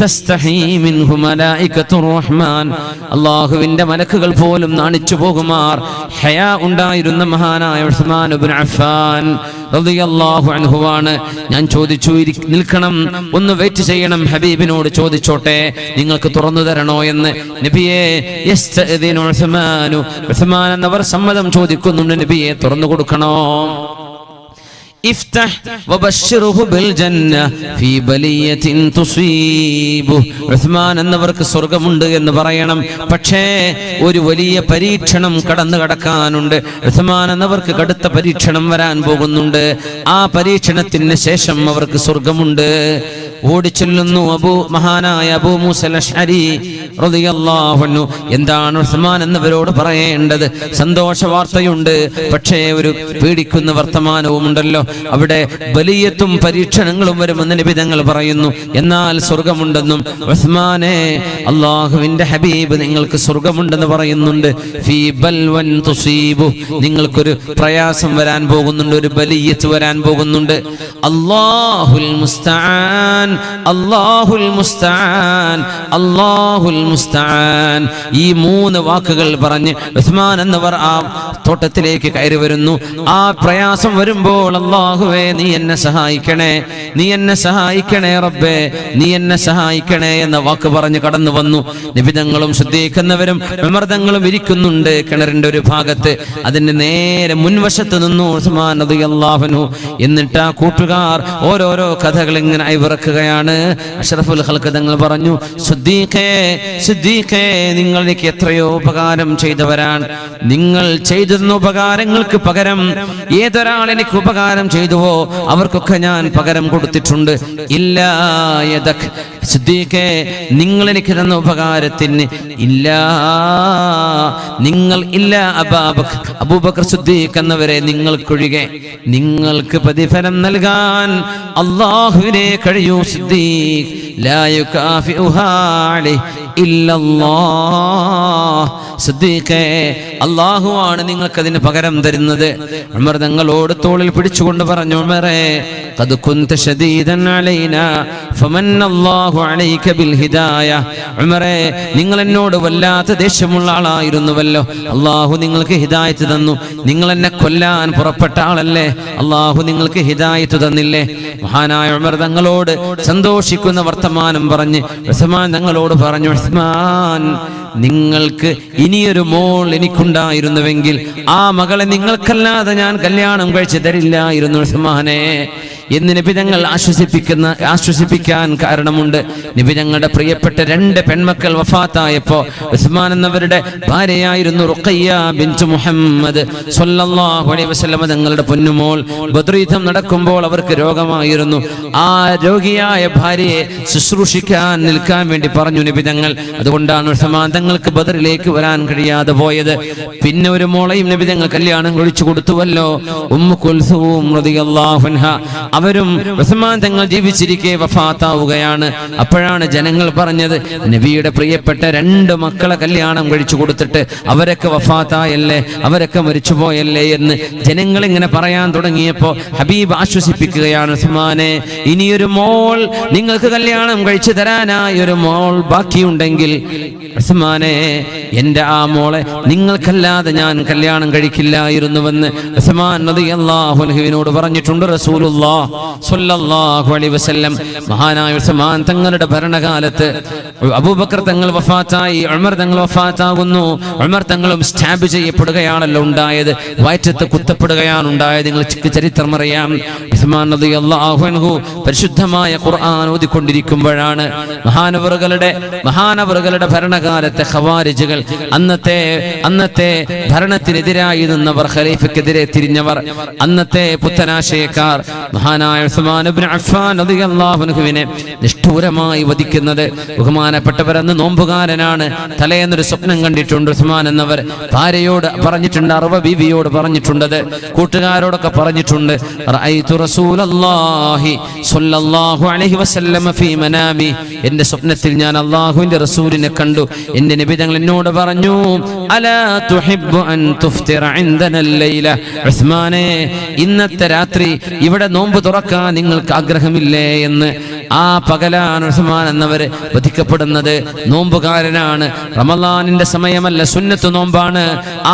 തസ്തഹീ മിൻഹു മലായികത്തുർ റഹ്മാൻ, അല്ലാഹുവിന്റെ മലക്കുകൾ പോലും നാണിച്ചു പോകുമാർ ഹയാ ഉണ്ടായിരുന്ന മഹാനായ ഉസ്മാൻ ഇബ്നു അഫ്ഫാൻ റളിയല്ലാഹു അൻഹുവാണ്. ഞാൻ ചോദിച്ചു, നിൽക്കണം, ഒന്ന് വെയിറ്റ് ചെയ്യണം, ഹബീബിനോട് ചോദിച്ചോട്ടെ നിങ്ങൾക്ക് തുറന്നു തരണോ എന്ന്. നബിയെ യസ്തഅദിനു ഉസ്മാനു, ഉസ്മാൻ എന്നവർ സമ്മതം ചോദിക്കുന്നുണ്ട്, നബിയെ തുറന്നു കൊടുക്കണോ? ഇഫ്തഹ് വബശ്ശിറുഹു ബിൽ ജന്ന ഫീ ബലിയത്തിൻ തുസീബു. ഉസ്മാൻ എന്നവർക്ക് സ്വർഗ്ഗമുണ്ട് എന്ന് പറയണം, പക്ഷേ ഒരു വലിയ പരീക്ഷണം കടക്കാനുണ്ട്. ഉസ്മാൻ എന്നവർക്ക് കടുത്ത പരീക്ഷണം വരാൻ പോകുന്നുണ്ട്. ആ പരീക്ഷണത്തിന് ശേഷം അവർക്ക് സ്വർഗ്ഗമുണ്ട്. ഓടിച്ചൊല്ലുന്നു മഹാനായ അബൂ മൂസ അശ്അരി റളിയല്ലാഹു അൻഹു. എന്താണ് ഉസ്മാൻ എന്നവരോട് പറയേണ്ടത്? സന്തോഷ വാർത്തയുണ്ട്, പക്ഷേ ഒരു പേടിക്കുന്ന വർത്തമാനവും ഉണ്ടല്ലോ. അവിടെ ബലിയത്തും പരീക്ഷണങ്ങളും വരുമെന്ന് നബി തങ്ങൾ പറയുന്നു. എന്നാൽ സ്വർഗമുണ്ടെന്നും ഉസ്മാനെ അല്ലാഹുവിന്റെ ഹബീബ് നിങ്ങൾക്ക് സ്വർഗമുണ്ടെന്ന് പറയുന്നുണ്ട്. ഫീ ബൽവൻ തുസീബു, നിങ്ങൾക്കൊരു പ്രയാസം വരാൻ പോകുന്നുണ്ട്, ഒരു ബലിയത്ത് വരാൻ പോകുന്നുണ്ട്. അല്ലാഹുൽ മുസ്തആൻ, അല്ലാഹുൽ മുസ്തആൻ, അല്ലാഹുൽ മുസ്തആൻ. ഈ 3 വാക്കുകൾ പറഞ്ഞ് ഉസ്മാൻ എന്നവർ ആ തോട്ടത്തിലേക്ക് കയറി വരുന്നു. ആ പ്രയാസം വരുമ്പോൾ അല്ലാഹുവേ നീ എന്നെ സഹായിക്കണേ, നീ എന്നെ സഹായിക്കണേ റബ്ബേ, നീ എന്നെ സഹായിക്കണേ എന്ന വാക്ക് പറഞ്ഞ് കടന്നു വന്നു. നിബിതങ്ങളും ശ്രദ്ധിക്കുന്നവരും വിമർദ്ദങ്ങളും ഇരിക്കുന്നുണ്ട് കിണറിന്റെ ഒരു ഭാഗത്ത്. അതിന്റെ നേരെ മുൻവശത്ത് നിന്നു ഉസ്മാൻ റളിയല്ലാഹു അൻഹു. എന്നിട്ട് ആ കൂട്ടുകാർ ഓരോരോ കഥകൾ ഇങ്ങനെ അയവിറക്കുകയാണ്. അഷ്റഫുൽ ഖൽഖ് തങ്ങൾ പറഞ്ഞു, സിദ്ദീഖേ, സിദ്ദീഖേ, നിങ്ങൾ എനിക്ക് എത്രയോ ഉപകാരം ചെയ്തവരാണ്. നിങ്ങൾ ചെയ്തിരുന്ന ഉപകാരങ്ങൾക്ക് പകരം ഏതൊരാൾ എനിക്ക് ഉപകാരം ചെയ്തുവോ അവർക്കൊക്കെ ഞാൻ പകരം കൊടുത്തിട്ടുണ്ട്. ഇല്ലാ യദക്, സിദ്ദീഖേ, നിങ്ങൾ എനിക്ക് തന്ന ഉപകാരത്തിന് ഇല്ലാ, നിങ്ങൾ ഇല്ല അബൂബക്കർ സിദ്ദീഖ് എന്നവരെ നിങ്ങൾക്കൊഴികെ നിങ്ങൾക്ക് പ്രതിഫലം നൽകാൻ അല്ലാഹുവിനെ കഴിയൂ. സിദ്ദീഖ് ലാ യുകാഫിഉഹാ അലൈഹി ഇല്ലല്ലാഹ്. സിദ്ദീഖേ, അല്ലാഹുവാണ് നിങ്ങൾക്കതിന് പകരം തരുന്നത്. ഉമർ തങ്ങളോട് തോളിൽ പിടിച്ചുകൊണ്ട് പറഞ്ഞു, ഉമറേ, ഖദ് കുൻത ശദീദൻ അലൈനാ ഫമന്നല്ലാഹു അലൈക ബിൽ ഹിദായ. ഉമറേ, നിങ്ങൾ എന്നോട് വല്ലാത്ത ദേഷ്യമുള്ള ആളായിരുന്നുവല്ലോ, അല്ലാഹു നിങ്ങൾക്ക് ഹിദായത്ത് തന്നു. നിങ്ങൾ എന്നെ കൊല്ലാൻ പുറപ്പെട്ട ആളല്ലേ, അല്ലാഹു നിങ്ങൾക്ക് ഹിദായത്ത് തന്നില്ലേ? മഹാനായ ഉമർ തങ്ങളോട് സന്തോഷിക്കുന്ന വർത്തമാനം പറഞ്ഞ് ഉസ്മാൻ തങ്ങളോട് പറഞ്ഞു, ഉസ്മാൻ, നിങ്ങൾക്ക് ഇനിയൊരു മോൾ എനിക്കുണ്ടായിരുന്നുവെങ്കിൽ ആ മകളെ നിങ്ങൾക്കല്ലാതെ ഞാൻ കല്യാണം കഴിച്ചു തരില്ലായിരുന്നു ഉസ്മാനെ എന്ന് നബി തങ്ങൾ ആശ്വസിപ്പിക്കാൻ കാരണമുണ്ട്. നബി തങ്ങളുടെ പ്രിയപ്പെട്ട 2 പെൺമക്കൾ വഫാത്തായപ്പോ ഉസ്മാൻ എന്നവരുടെ ഭാര്യയായിരുന്നു റുഖയ്യ ബിൻത് മുഹമ്മദ് സ്വല്ലല്ലാഹു അലൈഹി വസല്ലം തങ്ങളുടെ പൊന്നുമോൾ. ബദ്ർ യുദ്ധം നടക്കുമ്പോൾ അവർക്ക് രോഗമായിരുന്നു. ആ രോഗിയായ ഭാര്യയെ ശുശ്രൂഷിക്കാൻ നിൽക്കാൻ വേണ്ടി പറഞ്ഞു നബി തങ്ങൾ. അതുകൊണ്ടാണ് ഉസ്മാൻ തങ്ങൾക്ക് ബദറിലേക്ക് വരാൻ കഴിയാതെ പോയത്. പിന്നെ ഒരു മോളെയും നബി തങ്ങൾ കല്യാണം കഴിച്ചു കൊടുത്തുവല്ലോ, ഉമ്മു കുൽസൂം റളിയല്ലാഹു അൻഹാ. അവരും ഉസ്മാൻ തങ്ങൾ ജീവിച്ചിരിക്കെ വഫാത്താവുകയാണ്. അപ്പോഴാണ് ജനങ്ങൾ പറഞ്ഞത്, നബിയുടെ പ്രിയപ്പെട്ട 2 മക്കളെ കല്യാണം കഴിച്ചു കൊടുത്തിട്ട് അവരൊക്കെ വഫാത്തായല്ലേ, അവരൊക്കെ മരിച്ചുപോയല്ലേ എന്ന് ജനങ്ങൾ ഇങ്ങനെ പറയാൻ തുടങ്ങിയപ്പോൾ ഹബീബ് ആശ്വസിപ്പിക്കുകയാണ്, ഉസ്മാനെ, ഇനിയൊരു മോൾ നിങ്ങൾക്ക് കല്യാണം കഴിച്ചു തരാനായി ഒരു മോൾ ബാക്കിയുണ്ടെങ്കിൽ ഉസ്മാനെ, എൻ്റെ ആ മോളെ നിങ്ങൾക്കല്ലാതെ ഞാൻ കല്യാണം കഴിക്കില്ലായിരുന്നുവെന്ന് ഉസ്മാൻ റളിയല്ലാഹു അൻഹുവിനോട് പറഞ്ഞിട്ടുണ്ട് റസൂലുള്ളാഹി സ്വല്ലല്ലാഹു അലൈഹി വസല്ലം. മഹാനായ ഉസ്മാൻ തങ്ങളുടെ ഭരണകാലത്ത് അബൂബക്കർ തങ്ങൾ വഫാത്തായി, ഉമർ തങ്ങൾ വഫാത്താകുന്നു. ഉമർ തങ്ങളും സ്റ്റാബ് ചെയ്യപ്പെടുകയാണല്ലോ ഉണ്ടായത്, വയറ്റത്ത് കുത്തപ്പെടുകയാണ് ഉണ്ടായത്. നിങ്ങൾക്ക് ചരിത്രം അറിയാം. ഉസ്മാൻ റളിയല്ലാഹു അൻഹു പരിശുദ്ധമായ ഖുർആൻ ഓതിക്കൊണ്ടിരിക്കുമ്പോഴാണ് മഹാനവറുകളുടെ ഭരണകാലത്തെ ഖവാരിജുകൾ, അന്നത്തെ ഭരണത്തിനെതിരായി നിന്നവർ, ഖലീഫയ്ക്കെതിരെ തിരിഞ്ഞവർ, അന്നത്തെ പുത്തനാശയക്കാർ മഹാനായ ഉസ്മാൻ ഇബ്നു അഫ്ഫാൻ റളിയല്ലാഹു അൻഹുവിനെ നിഷ്ഠൂരമായി വധിക്കുന്നത്. ബഹുമാനപ്പെട്ടവർ അന്ന് നോമ്പുകാരനാണ്. തലേന്നൊരു സ്വപ്നം കണ്ടിട്ടുണ്ട് ഉസ്മാൻ എന്നവർ. ഭാര്യയോട് പറഞ്ഞിട്ടുണ്ട്, അർവ ബീവിയോട് പറഞ്ഞിട്ടുണ്ടത്, കൂട്ടുകാരോടൊക്കെ പറഞ്ഞിട്ടുണ്ട്. റഅയ്തു റസൂലല്ലാഹി സ്വല്ലല്ലാഹു അലൈഹി വസല്ലം ഫീ മനാമി, എൻ്റെ സ്വപ്നത്തിൽ ഞാൻ അല്ലാഹുവിൻ്റെ റസൂലിനെ കണ്ടു. എൻ്റെ നബി തങ്ങൾ എന്നോട് പറഞ്ഞു, അലാ തുഹിബ്ബു അൻ തുഫ്തിറ ഇൻദന ലൈല, ഉസ്മാനെ ഇന്നത്തെ രാത്രി ഇവിടെ നോമ്പ് തുറക്കാൻ നിങ്ങൾക്ക് ആഗ്രഹമില്ലേ എന്ന്. ആ പകലാണ് ഉസ്മാൻ എന്നവർ വധിക്കപ്പെടുന്നത്. നോമ്പുകാരനാണ്. റമളാനിന്റെ സമയമല്ല, സുന്നത്ത് നോമ്പാണ്.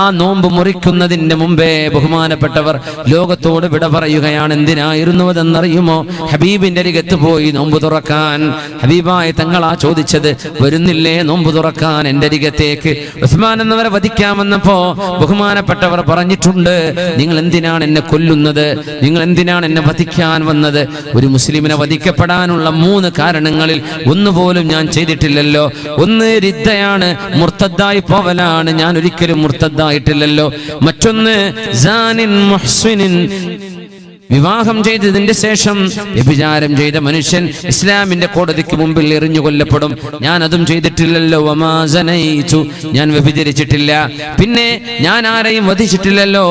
ആ നോമ്പ് മുറിക്കുന്നതിന്റെ മുമ്പേ ബഹുമാനപ്പെട്ടവർ ലോകത്തോട് വിട പറയുകയാണ്. എന്തിനായിരുന്നു അതെന്നറിയുമോ? ഹബീബിന്റെ അരികത്ത് പോയി നോമ്പ് തുറക്കാൻ. ഹബീബായ തങ്ങളാ ചോദിച്ചത്, വരുന്നില്ലേ നോമ്പ് തുറക്കാൻ എൻ്റെ അരികത്തേക്ക്? ഉസ്മാൻ എന്നവരെ വധിക്കാമെന്നപ്പോ ബഹുമാനപ്പെട്ടവർ പറഞ്ഞിട്ടുണ്ട്, നിങ്ങൾ എന്തിനാണ് എന്നെ കൊല്ലുന്നത്? നിങ്ങൾ എന്തിനാണ് എന്നെ വധിക്കാൻ വന്നത്? ഒരു മുസ്ലിമിനെ വധിക്കപ്പെടാനുള്ള 3 കാരണങ്ങളിൽ ഒന്നുപോലും ഞാൻ ചെയ്തിട്ടില്ലല്ലോ. ഒന്ന് റിദ്ദയാണ്, മുർത്തദ്ദായി പോവലാണ്, ഞാൻ ഒരിക്കലും മുർത്തദ്ദായിട്ടില്ലല്ലോ. മറ്റൊന്ന് സാനിൻ മുഹ്സിനിൻ, വിവാഹം ചെയ്തതിന്റെ ശേഷം വ്യഭിചാരം ചെയ്ത മനുഷ്യൻ ഇസ്ലാമിന്റെ കോടതിക്ക് മുമ്പിൽ എറിഞ്ഞു കൊല്ലപ്പെടും. ഞാൻ അതും ചെയ്തിട്ടില്ലല്ലോ. വമാ സനൈതു, ഞാൻ വ്യഭിചരിച്ചിട്ടില്ല. പിന്നെ ഞാൻ ആരെയും വധിച്ചിട്ടില്ലല്ലോ.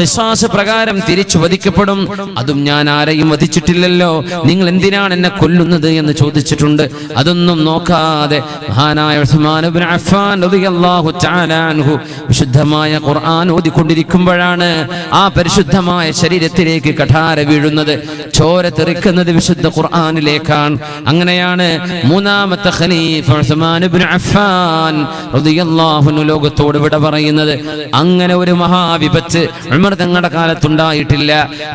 ഖിസാസ് പ്രകാരം തിരിച്ചു വധിക്കപ്പെടും, അതും ഞാൻ ആരെയും വധിച്ചിട്ടില്ലല്ലോ. നിങ്ങൾ എന്തിനാണ് എന്നെ കൊല്ലുന്നത് എന്ന് ചോദിച്ചിട്ടുണ്ട്. അതൊന്നും നോക്കാതെ മഹാനായ ഉസ്മാൻ ഇബ്നു അഫ്ഫാൻ റളിയല്ലാഹു തആല അൻഹു വിശുദ്ധമായ ഖുർആൻ ഓതിക്കൊണ്ടിരിക്കുമ്പോഴാണ് ആ പരിശുദ്ധമായ ശരീരത്തിലേക്ക് വീഴുന്നത്, ചോര തെറിക്കുന്നത് വിശുദ്ധ ഖുർആനിലേക്കാണ്. അങ്ങനെയാണ് 3ാമത്തെ ഖലീഫ ഉസ്മാൻ ഇബ്നു അഫ്ഫാൻ റളിയല്ലാഹു അൻഹു ലോകത്തോട് വിട പറയുന്നത്. അങ്ങനെ ഒരു മഹാവിപത്ത് ഉമർ തങ്ങളുടെ കാലത്തുണ്ടായിട്ടില്ല.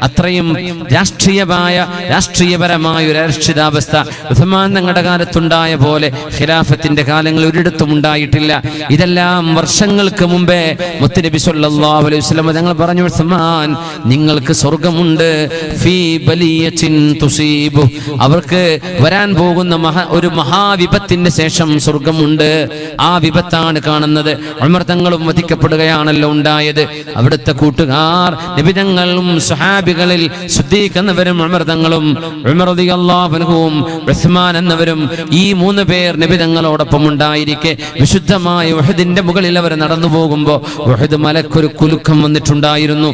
അത്രയും രാഷ്ട്രീയപരമായ ഒരു അരക്ഷിതാവസ്ഥ ഉസ്മാൻ തങ്ങളുടെ കാലത്തുണ്ടായ പോലെ ഖിലാഫത്തിന്റെ കാലങ്ങൾ ഒരിടത്തും ഉണ്ടായിട്ടില്ല. ഇതെല്ലാം വർഷങ്ങൾക്ക് മുമ്പേ മുത്തുനബി സ്വല്ലല്ലാഹു അലൈഹി വസല്ലം തങ്ങൾ പറഞ്ഞു, ഉസ്മാൻ നിങ്ങൾക്ക് സ്വർഗ്ഗമുണ്ട്, ഫീ ബലിയത്തിൻ തുസീബു, അവർക്ക് വരാൻ പോകുന്ന ഒരു മഹാവിപത്തിന്റെ ശേഷം സ്വർഗമുണ്ട്. ആ വിപത്താണ് കാണുന്നത്. ഉമർ തങ്ങളും വധിക്കപ്പെടുകയാണല്ലോ ഉണ്ടായത്. അവിടുത്തെ കൂട്ടുകാർ നബി തങ്ങളും സ്വഹാബികളിൽ സിദ്ദീഖ് എന്നവരും ഉമർ തങ്ങളും, ഉമർ റളിയല്ലാഹു അൻഹുവും ഉസ്മാൻ എന്നവരും, ഈ 3 പേർ നബി തങ്ങളോടൊപ്പം ഉണ്ടായിരിക്കെ വിശുദ്ധമായ ഉഹദിന്റെ മുകളിൽ അവർ നടന്നു പോകുമ്പോൾ ഉഹദ് മലക്കൊരു കുലുക്കം വന്നിട്ടുണ്ടായിരുന്നു.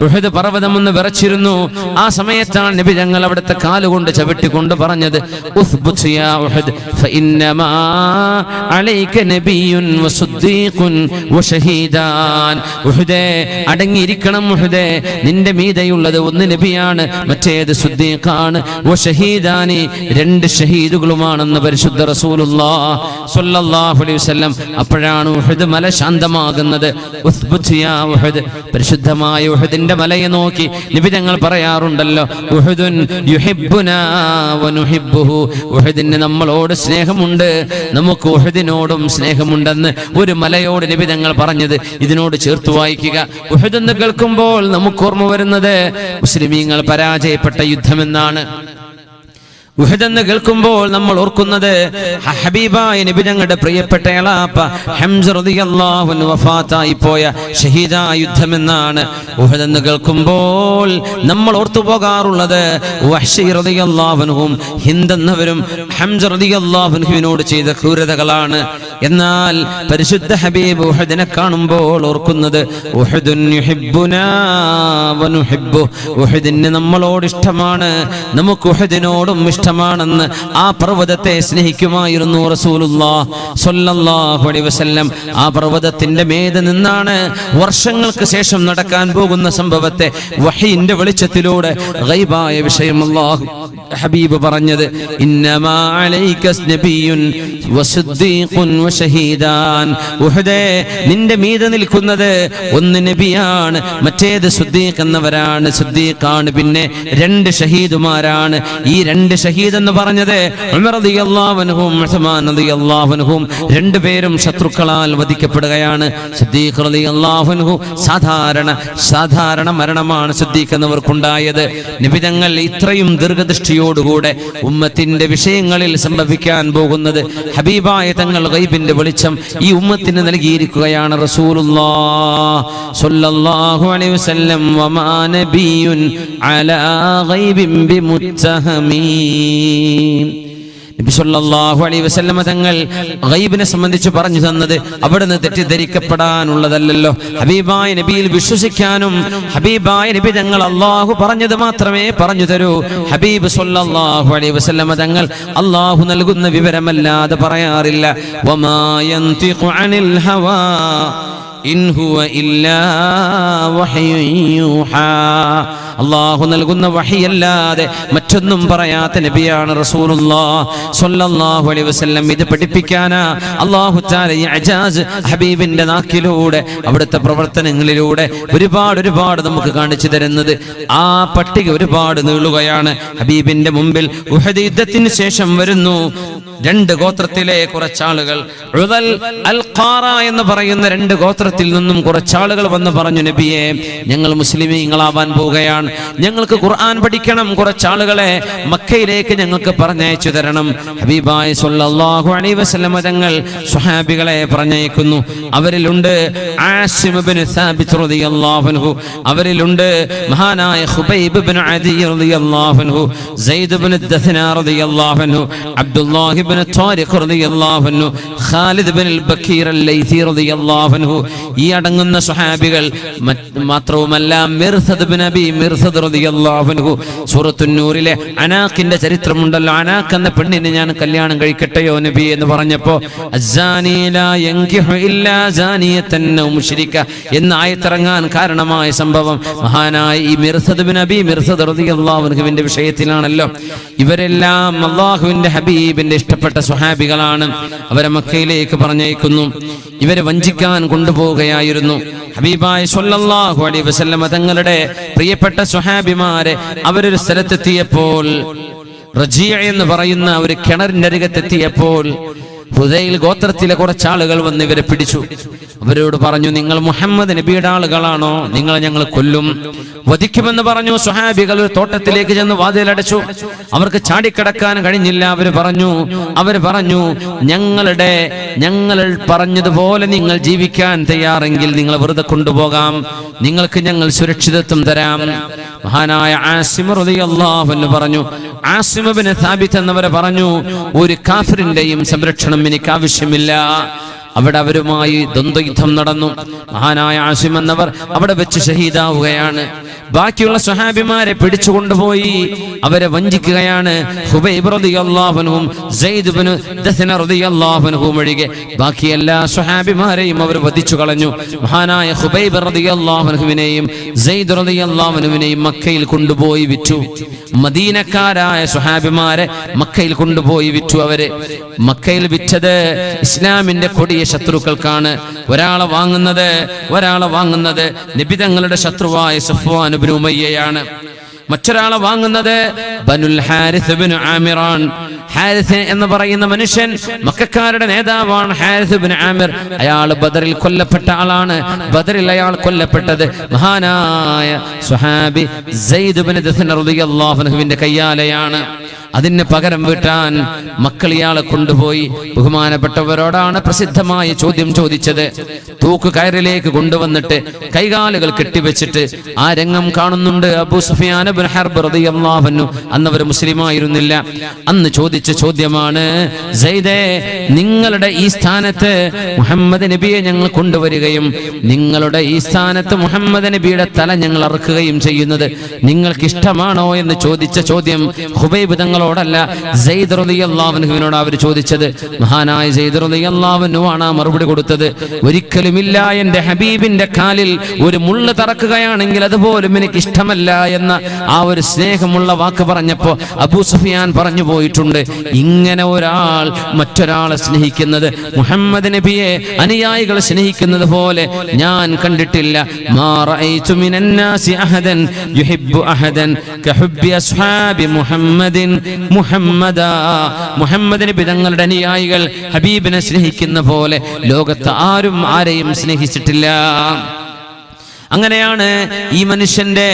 ഉഹദ് പർവ്വതം ഒന്ന് വിറച്ചിരുന്നു. ആ സമയത്താണ് നബി തങ്ങൾ അവിടുത്തെ കാലുകൊണ്ട് ചവിട്ടിക്കൊണ്ട് പറഞ്ഞത്, ഉസ്ബുത് യാ ഉഹദ് ഫഇന്നമാ അലൈക നബിയ്യുൻ വസുദ്ദീഖുൻ വശഹീദാൻ. ഉഹദേ അടങ്ങിയിരിക്കണം ഉഹദേ, നിന്റെ മീതെയുള്ളത് ഒന്ന് നബിയാണ്, മറ്റേത് സുദ്ദീഖാണ്. വശഹീദാനി, 2 ഷഹീദുകളുമാണെന്ന് പരിശുദ്ധ റസൂലുള്ളാഹി സ്വല്ലല്ലാഹു അലൈഹി വസല്ലം. അപ്പോഴാണ് ഉഹദ് മല ശാന്തമാകുന്നത്. ഉസ്ബുത് യാ ഉഹദ്, പരിശുദ്ധമായ ഉഹദിന്റെ മലയെ നോക്കി നബി തങ്ങൾ പറയാറുണ്ടല്ലോ, ഉഹുദുൻ യുഹിബ്ബുനാ വനുഹിബ്ബുഹു, ഉഹദിന് നമ്മളോട് സ്നേഹമുണ്ട്, നമുക്ക് ഉഹദിനോടും സ്നേഹമുണ്ടെന്ന് ഒരു മലയോട് നബി തങ്ങൾ പറഞ്ഞത് ഇതിനോട് ചേർത്ത് വായിക്കുക. ഉഹദ് എന്ന് കേൾക്കുമ്പോൾ നമുക്ക് ഓർമ്മ വരുന്നത് മുസ്ലിമീങ്ങൾ പരാജയപ്പെട്ട യുദ്ധമെന്നാണ്. ഉഹദ് എന്ന് കേൾക്കുമ്പോൾ നമ്മൾ ഓർക്കുന്നത് ഹബീബായ നബി തങ്ങളുടെ പ്രിയപ്പെട്ട എളാപ്പ ഹംസ റളിയല്ലാഹു അൻഹു വഫാത്തായി പോയ ഷഹീദായ യുദ്ധമെന്നാണ്. ഉഹദ് എന്ന് കേൾക്കുമ്പോൾ നമ്മൾ ഓർത്തുപോകാറുള്ളത് വഹ്ശി റളിയല്ലാഹു അൻഹും ഹിന്ദ് എന്നവരും ഹംസ റളിയല്ലാഹു അൻഹുവിനോട് ചെയ്ത ക്രൂരതകളാണ്. എന്നാൽ പരിശുദ്ധ ഹബീബ് ഉഹദിനെ കാണുമ്പോൾ ഓർക്കുന്നത് ഉഹദുൻ യുഹിബ്ബുനാ വനുഹിബ്ബു, ഉഹദിന് നമ്മളോട് ഇഷ്ടമാണ്, നമുക്ക് ഉഹദിനോടും ഇഷ്ടമാണെന്ന് ആ പർവ്വതത്തെ സ്നേഹിക്കുമായിരുന്നു റസൂലുള്ളാഹി സ്വല്ലല്ലാഹു അലൈഹി വസല്ലം. ആ പർവ്വതത്തിന്റെ മേതെ നിന്നാണ് വർഷങ്ങൾക്ക് ശേഷം നടക്കാൻ പോകുന്ന സംഭവത്തെ വഹീന്റെ വെളിച്ചത്തിലൂടെ ഗൈബായ വിഷയം അല്ലാഹു ഹബീബ് പറഞ്ഞത്. ഇന്നമാ അലൈക നബിയ്യുൻ വസിദ്ദീഖുൻ വശഹീദാൻ. ഉഹദേ, നിന്റെ മീതെ നിൽക്കുന്നത് ഒന്ന് നബിയാണ്, മറ്റേത് സിദ്ദീഖ് എന്നവരാണ്, സിദ്ദീഖാണ്. പിന്നെ 2 ഷഹീദുമാരാണ്. ഈ 2 ഷഹീദ് എന്ന് പറഞ്ഞത് ഉമർ റളിയല്ലാഹു അൻഹും ഉസ്മാൻ റളിയല്ലാഹു അൻഹും 2 പേരും ശത്രുക്കളാൽ വധിക്കപ്പെടുകയാണ്. സിദ്ദീഖ് റളിയല്ലാഹു അൻഹു സാധാരണ മരണമാണ് സിദ്ദീഖ് എന്നവർക്കുണ്ടായത്. നബി തങ്ങൾ ഇത്രയും ദീർഘദൃഷ്ടിയോടുകൂടെ ഉമ്മത്തിന്റെ വിഷയങ്ങളിൽ സംഭവിക്കാൻ പോകുന്നത് ഹബീബായ തങ്ങൾ ഗൈബിന്റെ വെളിച്ചം ഈ ഉമ്മത്തിന് നൽകിയിരിക്കുകയാണ്. റസൂലുള്ളാഹി സ്വല്ലല്ലാഹു അലൈഹി വസല്ലം വമാ നബിയുൻ അലാ ഗൈബിൻ ബിമുത്തഹമീൻ. നബി സല്ലല്ലാഹു അലൈഹി വസല്ലം തങ്ങൾ ഗൈബിനെ സംബന്ധിച്ച് പറഞ്ഞു തന്നത് അവിടുന്ന് തെറ്റിദ്ധരിക്കപ്പെടാനുള്ളതല്ലല്ലോ. ഹബീബായ നബിയിൽ വിശ്വസിക്കാനും ഹബീബായ നബി തങ്ങൾ അല്ലാഹു പറഞ്ഞത് മാത്രമേ പറഞ്ഞു തരൂ. ഹബീബ് സല്ലല്ലാഹു അലൈഹി വസല്ലം തങ്ങൾ അല്ലാഹു നൽകുന്ന വിവരമല്ലാതെ പറയാറില്ല. വമാ യൻതിഖു അനിൽ ഹവാ ഇൻ ഹുവ ഇല്ലാ വഹ്യുൻ യൂഹാ. അല്ലാഹു നൽകുന്ന വഹിയല്ലാതെ മറ്റൊന്നും പറയാത്ത നബിയാണ് റസൂലുള്ളാഹി സ്വല്ലല്ലാഹു അലൈഹി വസല്ലം. ഇത് പഠിപ്പിക്കാനാ അല്ലാഹു തആല ഈ ഇജാസ് ഹബീബിന്റെ നാക്കിലൂടെ അവിടുത്തെ പ്രവർത്തനങ്ങളിലൂടെ ഒരുപാട് നമുക്ക് കാണിച്ചു തരുന്നത്. ആ പട്ടിക ഒരുപാട് നീളുകയാണ്. ഹബീബിന്റെ മുമ്പിൽ ഉഹദ് യുദ്ധത്തിന് ശേഷം വരുന്നു 2 ഗോത്രത്തിലെ കുറച്ചാളുകൾ. ഉദൽ അൽ ഖാറ എന്ന് പറയുന്ന 2 ഗോത്രത്തിൽ നിന്നും കുറച്ചാളുകൾ വന്ന് പറഞ്ഞു, നബിയെ, ഞങ്ങൾ മുസ്ലിമീങ്ങളാവാൻ പോവുകയാണ്, ഞങ്ങൾക്ക് ഖുർആൻ പഠിക്കണം, കുറച്ചാളുകളെ മക്കയിലേക്ക് ഞങ്ങൾക്ക് പറഞ്ഞയച്ചു തരണം. ഹബീബായ സ്വല്ലല്ലാഹു അലൈഹി വസല്ലം തങ്ങൾ സ്വഹാബികളെ പറഞ്ഞയക്കുന്നു. അവരിലുണ്ട് ആസിം ഇബ്നു സാബിത്ത് റളിയല്ലാഹു അൻഹു, അവരിലുണ്ട് മഹാനായ ഖുബൈബ് ഇബ്നു അദി റളിയല്ലാഹു അൻഹു, സയ്യിദ് ഇബ്നു ദസ്നാ റളിയല്ലാഹു അൻഹു, അബ്ദുല്ലാഹി ഇബ്നു താരിഖ് റളിയല്ലാഹു അൻഹു, ഖാലിദ് ഇബ്നുൽ ബക്കീർ അൽ-ലൈസി റളിയല്ലാഹു അൻഹു. ഈ അടങ്ങുന്ന സ്വഹാബികൾ മാത്രവുമല്ല മിർസദ് ഇബ്നു നബി മിർസദ് റളിയല്ലാഹു അൻഹു. സൂറത്തുൻ നൂറിലെ അനാഖിന്റെ ചരിത്രമുണ്ടല്ലോ. അനാഖ് എന്ന പെണ്ണിനെ ഞാൻ കല്യാണം കഴിക്കട്ടെയോ നബി എന്ന് പറഞ്ഞപ്പോൾ അസ്സാനി ലാ യൻകിഹു ഇല്ലാ സാനിയതൻ ഔ മുശ്രിക എന്ന ആയത്തിറങ്ങാൻ കാരണമായ സംഭവം മഹാനായ ഈ മിർസദ് ഇബ്നു നബി മിർസദ് റളിയല്ലാഹു അൻഹുവിന്റെ വിഷയത്തിലാണല്ലോ. ഇവരെല്ലാം അല്ലാഹുവിന്റെ ഹബീബിന്റെ ഇഷ്ടപ്പെട്ട സ്വഹാബികളാണ്. അവരെ മക്കയിലേക്ക് പറഞ്ഞയക്കുന്നു. ഇവരെ വഞ്ചിക്കാൻ കൊണ്ടുപോവുകയായിരുന്നു. ഹബീബായ സ്വല്ലല്ലാഹു അലൈഹി വസല്ലം തങ്ങളുടെ പ്രിയപ്പെട്ട സ്വഹാബിമാരെ അവരൊരു സ്ഥലത്തെത്തിയപ്പോൾ, റജീഅ എന്ന് പറയുന്ന ഒരു കിണറിന്റെ അരികത്തെത്തിയപ്പോൾ ഹുദൈൽ ഗോത്രത്തിലെ കുറച്ചാളുകൾ വന്ന് ഇവരെ പിടിച്ചു. അവരോട് പറഞ്ഞു, നിങ്ങൾ മുഹമ്മദ് നബിയുടെ ആളുകളാണോ? നിങ്ങളെ ഞങ്ങൾ കൊല്ലും, വധിക്കുമെന്ന് പറഞ്ഞു. സ്വഹാബികൾ ഒരു തോട്ടത്തിലേക്ക് ചെന്ന് വാതിലടച്ചു. അവർക്ക് ചാടിക്കടക്കാൻ കഴിഞ്ഞില്ല. അവർ പറഞ്ഞു ഞങ്ങൾ പറഞ്ഞതുപോലെ നിങ്ങൾ ജീവിക്കാൻ തയ്യാറെങ്കിൽ നിങ്ങൾ വെറുതെ കൊണ്ടുപോകാം, നിങ്ങൾക്ക് ഞങ്ങൾ സുരക്ഷിതത്വം തരാം. മഹാനായ ആസിം റളിയല്ലാഹു അൻഹു പറഞ്ഞു, ആസിം ഇബ്നു സാബിത്ത് എന്നവരെ പറഞ്ഞു, ഒരു കാഫിറിന്റെയും സംരക്ഷണം എനിക്ക് ആവശ്യമില്ല. അവിടെ അവരുമായി ദ്വന്ദ്വയുദ്ധം നടന്നു. മഹാനായ ആസിം എന്നവർ അവിടെ വെച്ച് ഷഹീദാവുകയാണ്. ബാക്കിയുള്ള സ്വഹാബിമാരെ പിടിച്ചുകൊണ്ടുപോയി അവരെ വഞ്ചിക്കുകയാണ്. ഖുബൈബ് റളിയല്ലാഹു അൻഹും സയ്യിദ് ഇബ്നു ദസ്ന റളിയല്ലാഹു അൻഹും ഒഴികെ ബാക്കി എല്ലാ സ്വഹാബിമാരെയും അവർ വധിച്ചു കളഞ്ഞു. മഹാനായ ഖുബൈബ് റളിയല്ലാഹു അൻഹുവിനെയും സയ്യിദ് റളിയല്ലാഹു അൻഹുവിനെയും മക്കയിൽ കൊണ്ടുപോയി വിറ്റു. മദീനക്കാരായ സ്വഹാബിമാരെ മക്കയിൽ കൊണ്ടുപോയി വിറ്റു. അവരെ മക്കയിൽ വിറ്റത് ഇസ്ലാമിന്റെ കൊടിയ ശത്രുക്കൾക്കാണ്. ഒരാളെ വാങ്ങുന്നത് നബി തങ്ങളുടെ ശത്രുവായ സഫ്വാൻ ഇബ്നു ഉമയ്യയാണ്. മറ്റൊരാളെ വാങ്ങുന്നത് ബനുൽ ഹാരിസ് ഇബ്നു ആമിറാൻ. ഹാരിസ് എന്ന് പറയുന്ന മനുഷ്യൻ മക്കക്കാരുടെ നേതാവാണ്. ഹാരിസ് ഇബ്നു ആമിർ, അയാൾ ബദറിൽ കൊല്ലപ്പെട്ട ആളാണ്. ബദറിൽ അയാൾ കൊല്ലപ്പെട്ടത് മഹാനായ സ്വഹാബി സയ്യിദ് ഇബ്നു ദസ്ന റളിയല്ലാഹു അൻഹുവിന്റെ കയ്യാലെയാണ്. അതിന് പകരം വീട്ടാൻ മക്കൾ ഇയാളെ കൊണ്ടുപോയി. ബഹുമാനപ്പെട്ടവരോടാണ് പ്രസിദ്ധമായ ചോദ്യം ചോദിച്ചത്. തൂക്കുകയറിലേക്ക് കൊണ്ടുവന്നിട്ട് കൈകാലുകൾ കെട്ടിവെച്ചിട്ട് ആ രംഗം കാണുന്നുണ്ട്. അബൂ സുഫിയാൻ ഇബ്നു ഹർബ് റളിയല്ലാഹു അൻഹു അന്നവർ മുസ്ലിമായിരുന്നില്ല. അന്ന് ചോദിച്ച ചോദ്യമാണ്, സയ്യിദേ, നിങ്ങളുടെ ഈ സ്ഥാനത്ത് മുഹമ്മദ് നബിയെ ഞങ്ങൾ കൊണ്ടുവരികയും നിങ്ങളുടെ ഈ സ്ഥാനത്ത് മുഹമ്മദ് നബിയുടെ തല ഞങ്ങൾ അറുക്കുകയും ചെയ്യുന്നത് നിങ്ങൾക്ക് ഇഷ്ടമാണോ എന്ന് ചോദിച്ച ചോദ്യം ഖുബൈബ് തങ്ങളോടല്ല, സയ്യിദ് റളിയല്ലാഹു അൻഹുവിനോട് അവർ ചോദിച്ചത്. മഹാനായ സയ്യിദ് റളിയല്ലാഹു അൻഹു ആണ് മറുപടി കൊടുത്തത്. ഒരിക്കലുമില്ല, എന്റെ ഹബീബിന്റെ കാലിൽ ഒരു മുള്ള് തറക്കുകയാണെങ്കിൽ അതുപോലും എനിക്ക് ഇഷ്ടമല്ല എന്ന ആ ഒരു സ്നേഹമുള്ള വാക്ക് പറഞ്ഞപ്പോ അബൂ സുഫിയാൻ പറഞ്ഞു പോയിട്ടുണ്ട്, ഇങ്ങനെ ഒരാൾ മറ്റൊരാളെ സ്നേഹിക്കുന്നത്, മുഹമ്മദ് നബിയെ അനുയായികൾ സ്നേഹിക്കുന്നത് പോലെ ഞാൻ കണ്ടിട്ടില്ല. മാ റഅയ്തു മിനന്നാസി അഹദൻ യുഹിബ്ബു അഹദൻ കഹുബ്ബി അസ്ഹാബി മുഹമ്മദിൻ മുഹമ്മദാ. മുഹമ്മദ് നബി തങ്ങളുടെ അനുയായികൾ ഹബീബിനെ സ്നേഹിക്കുന്ന പോലെ ലോകത്ത് ആരും ആരെയും സ്നേഹിച്ചിട്ടില്ല. അങ്ങനെയാണ് ഈ മനുഷ്യന്റെ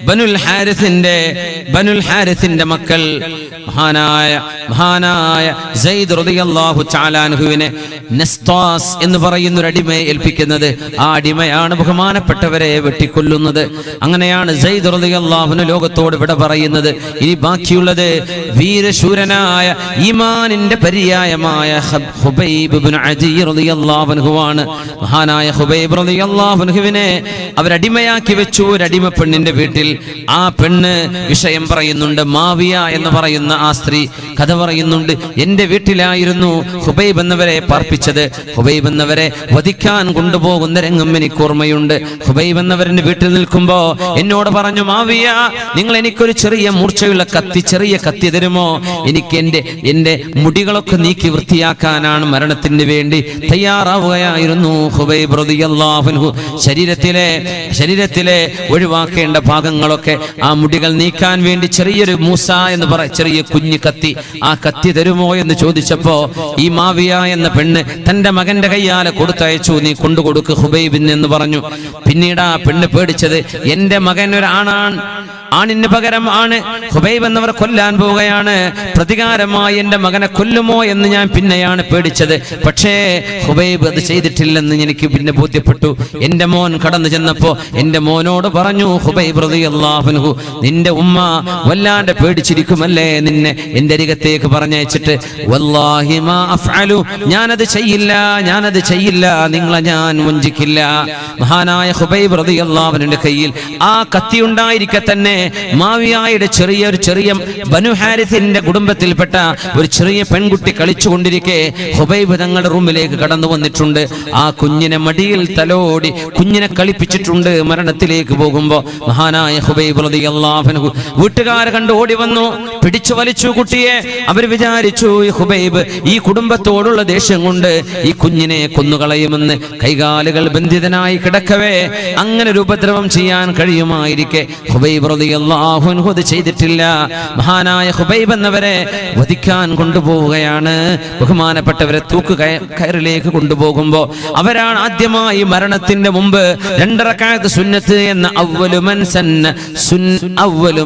ബനുൽ ഹാരിസിന്റെ മക്കൾ മഹാനായ സയ്യിദ് റളിയല്ലാഹു തആല അൻഹുവിനെ നസ്താസ് എന്ന് പറയുന്ന ഒരു അടിമയെ ഏൽപ്പിക്കുന്നത്. ആ അടിമയാണ് ബഹുമാനപ്പെട്ടവരെ വെട്ടിക്കൊല്ലുന്നത്. അങ്ങനെയാണ് സയ്യിദ് റളിയല്ലാഹു അൻഹു ലോകത്തോട് വിട പറയുന്നത്. ഇനി ബാക്കിയുള്ളത് വീരശൂരനായ ഈമാനിന്റെ പര്യായമായ ഖുബൈബ് ഇബ്നു അദി റളിയല്ലാഹു അൻഹുവാണ്. മഹാനായ ഖുബൈബ് റളിയല്ലാഹു അൻഹുവിനെ അവരടിമയാക്കി വെച്ചു ഒരു അടിമ പെണ്ണിന്റെ വീട്ടിൽ. ആ പെണ്ണ് വിഷയം പറയുന്നുണ്ട്. മാവിയ എന്ന് പറയുന്ന ആ സ്ത്രീ കഥ പറയുന്നുണ്ട്. എന്റെ വീട്ടിലായിരുന്നു ഖുബൈബ് എന്നവരെ പാർപ്പിച്ചത്. ഖുബൈബ് എന്നവരെ വധിക്കാൻ കൊണ്ടുപോകുന്ന രംഗം എനിക്ക് ഓർമ്മയുണ്ട്. ഖുബൈബ് എന്നവരുടെ വീട്ടിൽ നിൽക്കുമ്പോ എന്നോട് പറഞ്ഞു, മാവിയ, നിങ്ങൾ എനിക്കൊരു ചെറിയ മൂർച്ചയുള്ള ചെറിയ കത്തി തരുമോ? എനിക്ക് എന്റെ മുടികളൊക്കെ നീക്കി വൃത്തിയാക്കാനാണ്. മരണത്തിന് വേണ്ടി തയ്യാറാവുകയായിരുന്നു ഖുബൈബ് റളിയല്ലാഹു അൻഹു. ശരീരത്തിലെ ഒഴിവാക്കേണ്ട ഭാഗങ്ങളൊക്കെ ആ മുടികൾ നീക്കാൻ വേണ്ടി ചെറിയൊരു മൂസ എന്ന് ചെറിയ കുഞ്ഞു കത്തി, ആ കത്തി തരുമോ എന്ന് ചോദിച്ചപ്പോ ഈ മാവിയ എന്ന പെണ്ണ് തന്റെ മകന്റെ കയ്യാലെ കൊടുത്തയച്ചു. നീ കൊണ്ടുകൊടുക്ക് ഖുബൈബിന് എന്ന് പറഞ്ഞു. പിന്നീട് ആ പെണ്ണ് പേടിച്ചത്, എന്റെ മകൻ ഒരു ആണിന് പകരം ആണ്. ഖുബൈബ് എന്നവർ കൊല്ലാൻ പോവുകയാണ്. പ്രതികാരമായി എന്റെ മകനെ കൊല്ലുമോ എന്ന് ഞാൻ പിന്നെയാണ് പേടിച്ചത്. പക്ഷേ ഖുബൈബ് അത് ചെയ്തിട്ടില്ലെന്ന് എനിക്ക് പിന്നെ ബോധ്യപ്പെട്ടു. എന്റെ മോൻ കടന്നു ചെന്നപ്പോ എന്റെ മോനോട് പറഞ്ഞു, ഖുബൈബ് റളിയല്ലാഹു അൻഹു, നിന്റെ ഉമ്മ വല്ലാണ്ട് പേടിച്ചിരിക്കുമല്ലേ നിന്നെ എന്റെ അരികത്തേക്ക് പറഞ്ഞയച്ചിട്ട്. വല്ലാഹി മാ അഫ്അലു, ഞാനത് ചെയ്യില്ല, നിങ്ങളെ ഞാൻ വഞ്ചിക്കില്ല. മഹാനായ ഖുബൈബ് റളിയല്ലാഹു അൻഹുവിന്റെ കയ്യിൽ ആ കത്തി ഉണ്ടായിരിക്കെ തന്നെ മാവിയായുടെ ചെറിയ ബനു ഹാരിസിന്റെ കുടുംബത്തിൽപ്പെട്ട ഒരു ചെറിയ പെൺകുട്ടി കളിച്ചുകൊണ്ടിരിക്കെ ഖുബൈബ് തങ്ങളുടെ റൂമിലേക്ക് കടന്നു വന്നിട്ടുണ്ട്. ആ കുഞ്ഞിനെ മടിയിൽ തലോടി കുഞ്ഞിനെ കളിപ്പിച്ചിട്ടുണ്ട്. മരണത്തിലേക്ക് പോകുമ്പോ മഹാനായ ഖുബൈബ് റളിയല്ലാഹു അൻഹു വീട്ടുകാരെ കണ്ട് ഓടി വന്നു, പിടിച്ചു വലിച്ചു കുട്ടിയെ. അവർ വിചാരിച്ചു ഈ ഖുബൈബ് ഈ കുടുംബത്തോടുള്ള ദേഷ്യം കൊണ്ട് ഈ കുഞ്ഞിനെ കൊന്നുകളയുമെന്ന്. കൈകാലുകൾ ബന്ധിതനായി കിടക്കവേ അങ്ങനെ ഒരു ഉപദ്രവം ചെയ്യാൻ കഴിയുമായിരിക്കെ ഖുബൈബ് റളിയല്ലാഹു അൻഹു അത് ചെയ്തിട്ടില്ല. മഹാനായ ഖുബൈബ് എന്നവരെ വധിക്കാൻ കൊണ്ടുപോവുകയാണ്. ബഹുമാനപ്പെട്ടവരെ തൂക്കുകയറിലേക്ക് കൊണ്ടുപോകുമ്പോൾ അവരാണ് ആദ്യമായി മരണത്തിന്റെ മുമ്പ് 2 റക്അത്ത് സുന്നത്ത് എന്ന അവ്വലു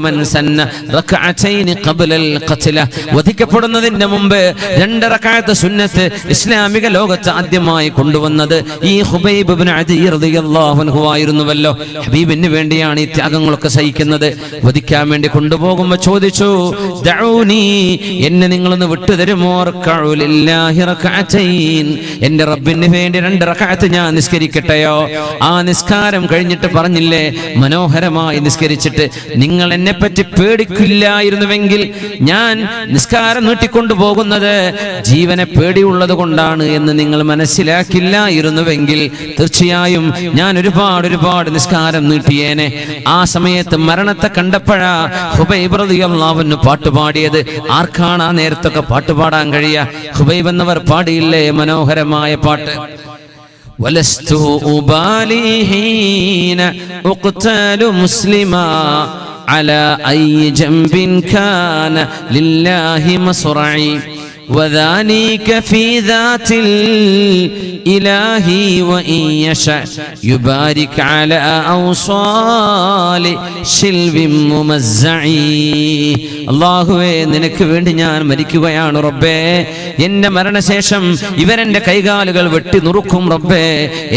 മൻ സന്ന റക്അതൈൻ ഖബ്ലൽ ഖത്ല, വധിക്കപ്പെടുന്നതിന്റെ മുമ്പ് 2 റക്അത്ത് സുന്നത്ത് ഇസ്ലാമിക ലോകത്ത് ആദ്യമായി കൊണ്ടുവന്നത് ഈ ഖുബൈബ് ഇബ്നു അദി റളിയല്ലാഹു അൻഹു ആയിരുന്നുവല്ലോ. ഹബീബിന് വേണ്ടിയാണ് ഈ ത്യാഗങ്ങളൊക്കെ സഹിക്കുന്നത്. വധിക്കാൻ വേണ്ടി കൊണ്ടുപോകുമ്പോ ചോദിച്ചു, ദഊനി, എന്നെ നിങ്ങളൊന്ന് വിട്ടുതരുമോ? എന്റെ റബ്ബിന് വേണ്ടി 2 റക്അത്ത് ഞാൻ നിസ്കരിക്കട്ടെയോ? ആ നിസ്കാരം കഴിഞ്ഞിട്ട് പറഞ്ഞില്ലേ, മനോഹരമായി നിസ്കരിച്ചിട്ട്, നിങ്ങൾ എന്നെ പറ്റി പേടിക്കില്ലായിരുന്നുവെങ്കിൽ ഞാൻ നിസ്കാരം നീട്ടിക്കൊണ്ടു പോകുന്നത് ജീവനെ പേടിയുള്ളത് കൊണ്ടാണ് എന്ന് നിങ്ങൾ മനസ്സിലാക്കില്ലായിരുന്നുവെങ്കിൽ തീർച്ചയായും ഞാൻ ഒരുപാട് നിസ്കാരം നീട്ടിയേനെ. ആ സമയത്ത് മരണത്തെ കണ്ടപ്പോഴാ ഖുബൈബ് റളിയല്ലാഹു അൻഹു പാട്ടുപാടിയത്. ആർക്കാണ് ആ നേരത്തൊക്കെ പാട്ടുപാടാൻ കഴിയുക? ഖുബൈബ് എന്നവർ പാടിയില്ലേ മനോഹരമായ പാട്ട്? വലസ്തു ഉബാലി ഹീന ഉഖ്തലു മുസ്ലിമാ അലാ അയ്യി ജംബിൻ കാന ലില്ലാഹി മസ്റഈ وذلك في ذات الإله وإن يشاء يبارك على أوصال شلب ممزعي. അല്ലാഹുവേ, നിനക്ക് വേണ്ടി ഞാൻ മരിക്കുകയാണ് റബ്ബേ. എന്റെ മരണശേഷം ഇവരെന്റെ കൈകാലുകൾ വെട്ടി നുറുക്കും റബ്ബേ.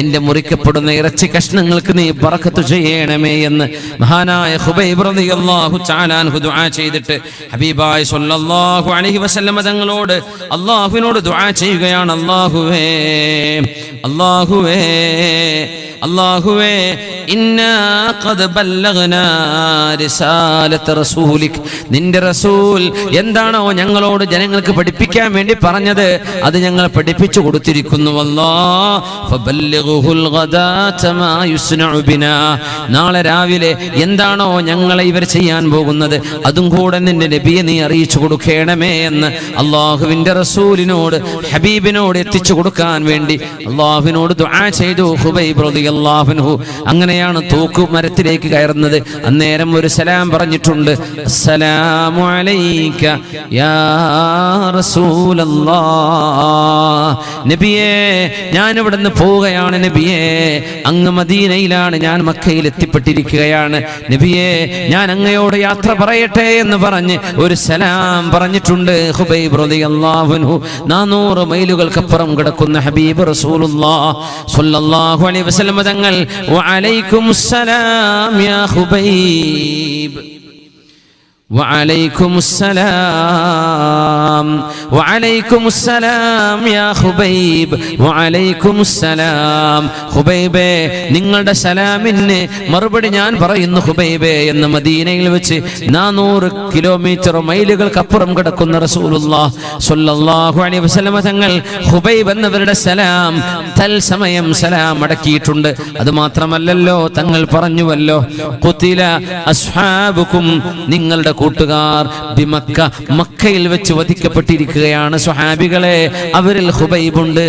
എന്റെ മുറിക്കപ്പെടുന്ന ഇറച്ചി കഷ്ണങ്ങൾക്ക് നീ ബറക്കത്ത് ചെയ്യണമേ എന്ന് മഹാനായ ഖുബൈബ് റളിയല്ലാഹു തആല അൻഹു ദുആ ചെയ്തിട്ട് ഹബീബായ സ്വല്ലല്ലാഹു അലൈഹി വസല്ലം തങ്ങളോട് അല്ലാഹുവിനോട് ദുആ ചെയ്യുകയാണ്. അല്ലാഹുവേ ഇന്നാ ഖദ് ബല്ലഗ്നാ റിസാലത റസൂലിക്, നിന്റെ നിന്റെ റസൂൽ എന്താണോ ഞങ്ങളോട് ജനങ്ങൾക്ക് പഠിപ്പിക്കാൻ വേണ്ടി പറഞ്ഞത് അത് ഞങ്ങൾ പഠിപ്പിച്ചു കൊടുത്തിരിക്കുന്നു. നാളെ രാവിലെ എന്താണോ ഞങ്ങളെ ഇവർ ചെയ്യാൻ പോകുന്നത് അതും കൂടെ നിന്റെ നബിയെ നീ അറിയിച്ചു കൊടുക്കണമേ എന്ന് അള്ളാഹുവിന്റെ റസൂലിനോട് ഹബീബിനോട് എത്തിച്ചു കൊടുക്കാൻ വേണ്ടി അള്ളാഹുവിനോട് ദുആ ചെയ്തു ഖുബൈബ് റളിയല്ലാഹു അൻഹു. അങ്ങനെയാണ് തൂക്കുമരത്തിലേക്ക് കയറുന്നത്. അന്നേരം ഒരു സലാം പറഞ്ഞിട്ടുണ്ട്, അസ്സലാമു അലൈക യാ റസൂലല്ലാഹ്. നബിയേ, ഞാൻ ഇവിടുന്ന് പോവുകയാണ് നബിയേ, അങ്ങ് മദീനയിലാണ്, ഞാൻ മക്കയിൽ എത്തിപ്പെട്ടിരിക്കുകയാണ് നബിയേ, ഞാൻ അങ്ങയോട് യാത്ര പറയട്ടെ എന്ന് പറഞ്ഞ് ഒരു സലാം പറഞ്ഞിട്ടുണ്ട് ഖുബൈബ് റളിയല്ലാഹു അൻഹു. 400 മൈലുകൾക്കപ്പുറം കിടക്കുന്ന ഹബീബ് റസൂലുള്ളാഹ് സ്വല്ലല്ലാഹു അലൈഹി വസല്ലം തങ്ങൾ വഅലൈക്കുമുസ്സലാം യാ ഖുബൈബ്, വഅലൈക്കുമുസ്സലാം, വഅലൈക്കുമുസ്സലാം യാ ഖുബൈബ്, വഅലൈക്കുമുസ്സലാം. ഖുബൈബേ, നിങ്ങളുടെ സലാമിന് മറുപടി ഞാൻ പറയുന്നു ഖുബൈബേ എന്ന് മദീനയിൽ വെച്ച് 400 കിലോമീറ്റർ മൈലുകൾക്കപ്പുറം കിടക്കുന്ന റസൂലുള്ളാഹ് സ്വല്ലല്ലാഹു അലൈഹി വസല്ലം തങ്ങൾ ഖുബൈബ് എന്നവരുടെ സലാം തൽസമയം സലാം അടക്കിയിട്ടുണ്ട്. അത് മാത്രമല്ലല്ലോ, തങ്ങൾ പറഞ്ഞുവല്ലോ, ഖുതില അസ്ഹാബുക്കും, നിങ്ങളുടെ കൂട്ടുകാർ ബിമക്ക, മക്കയിൽ വെച്ച് വധിക്കപ്പെട്ടിരിക്കുകയാണ് സ്വഹാബികളെ. അവരിൽ ഖുബൈബുണ്ട്.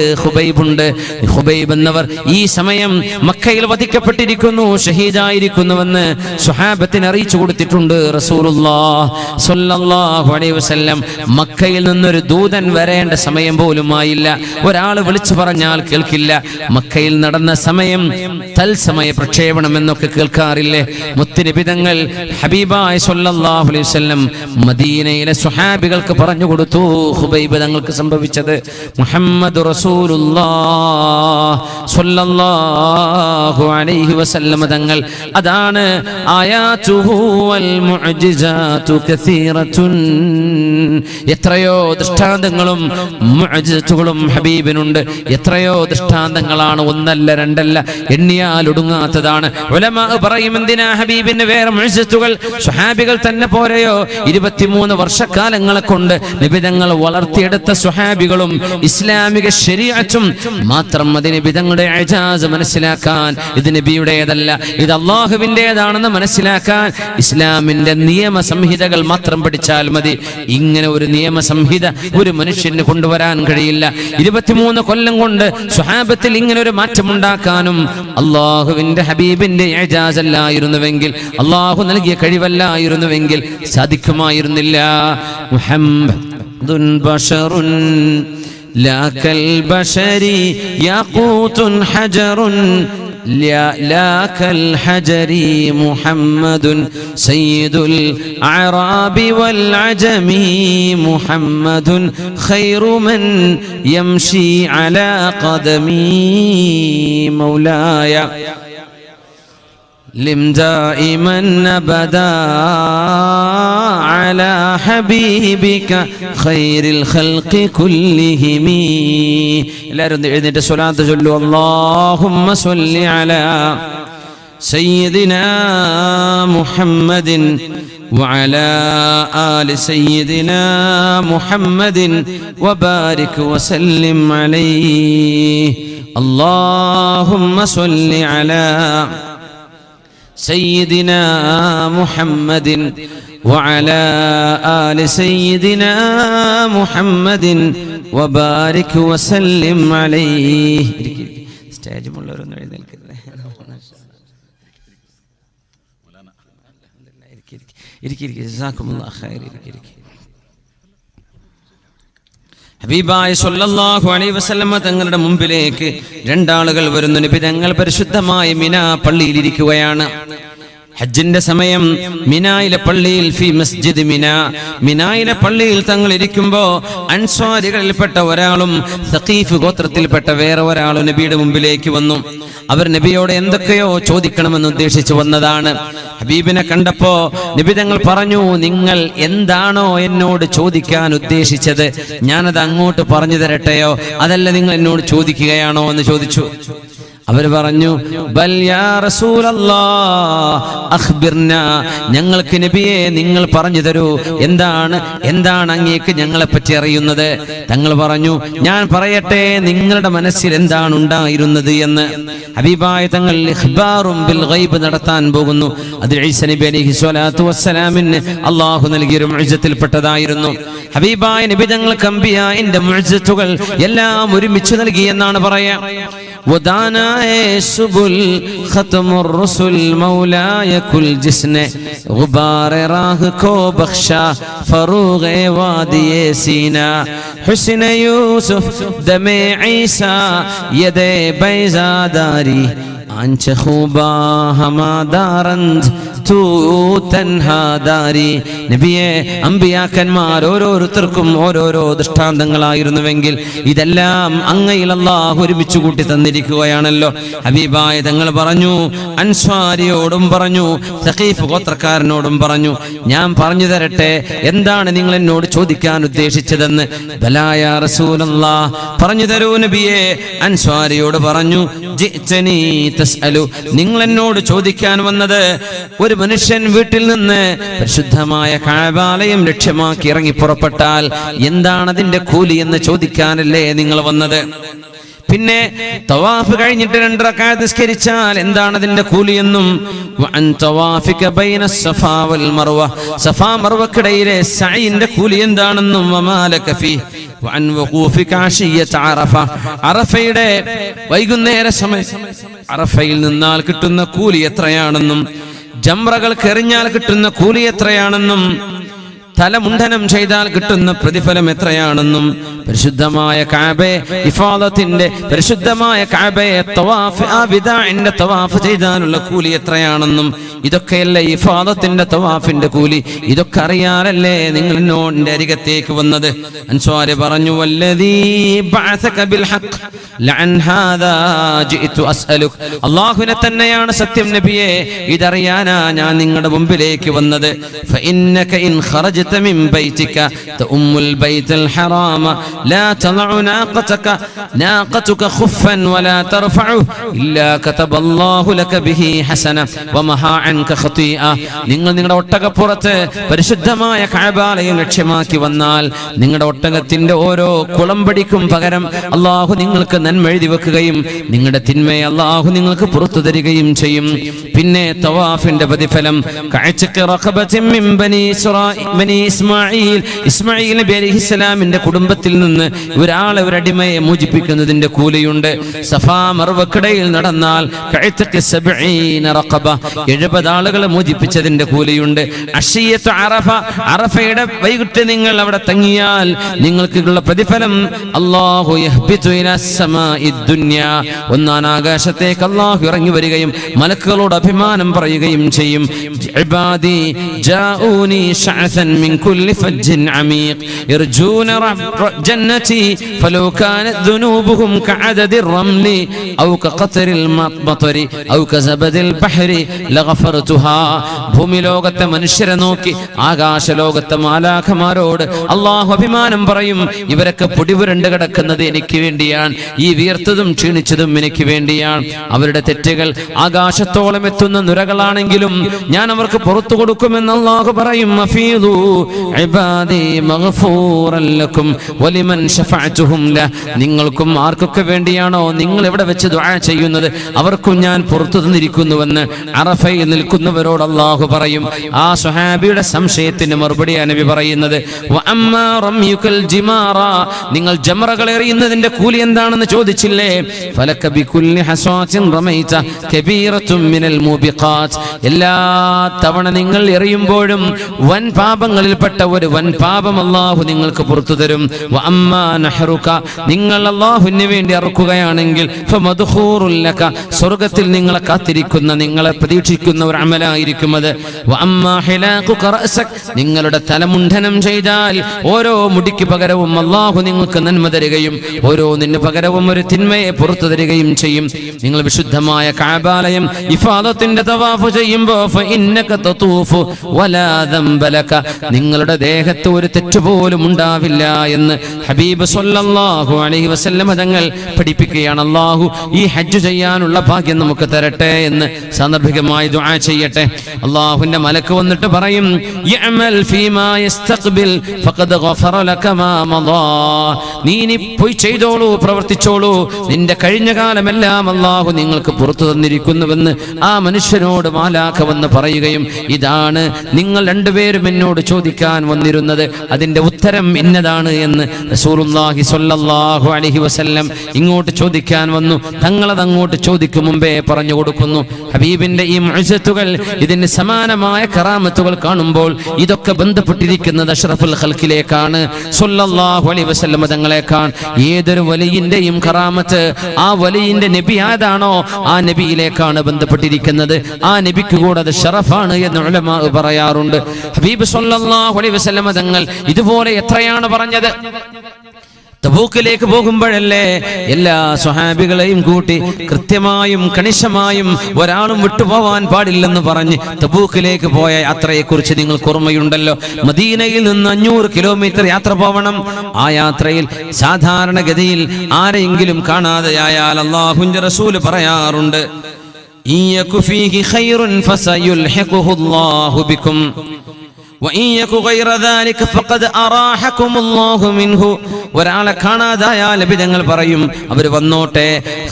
ഖുബൈബ് എന്നവർ ഈ സമയം മക്കയിൽ വധിക്കപ്പെട്ടിരിക്കുന്നു, ഷഹീദായിരിക്കുന്നുവെന്ന് സ്വഹാബത്തിന് അറിയിച്ചു കൊടുത്തിട്ടുണ്ട് റസൂലുള്ളാഹ് സ്വല്ലല്ലാഹു അലൈഹി വസല്ലം. മക്കയിൽ നിന്നൊരു ദൂതൻ വരേണ്ട സമയം പോലും ആയില്ല. ഒരാൾ വിളിച്ചു പറഞ്ഞാൽ കേൾക്കില്ല. മക്കയിൽ നടന്ന സമയം തൽസമയ പ്രക്ഷേപണം എന്നൊക്കെ കേൾക്കാറില്ലേ? മുത്തുനബി തങ്ങൾ ഹബീബായ സ്വല്ലല്ലാഹു അലൈഹി വസല്ലം മദീനയിലെ സ്വഹാബികൾക്ക് പറഞ്ഞു കൊടുത്തു ഖുബൈബ് തങ്ങൾക്ക് സംഭവിച്ചത്. മുഹമ്മദ് റസൂലുള്ളാഹ് സ്വല്ലല്ലാഹു അലൈഹി വസല്ലം തങ്ങൾ, അതാണ് ആയാതുഹു വൽ മുഅ്ജിസാതു കസീറത്തുൻ, എത്രയോ ദൃഷ്ടാന്തങ്ങളും മുഅ്ജിസത്തുകളും ഹബീബിനുണ്ട്. എത്രയോ ദൃഷ്ടാന്തങ്ങളാണ്, ഒന്നല്ല രണ്ടല്ല, എണ്ണിയാൽ ഒടുങ്ങാത്തതാണ്. ഉലമാ പറയും, എന്തിനാ ഹബീബിന് വേറെ മുഅ്ജിസത്തുകൾ? സ്വഹാബികൾ തന്നെ പോരെയോ? 23 വർഷക്കാലങ്ങളെ കൊണ്ട് നിബിതങ്ങൾ വളർത്തിയെടുത്ത സ്വഹാബികളും ഇസ്ലാമിക ശരീഅത്തും മാത്രം മതി നിബിതങ്ങളുടെ ഇജാസ് മനസ്സിലാക്കാൻ. ഇത് നബിയുടേതല്ല, ഇത് അല്ലാഹുവിൻ്റെതാണെന്ന് മനസ്സിലാക്കാൻ ഇസ്ലാമിന്റെ നിയമസംഹിതകൾ മാത്രം പഠിച്ചാൽ മതി. ഇങ്ങനെ ഒരു നിയമസംഹിത ഒരു മനുഷ്യന് കൊണ്ടുവരാൻ കഴിയില്ല. 23 കൊല്ലം കൊണ്ട് സ്വഹാബത്തിൽ ഇങ്ങനെ ഒരു മാറ്റമുണ്ടാക്കാനും അല്ലാഹുവിന്റെ ഹബീബിന്റെ ഇജാസ് അല്ലായിരുന്നുവെങ്കിൽ, അല്ലാഹു നൽകിയ കഴിവല്ലായിരുന്നുവെങ്കിൽ സാധിക്കുമായിരുന്നില്ല. മുഹമ്മദുൻ ബശറുൻ ലാ കൽ ബശരി യാഖൂതുൻ ഹജറുൻ لا كالحجر محمد سيد الأعراب والعجم محمد خير من يمشي على قدمي مولاي لم دائما أبدا على حبيبك خير الخلق كلهم. എല്ലാവരും എഴുന്നേറ്റ് സ്വലാത്ത് ചൊല്ലു. اللهم صل على سيدنا محمد وعلى آل سيدنا محمد وبارك وسلم عليه. اللهم صل على سيدنا محمد وعلى آل سيدنا محمد وبارك وسلم عليه. സ്റ്റേജ് മുള്ളവരൊന്നും എഴുന്നേൽക്കരുത്. ഹബീബായ സ്വല്ലല്ലാഹു അലൈഹി വസല്ലം തങ്ങളുടെ മുമ്പിലേക്ക് രണ്ടാളുകൾ വരുന്നു. നബി തങ്ങൾ പരിശുദ്ധമായ മിനാ പള്ളിയിൽ ഇരിക്കുകയാണ്. ഹജ്ജിന്റെ സമയം മിനായിലെ പള്ളിയിൽ ഫി മസ്ജിദ് മിനായിലെ പള്ളിയിൽ തങ്ങൾ ഇരിക്കുമ്പോ അൻസ്വാരികളിൽപ്പെട്ട ഒരാളും സഖീഫ് ഗോത്രത്തിൽപ്പെട്ട വേറെ ഒരാളും നബിയുടെ മുമ്പിലേക്ക് വന്നു. അവർ നബിയോട് എന്തൊക്കെയോ ചോദിക്കണമെന്ന് ഉദ്ദേശിച്ചു വന്നതാണ്. ഹബീബിനെ കണ്ടപ്പോ നബി തങ്ങൾ പറഞ്ഞു, നിങ്ങൾ എന്താണോ എന്നോട് ചോദിക്കാൻ ഉദ്ദേശിച്ചത് ഞാനത് അങ്ങോട്ട് പറഞ്ഞു തരട്ടെയോ, അതല്ല നിങ്ങൾ എന്നോട് ചോദിക്കുകയാണോ എന്ന് ചോദിച്ചു. അവർ പറഞ്ഞു, ബൽ യാ റസൂലല്ലാഹ് അഖ്ബിർനാ, ഞങ്ങൾക്ക് നബിയെ നിങ്ങൾ പറഞ്ഞു തരൂ, എന്താണ് അങ്ങേക്ക് ഞങ്ങളെ പറ്റി അറിയുന്നത്? തങ്ങൾ പറഞ്ഞു, ഞാൻ പറയട്ടെ നിങ്ങളുടെ മനസ്സിൽ എന്താണ് ഉണ്ടായിരുന്നത് എന്ന്. ഹബീബായ തങ്ങൾ ഇഖ്ബാറും ബിൽ ഗൈബ് നടത്താൻ പോകുന്നു. അത് ഈസ നബി അലൈഹി സ്വലാത്തു വസ്സലാമിന് അല്ലാഹു നൽകിയ ഒരു മുഅ്ജിസത്തിൽപ്പെട്ടതായിരുന്നു. ഹബീബായ നബി തങ്ങൾക്ക് അംബിയാഇന്റെ മുഅ്ജിസത്തുകൾ എല്ലാം ഒരുമിച്ച് നൽകി എന്നാണ് പറയാ. ودانا سبل ختم الرسل مولاي كل جسن غبار راه کو بخشا فروغ وادي سینا حسن یوسف دم عیسیٰ ید بیضا داری آنچ خوبا ഹമാദാരന്ത് തൂ തൻഹാദാരി. നബിയെ, അമ്പിയാക്കന്മാർ ഓരോരുത്തർക്കും ഓരോരോ ദൃഷ്ടാന്തങ്ങളായിരുന്നുവെങ്കിൽ ഇതെല്ലാം അങ്ങയിൽ അല്ലാഹു ഒരുമിച്ച് കൂട്ടി തന്നിരിക്കുകയാണല്ലോ. ഹബീബായ തങ്ങൾ പറഞ്ഞു, അൻസ്വാരിയോടും പറഞ്ഞു, സഖീഫ് ഗോത്രക്കാരനോടും പറഞ്ഞു, ഞാൻ പറഞ്ഞു തരട്ടെ എന്താണ് നിങ്ങൾ എന്നോട് ചോദിക്കാൻ ഉദ്ദേശിച്ചതെന്ന്. ബലാ യാ റസൂലല്ലാഹ്, പറഞ്ഞു തരൂ നബിയെ. അൻസ്വാരിയോട് പറഞ്ഞു, ജിഅ്തനീ തസ്അലു, നിങ്ങൾ എന്നോട് ചോദിക്കാൻ വന്നത് ഒരു മനുഷ്യൻ വീട്ടിൽ നിന്ന് പരിശുദ്ധമായ കഅബാലയം ലക്ഷ്യമാക്കി ഇറങ്ങി പുറപ്പെട്ടാൽ എന്താണ് അതിന്റെ കൂലി എന്ന് ചോദിക്കാനല്ലേ നിങ്ങൾ വന്നത്? പിന്നെ തവാഫ് കഴിഞ്ഞിട്ട് 2 റക്അത്ത് നിസ്കരിച്ചാൽ എന്താണ് അതിന്റെ കൂലിയെന്നും, വഅൻ തവാഫിക ബൈന സഫാ വൽ മർവ, സഫാ മർവക്കിടയിലെ സഈന്റെ കൂലി എന്താണെന്നും, വമാലക ഫീ വഅൻ വഖൂഫിക അശിയത അറഫ, അറഫയുടെ വൈകുന്നേര സമയം അറഫയിൽ നിന്നാൽ കിട്ടുന്ന കൂലി എത്രയാണെന്നും, ജംറകൾ എറിഞ്ഞാൽ കിട്ടുന്ന കൂലി എത്രയാണെന്നും, തലമുണ്ഡനം ചെയ്താൽ കിട്ടുന്ന പ്രതിഫലം എത്രയാണെന്നും, പരിശുദ്ധമായ കഅബയെ ഇഫാദത്തിന്റെ പരിശുദ്ധമായ കഅബയെ തവാഫ് ആ വിദാഇന്റെ തവാഫ് ചെയ്താലുള്ള കൂലി എത്രയാണെന്നും, ഇതൊക്കെയല്ലേ ഇഫാദത്തിന്റെ തവാഫിന്റെ കൂലി? ഇതൊക്കെ അറിയാനല്ലേ നിങ്ങൾ എന്നോട് അരികത്തേക്ക് വന്നത്? അൻസ്വാരി പറഞ്ഞു, വല്ലദീ ബഅസക ബിൽ ഹഖ് ലഅൻ ഹാദാ ജിഅതു അസ്അലുക, അല്ലാഹുവിനെ തന്നെയാണ് സത്യം നബിയെ, ഇതറിയാനാ ഞാൻ നിങ്ങളുടെ മുമ്പിലേക്ക് വന്നത്. ഫഇന്നക ഇൻ ഖറജത മിൻ ബൈതിക തഉമ്മുൽ ബൈത്തുൽ ഹറാമ ലാ തളഉ നാഖതുക ഖുഫൻ വലാ തർഫഉ ഇല്ലാ കതബല്ലാഹു ലക ബിഹി ഹസന വമഹാ അൻക ഖതീഅ. നിങ്ങൾ നിങ്ങളുടെ ഒട്ടകപ്പുറത്ത് പരിശുദ്ധമായ കഅബാലയം ലക്ഷ്യമാക്കി വന്നാൽ നിങ്ങളുടെ ഒട്ടകത്തിന്റെ ഓരോ കുളമ്പടിക്കും പകരം അല്ലാഹു നിങ്ങൾക്ക് നന്മ എഴുതി വെക്കുകയും നിങ്ങളുടെ തിന്മയെ അല്ലാഹു നിങ്ങൾക്ക് പുറത്തു തരികയും ചെയ്യും. പിന്നെ തവാഫിന്റെ പ്രതിഫലം ഇസ്മായിൽ നബി അലൈഹിസ്സലാമിന്റെ കുടുംബത്തിൽ നിന്ന് ഒരാളെ ഒരു അടിമയെ മോചിപ്പിക്കുന്നതിന്റെ കൂലിയുണ്ട്. സഫാ മർവക്കിടയിൽ നടന്നാൽ 70 ആളുകളെ മോചിപ്പിച്ചതിന്റെ കൂലിയുണ്ട്. അശിയത്ത് അറഫ, അറഫയുടെ വൈകിട്ട് നിങ്ങൾ അവിടെ തങ്ങിയാൽ നിങ്ങൾക്കുള്ള പ്രതിഫലം അല്ലാഹു യഹ്ബിതു ഇലാ സമാഇ ദുനിയാ, ഒന്നാം ആകാശത്തേക്ക് അല്ലാഹു ഇറങ്ങി വരികയും മലക്കുകളോട് അഭിമാനം പറയുകയും ചെയ്യും. ഇബാദി ജാഊനി ശഅസൻ മിൻ കുല്ലി ഫജ്ജിൻ അമീഖ് യർജൂന ജന്നതി ഫലൗ കാനത് ദുനൂബുഹും കഅദദിർ റംലി ഔ കഖത്രിൽ മത്മതരി ഔ കസബദിൽ ബഹരി ലഗഫർതുഹാ. ഭൂമി ലോകത്തെ മനുഷ്യരെ നോക്കി ആകാശ ലോകത്തെ മാലാഖമാരോട് അല്ലാഹു അഭിമാനം പറയും, ഇവരൊക്കെ പൊടിപുരണ്ട് കിടക്കുന്നത് എനിക്ക് വേണ്ടിയാണ്, ഈ വിയർത്തതും ക്ഷീണിച്ചതും എനിക്ക് വേണ്ടിയാണ്. അവരുടെ തെറ്റുകൾ ആകാശത്തോളം എത്തുന്ന നുരകളാണെങ്കിലും ഞാൻ അവർക്ക് പുറത്തു കൊടുക്കുമെന്ന് അല്ലാഹു പറയും. അഫീദു ഇബാദി മഗ്ഫൂറൻ ലക്കും വലിമൻ ശഫഅതുഹും ല, നിങ്ങൾക്കും ആർക്കൊക്കെ വേണ്ടിയാണോ നിങ്ങൾ എവിടെ വെച്ച് ദുആ ചെയ്യുന്നത് അവർക്കും ഞാൻ പുറത്തു തന്നിരിക്കുന്നുവെന്ന് അറഫയിൽ നിൽക്കുന്നവരോട് അല്ലാഹു പറയും. ആ സ്വഹാബിയുടെ സംശയത്തിന് മറുപടിയാണ് നബി പറയുന്നത്. വഅമ്മാ റംയുകൽ ജിമാറ, നിങ്ങൾ ജംറകൾ എറിയുന്നതിന്റെ കൂലി എന്താണെന്ന് ചോദിച്ചില്ലേ? ഫലക ബികുല്ലി ഹസാത്തിൻ റമൈത കബീറത്തുൻ മിനൽ മുബിഖാത്ത്, എല്ലാ തവണ നിങ്ങൾ എറിയുമ്പോഴും വൻ പാപങ്ങളിൽപ്പെട്ട ഒരു വൻ പാപം അല്ലാഹു നിങ്ങൾക്ക് പുറത്തു തരും. വഅമ്മാ നഹറുക, നിങ്ങൾ അല്ലാഹുവിന് വേണ്ടി അറുക്കുകയാണെങ്കിൽ ഫമദ്ഖൂറുൽ ലക, സ്വർഗ്ഗത്തിൽ നിങ്ങളെ കാത്തിരിക്കുന്ന നിങ്ങളെ പ്രതീക്ഷിക്കുന്ന ഒരു അമലായിരിക്കും അത്. വഅമ്മാ ഹിലാഖുക റഅസക, നിങ്ങളുടെ തലമുണ്ഡനം ചെയ്താൽ ഓരോ മുടിക്ക് പകരവും അല്ലാഹു നിങ്ങൾക്ക് നന്മ തരികയും ഓരോന്നിന് പകരവും ഒരു തിന്മയെ പുറത്തു തരികയും ചെയ്യും. നിങ്ങൾ വിശുദ്ധമായ കഅബാലയം ഇഫാദത്തിന്റെ തവാഫ് ചെയ്യുമ്പോൾ ഫഇന്നക തതൂഫു വലാ ദംബ ലക, നിങ്ങളുടെ ദേഹത്ത് ഒരു തെറ്റുപോലും ഉണ്ടാവില്ല എന്ന് ഹബീബ് സ്വല്ലല്ലാഹു അലൈഹി വസല്ലം തങ്ങൾ പഠിപ്പിക്കുകയാണ്. അല്ലാഹു ഈ ഹജ്ജ് ചെയ്യാനുള്ള ഭാഗ്യം നമുക്ക് തരട്ടെ എന്ന് സാന്ദർഭികമായി ദുആ ചെയ്യട്ടെ. അല്ലാഹുവിന്റെ മലക്ക് വന്നിട്ട് പറയും, യഅമൽ ഫീമാ യസ്തഖ്ബിൽ ഫഖദ് ഗഫറ ലക മാ മദാ. നീ പോയി ചെയ്തോളൂ, പ്രവർത്തിച്ചോളൂ, നിന്റെ കഴിഞ്ഞ കാലമെല്ലാം അല്ലാഹു നിങ്ങൾക്ക് പുറത്തു തന്നിരിക്കുന്നുവെന്ന് ആ മനുഷ്യനോട് മാലാഖ വന്ന് പറയുകയും, ഇതാണ് നിങ്ങൾ രണ്ടുപേരും എന്നോട് ചോദിക്കാൻ വന്നിരുന്നത്, അതിന്റെ ഉത്തരം ഇന്നതാണ് എന്ന് റസൂലുള്ളാഹി സ്വല്ലല്ലാഹു അലൈഹി വസല്ലം ഇങ്ങോട്ട് ചോദിക്കാൻ വന്നു. തങ്ങളത് അങ്ങോട്ട് ചോദിക്കും മുമ്പേ പറഞ്ഞു കൊടുക്കുന്നു. ഹബീബിന്റെ ഈ മുഅ്ജിസത്തുകൾ, ഇതിന് സമാനമായ കറാമത്തുകൾ കാണുമ്പോൾ ഇതൊക്കെ ബന്ധപ്പെട്ടിരിക്കുന്നത് അഷ്റഫുൽ ഖൽഖിലേക്കാണ്, സ്വല്ലല്ലാഹു അലൈഹി വസല്ലം തങ്ങളെക്കാണ്. ഏതൊരു വലിയിന്റെയും കറാമത്ത് ആ വലിയിന്റെ നബി ആരാണോ ആ നബിയിലേക്കാണ് ബന്ധപ്പെട്ടിരിക്കുന്നത്. ആ നബിക്ക് കൂടെ അത് ഷറഫാണ് എന്ന് ഉലമാ പറയാറുണ്ട്. ഹബീബ് സ്വല്ലല്ലാഹു അലൈഹി വസല്ലം തങ്ങൾ ഇതുപോലെ എത്രയാണ് പറഞ്ഞത്. തബൂക്കിലേക്ക് പോകുമ്പോഴല്ലേ എല്ലാ സ്വഹാബികളെയും കൂട്ടി കൃത്യമായും കണിശമായും ഒരാളും വിട്ടുപോവാൻ പാടില്ലെന്ന് പറഞ്ഞ് തബൂക്കിലേക്ക് പോയ യാത്രയെക്കുറിച്ച് നിങ്ങൾക്ക് ഓർമ്മയുണ്ടല്ലോ. മദീനയിൽ നിന്ന് 500 കിലോമീറ്റർ യാത്ര പോവണം. ആ യാത്രയിൽ സാധാരണഗതിയിൽ ആരെങ്കിലും കാണാതെയായാൽ അല്ലാഹുവിന്റെ റസൂല് പറയാറുണ്ട്, ഇയകു ഫീഹി ഖൈറുൻ ഫസയുൽഹിഖുഹു അല്ലാഹു ബികും ഒരാളെ കാണാതായാൽ നബിതങ്ങൾ പറയും, അവര് വന്നോട്ടെ,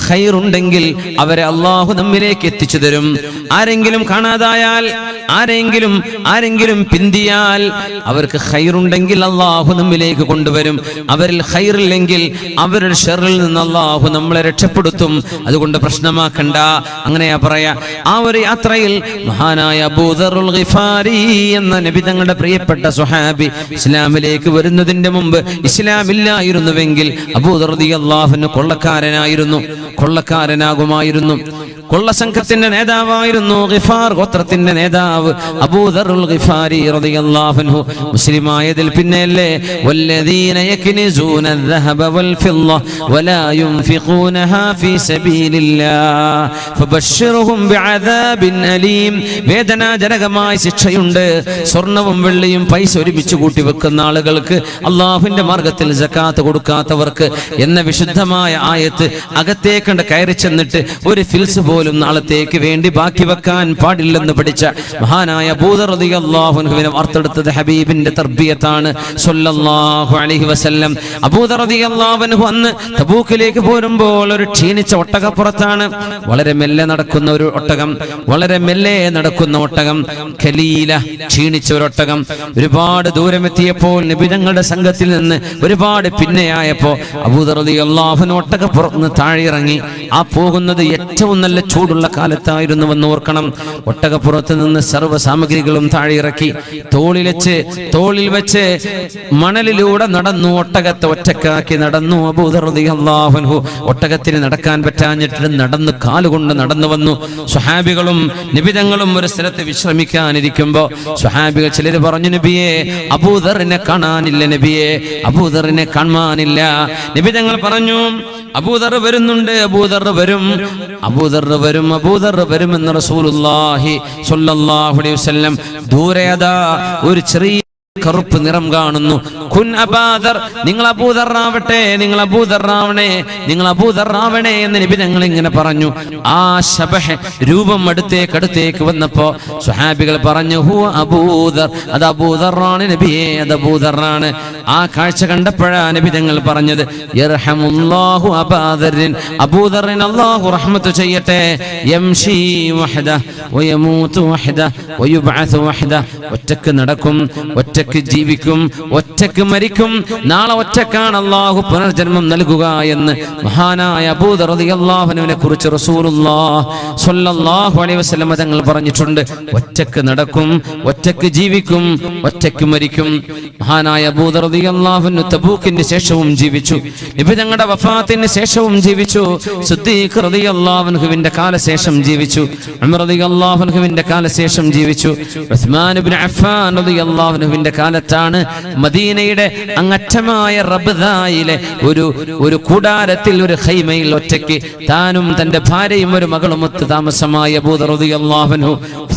ഖൈറുണ്ടെങ്കിൽ അവരെ അള്ളാഹു നമ്മിലേക്ക് എത്തിച്ചു തരും. ആരെങ്കിലും കാണാതായാൽ, ആരെങ്കിലും പിന്തിയാൽ അവർക്ക് ഖൈറുണ്ടെങ്കിൽ അള്ളാഹു നമ്മിലേക്ക് കൊണ്ടുവരും. അവരിൽ ഖൈറില്ലെങ്കിൽ അവരുടെ ഷർറിൽ നിന്ന് അള്ളാഹു നമ്മളെ രക്ഷപ്പെടുത്തും. അതുകൊണ്ട് പ്രശ്നമാക്കണ്ട. അങ്ങനെയാ പറയാ. ആ ഒരു യാത്രയിൽ മഹാനായ അബൂദറുൽ ഗിഫാരി എന്ന നബി തങ്ങളുടെ പ്രിയപ്പെട്ട സ്വഹാബി ഇസ്ലാമിലേക്ക് വരുന്നതിന്റെ മുമ്പ് ഇസ്ലാമില്ലായിരുന്നുവെങ്കിൽ അബൂദർ റളിയല്ലാഹു അൻഹു കൊള്ളക്കാരനാകുമായിരുന്നു. കൊള്ളസംഘത്തിന്റെ നേതാവായിരുന്നു. ഗിഫാർ ഗോത്രത്തിന്റെ നേതാവ് അബൂദറുൽ ഗിഫാരി റളിയല്ലാഹു അൻഹു മുസ്ലിമായതിൽ പിന്നെയല്ലേ വല്ലദീന യക്നിസൂന الذهب والفضة ولا ينفقونها في سبيل الله فبشرهم بعذاب أليم. വേദനാജനകമായ ശിക്ഷയുണ്ട്. സ്വർണവും വെള്ളിയും പൈസ ഒരുമിച്ച് കൂട്ടി വെക്കുന്ന ആളുകൾക്ക്, അള്ളാഹുവിന്റെ മാർഗത്തിൽ സകാത്ത് കൊടുക്കാത്തവർക്ക് എന്ന വിശുദ്ധമായ ആയത്ത് അകത്തേക്കണ്ട് കയറി ചെന്നിട്ട് ഒരു ഫിൽസ് പോലും നാളത്തേക്ക് വേണ്ടി ബാക്കി വെക്കാൻ പാടില്ലെന്ന് പഠിച്ച മഹാനായ അബൂദർ റളിയല്ലാഹു അൻഹുവിനെ വാർത്തെടുത്തത് ഹബീബിന്റെ തർബിയത്താണ് സ്വല്ലല്ലാഹു അലൈഹി വസല്ലം. അബൂദർ റളിയല്ലാഹു അൻഹു അന്ന് തബൂക്കിലേക്ക് പോരുമ്പോൾ ഒരു ക്ഷീണിച്ച ഒട്ടകപ്പുറത്താണ്. വളരെ മെല്ലെ നടക്കുന്ന ഒരു ഒട്ടകം, ഖലീല, ക്ഷീണിച്ച ഒരു ഒട്ടകം. ഒരുപാട് ദൂരമെത്തിയപ്പോൾ നബി തങ്ങളുടെ സംഘത്തിൽ നിന്ന് ഒരുപാട് പിന്നെയായപ്പോ അബൂദർ റളിയല്ലാഹു അൻഹു ഒട്ടകപ്പുറത്ത് താഴെ ഇറങ്ങി. ആ പോകുന്നത് ഏറ്റവും നല്ല ചൂടുള്ള കാലത്തായിരുന്നുവെന്ന് ഓർക്കണം. ഒട്ടകപ്പുറത്ത് നിന്ന് സർവ്വ സാമഗ്രികളും താഴെ ഇറക്കി തോളിൽ വെച്ച് മണലിലൂടെ നടന്നു. ഒട്ടകത്തെ ഒറ്റക്കാക്കി നടന്നു അബൂദർ റളിയല്ലാഹു അൻഹു. ഒട്ടകത്തിന് നടക്കാൻ പറ്റാഞ്ഞിട്ട് നടന്നു, കാലുകൊണ്ട് നടന്നു വന്നു. സ്വഹാബികളും നിബിതങ്ങളും ഒരു സ്ഥലത്ത് വിശ്രമിക്കാനിരിക്കുമ്പോ സ്വഹാബികൾ ചിലർ പറഞ്ഞു, നബിയെ അബൂദറിനെ കാണാനില്ല, നബിയെ അബൂദറിനെ കാണാനില്ല. നിബിതങ്ങൾ പറഞ്ഞു, അബൂദർ വരുന്നുണ്ട്, അബൂദർ വരും എന്ന് റസൂലുള്ളാഹി സ്വല്ലല്ലാഹു അലൈഹി വസല്ലം. ദൂരെ അതാ ഒരു ചെറിയ കറുപ്പ് നിറം കാണുന്നു. കുൻ അബൂദർ, നിങ്ങൾ അബൂദറാവട്ടെ, നിങ്ങൾ അബൂദറാവണേ എന്ന് നബി തങ്ങൾ ഇങ്ങനെ പറഞ്ഞു. ആ ശബഹ് രൂപം അടുത്തേക്ക് വന്നപ്പോ സ്വഹാബികൾ പറഞ്ഞു, ഹുവ അബൂദർ, അത് അബൂദറാണ് നബിയെ, അത് അബൂദറാണ്. ആ കാഴ്ച കണ്ടപ്പോഴാ നബി തങ്ങൾ പറഞ്ഞത്, യർഹമുല്ലാഹു അബൂദറിൻ, അബൂദറിൻ അല്ലാഹു റഹ്മത്ത് ചെയ്യട്ടെ. യംശി വഹദ വയമൂതു വഹദ വയുബഅസു വഹദ, ഒറ്റക്ക് നടക്കും, ഒറ്റക്ക് ജീവിക്കും, ഒറ്റക്ക് മരിക്കും, നാളെ ഒറ്റക്കാണ് അല്ലാഹു പുനർജന്മം നൽകുക എന്ന് മഹാനായ അബൂദർ റളിയല്ലാഹു അൻഹുവിനെ കുറിച്ച് റസൂലുള്ളാഹി സ്വല്ലല്ലാഹു അലൈഹി വസല്ലം തങ്ങൾ പറഞ്ഞിട്ടുണ്ട്. ഒറ്റക്ക് നടക്കും, ഒറ്റക്ക് ജീവിക്കും, ഒറ്റക്ക് മരിക്കും. മഹാനായ അബൂദർ റളിയല്ലാഹു അൻഹു തബൂക്കിന് ശേഷവും ജീവിച്ചു, നബി തങ്ങളുടെ വഫാത്തിന് ശേഷവും ജീവിച്ചു, സിദ്ദീഖ് റളിയല്ലാഹു അൻഹുവിന്റെ കാലശേഷം ജീവിച്ചു, ഉമർ റളിയല്ലാഹു അൻഹുവിന്റെ കാലശേഷം ജീവിച്ചു, ഉസ്മാൻ ഇബ്നു അഫ്ഫാൻ റളിയല്ലാഹു അൻഹുവിന്റെ കാലത്താണ് മദീനയുടെ അങ്ങറ്റമായ റബ്ദായിലെ ഒരു കൂടാരത്തിൽ, ഒരു ഖൈമയിൽ ഒറ്റയ്ക്ക് താനും തന്റെ ഭാര്യയും ഒരു മകളുമൊത്ത് താമസമായ അബൂദർ റളിയല്ലാഹു അൻഹു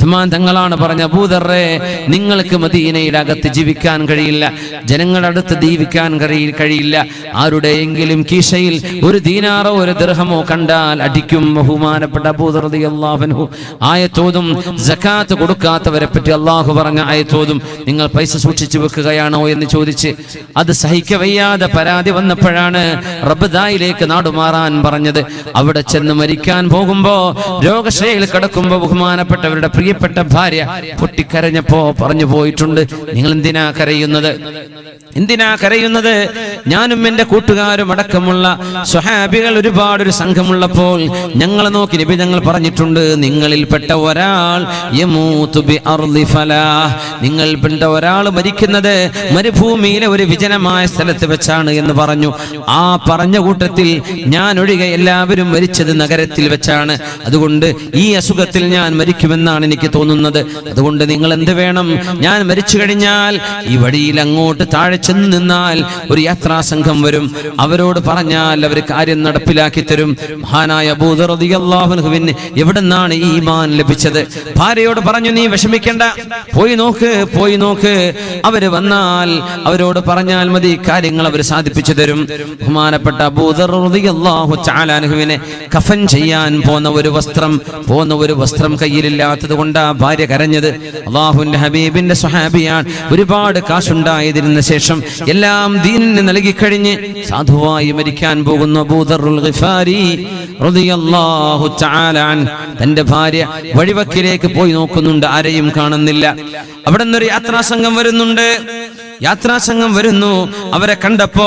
ഉസ്മാൻ തങ്ങളാണ് പറഞ്ഞ, അബൂദർറേ, നിങ്ങൾക്ക് മദീനയുടെ അകത്ത് ജീവിക്കാൻ കഴിയില്ല, ജനങ്ങളുടെ അടുത്ത് ജീവിക്കാൻ കഴിയില്ല. ആരുടെയെങ്കിലും കീശയിൽ ഒരു ദീനാറോ ഒരു ദിർഹമോ കണ്ടാൽ അടിക്കും. ബഹുമാനപ്പെട്ട അബൂദർ റളിയല്ലാഹു അൻഹു ആയത്തോതും. സകാത്ത് കൊടുക്കാത്തവരെ പറ്റി അള്ളാഹു പറഞ്ഞ ആയത്തോതും. നിങ്ങൾ പൈസ സൂക്ഷിച്ചു വെക്കുകയാണോ എന്ന് ചോദിച്ച് അത് സഹിക്കവയ്യാതെ പരാതി വന്നപ്പോഴാണ് റബ്ബദായിലേക്ക് നാടുമാറാൻ പറഞ്ഞത്. അവിടെ ചെന്ന് മരിക്കാൻ പോകുമ്പോ, രോഗശയിൽ കിടക്കുമ്പോ ബഹുമാനപ്പെട്ടവരുടെ പ്രിയപ്പെട്ട ഭാര്യ പൊട്ടിക്കരഞ്ഞപ്പോ പറഞ്ഞു പോയിട്ടുണ്ട്, നിങ്ങൾ എന്തിനാ കരയുന്നത്? എന്തിനാ കരയുന്നത്? ഞാനും എന്റെ കൂട്ടുകാരും അടക്കമുള്ള സ്വഹാബികൾ ഒരുപാടൊരു സംഘമുള്ളപ്പോൾ ഞങ്ങളെ നോക്കി നബി തങ്ങൾ പറഞ്ഞിട്ടുണ്ട്, നിങ്ങളിൽപ്പെട്ട ഒരാൾ യമൂതു ബി അർളി ഫലാഹ്, നിങ്ങളിൽപ്പെട്ട ഒരാൾ മരിക്കുന്നത് മരുഭൂമിയിലെ ഒരു വിജനമായ സ്ഥലത്ത് വെച്ചാണ് എന്ന് പറഞ്ഞു. ആ പറഞ്ഞ കൂട്ടത്തിൽ ഞാൻ ഒഴികെ എല്ലാവരും മരിച്ചത് നഗരത്തിൽ വെച്ചാണ്. അതുകൊണ്ട് ഈ അസുഖത്തിൽ ഞാൻ മരിക്കുമെന്നാണ് എനിക്ക് തോന്നുന്നത്. അതുകൊണ്ട് നിങ്ങൾ എന്ത് വേണം? ഞാൻ മരിച്ചു കഴിഞ്ഞാൽ ഈ വഴിയിൽ അങ്ങോട്ട് താഴെ ചെന്ന് നിന്നാൽ ഒരു യാത്രാ സംഘം വരും, അവരോട് പറഞ്ഞാൽ അവർ കാര്യം നടപ്പിലാക്കി തരും. മഹാനായ അബൂദർ റളിയല്ലാഹു അൻഹുവിന് എവിടുന്നാണ് ഈ ഈമാൻ ലഭിച്ചത്? ഭാര്യയോട് പറഞ്ഞു, നീ വിഷമിക്കണ്ട, പോയി നോക്ക്. അവര് വന്നാൽ അവരോട് പറഞ്ഞാൽ മതി, കാര്യങ്ങൾ അവർ സാധിപ്പിച്ചു തരും. ബഹുമാനപ്പെട്ട അബൂദർ റളിയല്ലാഹു തആല അൻഹുവിനെ കഫൻ ചെയ്യാൻ പോന്ന ഒരു വസ്ത്രം കയ്യിലില്ലാത്തത് കൊണ്ടാ ഭാര്യ കരഞ്ഞത്. അല്ലാഹുവിന്റെ ഹബീബിന്റെ സ്വഹാബിയാണ്. ഒരുപാട് കാശുണ്ടായതിനു ശേഷം എല്ലാം ദീനിന് നൽകിക്കഴിഞ്ഞ് സാധുവായി മരിക്കാൻ പോകുന്ന അബൂദറുൽ ഗിഫാരി റളിയല്ലാഹു തആല അൻഹു തന്റെ ഭാര്യ വഴിവക്കിലേക്ക് പോയി നോക്കുന്നുണ്ട്, ആരെയും കാണുന്നില്ല. അവിടെ നിന്നൊരു യാത്രാസംഘം വരുന്നു. അവരെ കണ്ടപ്പോ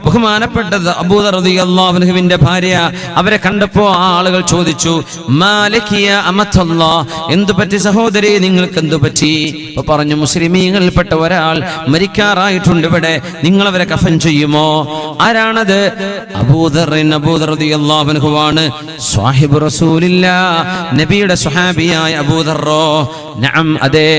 ബഹുമാനപ്പെട്ടത് അബൂദർ റളിയല്ലാഹു അൻഹുവിന്റെ ഭാര്യ അവരെ കണ്ടപ്പോ ആളുകൾ ചോദിച്ചു, മാലകിയ അമത്തല്ലാഹ്, എന്തു പറ്റി സഹോദരി, നിങ്ങൾക്ക് എന്തു പറ്റി? അപ്പൊ പറഞ്ഞു, മുസ്ലിമീങ്ങളിൽപ്പെട്ട ഒരാൾ മരിക്കാറായിട്ടുണ്ട്, ഇവിടെ നിങ്ങൾ അവരെ കഫൻ ചെയ്യുമോ? ആരാണത്? അബൂദർ റളിയല്ലാഹു അൻഹുവാണ്, സ്വഹാബി റസൂലില്ലാഹ്, നബിയുടെ സ്വഹാബിയായ അബൂദറോ? നഅം, അതെ.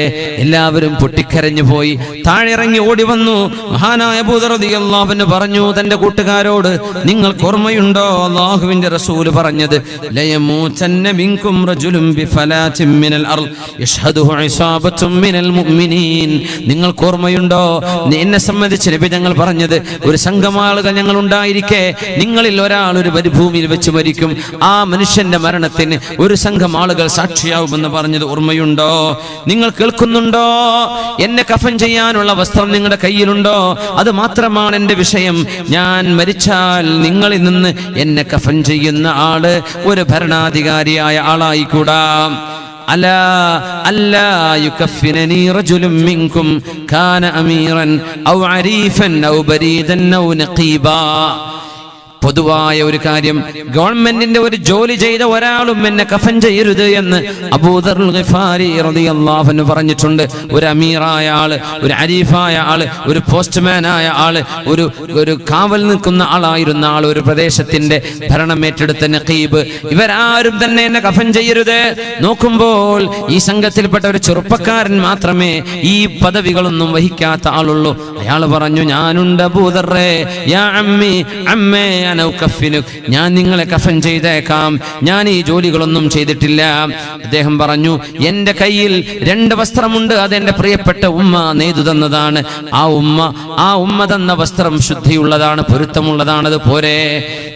എല്ലാവരും പൊട്ടിക്കരഞ്ഞു പോയി. താഴെ ഇറങ്ങി ഓടി വന്നു. മഹാനായ അബൂദർ റളിയല്ലാഹു അൻഹു പറഞ്ഞു തന്റെ കൂട്ടുകാരോട്, നിങ്ങൾക്ക് ഓർമ്മയുണ്ടോ അല്ലാഹുവിന്റെ റസൂൽ പറഞ്ഞത്, ലയമൂതന്ന മിൻകും റജുലുൻ ബിഫലാത്തിൻ മിനൽ അർള് യശ്ഹദുഹു ഇസാബത്തുൻ മിനൽ മുഅ്മിനീൻ. നിങ്ങൾക്ക് ഓർമ്മയുണ്ടോ എന്നെ സംബന്ധിച്ച് നബി തങ്ങൾ പറഞ്ഞത്, ഒരു സംഘം ആളുകൾ ഞങ്ങൾ ഉണ്ടായിരിക്കെ നിങ്ങളിൽ ഒരാൾ ഒരു മരുഭൂമിയിൽ വെച്ച് മരിക്കും, ആ മനുഷ്യന്റെ മരണത്തിന് ഒരു സംഘം ആളുകൾ സാക്ഷിയാവുമെന്ന് പറഞ്ഞത് ഓർമ്മയുണ്ടോ? നിങ്ങൾ കേൾക്കുന്നുണ്ടോ? എന്നെ കഫൻ ചെയ്യാനുള്ള വസ്ത്രം നിങ്ങളുടെ കയ്യിലുണ്ടോ? അത് മാത്രമാണ് എന്റെ വിഷയം. ഞാൻ മരിച്ചാൽ നിങ്ങളിൽ നിന്ന് എന്നെ കഫൻ ചെയ്യുന്ന ആള് ഒരു ഭരണാധികാരിയായ ആളായിക്കൂടാ. അല്ലാ യുകഫിനനി റജുലുൻ മിൻകും കാന അമീറൻ ഔ അരീഫൻ ഔ ബരീദൻ ഔ നഖീബാ. പൊതുവായ ഒരു കാര്യം, ഗവൺമെന്റിന്റെ ഒരു ജോലി ചെയ്ത ഒരാളും എന്നെ കഫൻ ചെയ്യരുത് എന്ന് അബൂദറുൽ ഗിഫാരി റളിയല്ലാഹു അൻഹു പറഞ്ഞിട്ടുണ്ട്. ഒരു അമീറായ ആള്, ഒരു അരീഫായ ആള്, ഒരു പോസ്റ്റ്മാനായ ആള്, ഒരു കാവൽ നിൽക്കുന്ന ആളായിരുന്ന ആൾ, ഒരു പ്രദേശത്തിന്റെ ഭരണം ഏറ്റെടുത്ത നഖീബ്, ഇവരാരും തന്നെ എന്നെ കഫൻ ചെയ്യരുത്. നോക്കുമ്പോൾ ഈ സംഘത്തിൽപ്പെട്ട ഒരു ചെറുപ്പക്കാരൻ മാത്രമേ ഈ പദവികളൊന്നും വഹിക്കാത്ത ആളുള്ളൂ. അയാൾ പറഞ്ഞു, ഞാനുണ്ട് അബൂദറേ, യാ അമ്മി, അമ്മേ, ഞാൻ നിങ്ങളെ കഫൻ ചെയ്തേക്കാം, ഞാൻ ഈ ജോലികളൊന്നും ചെയ്തിട്ടില്ല. അദ്ദേഹം പറഞ്ഞു, എന്റെ കയ്യിൽ 2 വസ്ത്രമുണ്ട്, അതെന്റെ പ്രിയപ്പെട്ട ഉമ്മ നെയ്തു തന്നതാണ്. ആ ഉമ്മ തന്ന വസ്ത്രം ശുദ്ധിയുള്ളതാണ്, പൊരുത്തമുള്ളതാണ്, അത് പോരെ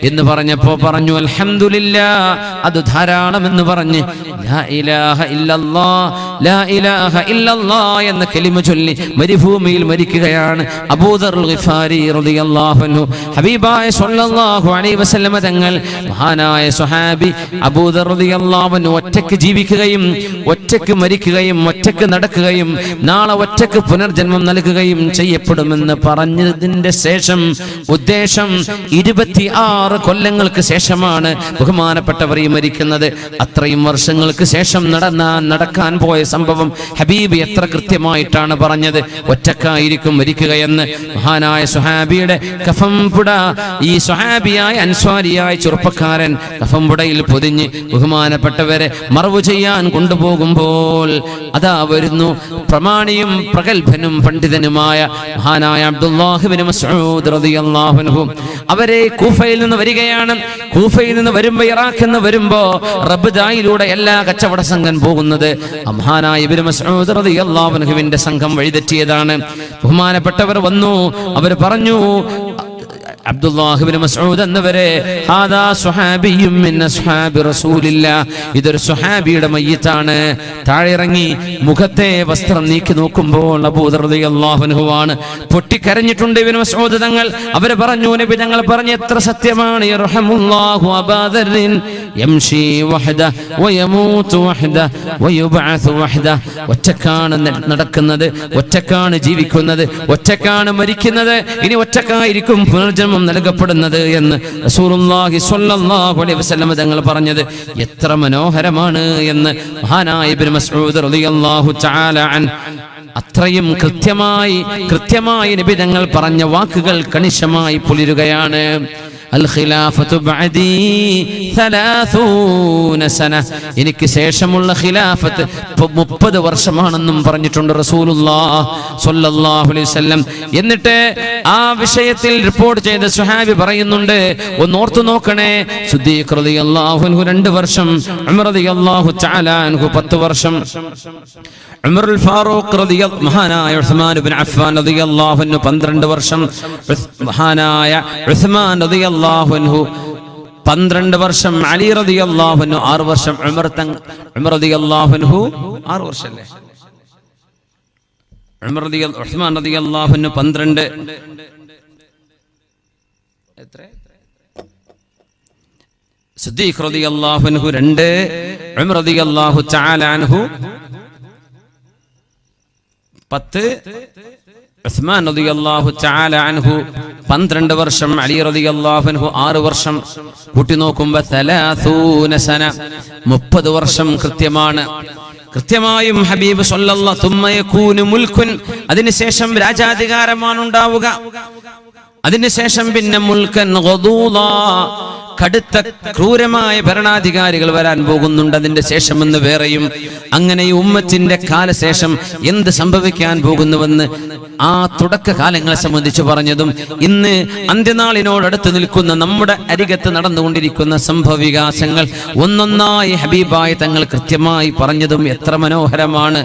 എന്ന് പറഞ്ഞപ്പോ പറഞ്ഞു, അൽഹംദുലില്ലാഹ്, അത് ധാരാളമെന്ന് പറഞ്ഞ് ലാ ഇലാഹ ഇല്ലല്ലാഹ്, ലാ ഇലാഹ ഇല്ലല്ലാഹ് എന്ന കലിമ ചൊല്ലി മരുഭൂമിയിൽ മരിക്കുകയാണ് അബൂദറുൽ ഗിഫാരി റളിയല്ലാഹു അൻഹു. ഹബീബായ സ്വല്ലല്ലാഹു അലൈഹി വസല്ലമ തങ്ങൾ, മഹാനായ സ്വഹാബി അബൂദർ റളിയല്ലാഹു അൻഹു ഒറ്റയ്ക്ക് ജീവിക്കുകയും ഒറ്റയ്ക്ക് മരിക്കുകയും ഒറ്റയ്ക്ക് നടക്കുകയും നാളെ ഒറ്റയ്ക്ക് പുനർജന്മം നൽകുകയും ചെയ്യപ്പെടുമെന്ന് പറഞ്ഞതിന്റെ ശേഷം, ഉദ്ദേശം 26 കൊല്ലങ്ങൾക്ക് ശേഷമാണ് ബഹുമാനപ്പെട്ടവർ ഈ മരിക്കുന്നത്. അത്രയും വർഷങ്ങൾക്ക് ശേഷം നടക്കാൻ പോയ സംഭവം ഹബീബ് എത്ര കൃത്യമായിട്ടാണ് പറഞ്ഞത്. ഒറ്റക്കായിരിക്കും മരിക്കുകയെന്ന്. മഹാനായ സ്വഹാബിയുടെ കഫംപുട ഈ സ്വഹാബിയായ അൻസ്വാരിയായ ചെറുപ്പക്കാരൻ കഫംപുടയിൽ പൊതിഞ്ഞ് ബഹുമാനപ്പെട്ടവരെ മറവു ചെയ്യാൻ കൊണ്ടുപോകുമ്പോൾ അതാ വരുന്നു പ്രമാണിയും പ്രഗൽഭനും പണ്ഡിതനുമായ മഹാനായ അബ്ദുല്ലാഹ് ഇബ്നു മസ്ഊദ് റളിയല്ലാഹു അൻഹു. അവരെ കൂഫയിൽ നിന്ന് നിന്ന് വരികയാണ്. കൂഫയിൽ നിന്ന് വരുമ്പോ ഇറാഖിൽ നിന്ന് വരുമ്പോ റബ്ദായിലൂടെ എല്ലാ കച്ചവട സംഘം പോകുന്നത് മഹാനായ ഇബ്നു മസ്ഊദ് റളിയല്ലാഹു അൻഹുവിന്റെ സംഘം വഴിതെറ്റിയതാണ്. ബഹുമാനപ്പെട്ടവർ വന്നു, അവർ പറഞ്ഞു അബ്ദുല്ലാഹ് ഇബ്നു മസ്ഊദ് എന്നവരെ ഹാദാ സ്വഹാബിയ്യും മിൻ അസ്ഹാബി റസൂലില്ലാഹ്, ഇതൊരു സ്വഹാബിയുടെ മയ്യിത്താണ്. താഴെ ഇറങ്ങി മുഖത്തെ വസ്ത്രം നീക്കി നോക്കുമ്പോൾ അബൂദർ റളിയല്ലാഹു അൻഹുവാണ്. പൊട്ടിക്കരഞ്ഞിട്ടുണ്ട് ഇബ്നു മസ്ഊദ് തങ്ങൾ. അവർ പറഞ്ഞു, നബി തങ്ങൾ പറഞ്ഞു എത്ര സത്യമാണ്. യർഹമുല്ലാഹു അബാദറിൻ യംശി വഹദ വയമൂതു വഹദ വയുബഅസു വഹദ. ഒറ്റക്കാണ് നടക്കുന്നത്, ഒറ്റക്കാണ് ജീവിക്കുന്നത്, ഒറ്റക്കാണ് മരിക്കുന്നത്, ഇനി ഒറ്റക്കായിരിക്കും പുനർജന്മം നൽകപ്പെടുന്നത് എന്ന് റസൂലുള്ളാഹി സ്വല്ലല്ലാഹു അലൈഹി വസല്ലം തങ്ങൾ പറഞ്ഞത് എത്ര മനോഹരമാണ് എന്ന് മഹാനായ ഇബ്നു മസ്ഊദ് റളിയല്ലാഹു തആല അൻഹു അത്രയും കൃത്യമായി നബി തങ്ങൾ പറഞ്ഞ വാക്കുകൾ കണിശമായി പുലരുകയാണ്. അൽ ഖിലാഫത്തു ബഅദി 30 സന, എനിക്ക് ശേഷമുള്ള ഖിലാഫത്ത് 30 വർഷമാണെന്നും പറഞ്ഞിട്ടുണ്ട് റസൂലുള്ളാഹി സ്വല്ലല്ലാഹു അലൈഹി വസല്ലം. എന്നിട്ട് ആ വിഷയത്തിൽ റിപ്പോർട്ട് ചെയ്ത സ്വഹാബി പറയുന്നുണ്ട്, ഒന്ന് ഓർത്തു നോക്കണേ, സിദ്ദീഖ് റളിയല്ലാഹു അൻഹു 2 വർഷം, ഉമർ റളിയല്ലാഹു തആല അൻഹു 10 വർഷം, ഉമറുൽ ഫാറൂഖ് മഹാനായ ഉസ്മാൻ ഇബ്നു അഫ്ഫാൻ റളിയല്ലാഹു അൻഹു 12 വർഷം, മഹാനായ ഉസ്മാൻ റളിയല്ലാഹു അൻഹു 12 വർഷം, അലി റളിയല്ലാഹു അൻഹു 6 വർഷം, ഉമർ റളിയല്ലാഹു അൻഹു 6 വർഷല്ലേ, ഉസ്മാൻ റളിയല്ലാഹു അൻഹു 12, എത്ര, സിദ്ദീഖ് റളിയല്ലാഹു അൻഹു 2, ഉമർ റളിയല്ലാഹു തആല അൻഹു 10, ഉസ്മാൻ റളിയല്ലാഹു തആല അൻഹു 12 വർഷം, അലി റളിയല്ലാഹു അൻഹു 6 വർഷം. കൂട്ടി നോക്കുമ്പോൾ 30 സന, 30 വർഷം കൃത്യമായും ഹബീബ് സ്വല്ലല്ലാഹു തുമ്മ യകൂനു മുൽക്കുൻ, അതിനുശേഷം രാജാധികാരമാണ് ഉണ്ടാവുക. അതിനുശേഷം പിന്നെ മുൽക്കൻ ഗദൂല, കടുത്ത ക്രൂരമായ ഭരണാധികാരികൾ വരാൻ പോകുന്നുണ്ട് അതിന്റെ ശേഷം എന്ന് വേറെയും. അങ്ങനെ ഈ ഉമ്മത്തിന്റെ കാലശേഷം എന്ത് സംഭവിക്കാൻ പോകുന്നുവെന്ന് ആ തുടക്കകാലങ്ങളെ സംബന്ധിച്ച് പറഞ്ഞതും ഇന്ന് അന്ത്യനാളിനോടടുത്ത് നിൽക്കുന്ന നമ്മുടെ അരികത്ത് നടന്നുകൊണ്ടിരിക്കുന്ന സംഭവവികാസങ്ങൾ ഒന്നൊന്നായി ഹബീബായി തങ്ങൾ കൃത്യമായി പറഞ്ഞതും എത്ര മനോഹരമാണ്.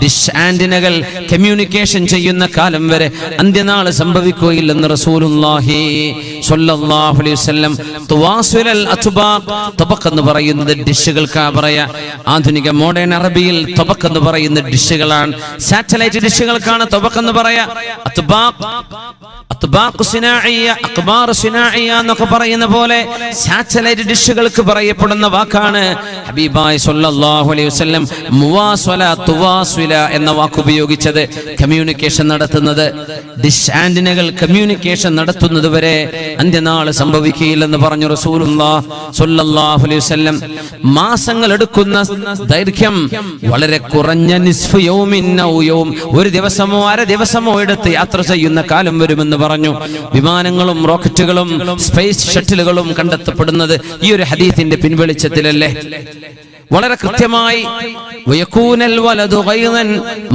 ഡിഷ് ആന്റിനകൾ കമ്മ്യൂണിക്കേഷൻ ചെയ്യുന്ന കാലം വരെ അന്ത്യനാൾ സംഭവിക്കുകയില്ലെന്ന് റസൂലുള്ളാഹി സ്വല്ലല്ലാഹു അലൈഹി വസല്ലം. തുവാസുലൽ അത്ബാഖ്, തബഖ് എന്ന് പറയുന്നത് ഡിഷുകൾക്കാ പറയാ. ആധുനിക മോഡേൺ അറബിയിൽ തബഖ് എന്ന് പറയുന്ന ഡിഷുകളാണ്. സാറ്റലൈറ്റ് ഡിഷുകൾക്കാണ് തബഖ് എന്ന് പറയാ. അത്ബാഖ് സിനാഇയ, അഖ്ബാർ സിനാഇയ എന്നൊക്കെ പറയുന്ന പോലെ സാറ്റലൈറ്റ് ഡിഷുകൾക്ക് പറയപ്പെടുന്ന വാക്കാണ് ഹബീബായി സ്വല്ലല്ലാഹു അലൈഹി വസല്ലം മുവാസ്വല തുവാസ്വില എന്ന വാക്ക് ഉപയോഗിച്ചത്. കമ്മ്യൂണിക്കേഷൻ നടത്തുന്നത്, ഡിഷ് ആന്റിനകൾ കമ്മ്യൂണിക്കേഷൻ നടത്തുന്നത് വരെ അന്ത്യനാൾ സംഭവിക്കുകയില്ലെന്ന് പറഞ്ഞു റസൂലുള്ളാഹി സ്വല്ലല്ലാഹു അലൈഹി വസല്ലം. മാസങ്ങൾ എടുക്കുന്ന ദൈർഘ്യം വളരെ കുറഞ്ഞ നിസ്ഫു യൗമിൻ ഔ യൗം, ഒരു ദിവസമോ അര ദിവസമോ എടുത്ത് യാത്ര ചെയ്യുന്ന കാലം വരുമെന്ന് പറഞ്ഞു. വിമാനങ്ങളും റോക്കറ്റുകളും സ്പേസ് ഷട്ടിലുകളും കണ്ടെത്തപ്പെടുന്നത് ഈ ഒരു ഹദീസിന്റെ പിൻവെളിച്ചത്തിലല്ലേ? വളരെ കൃത്യമായി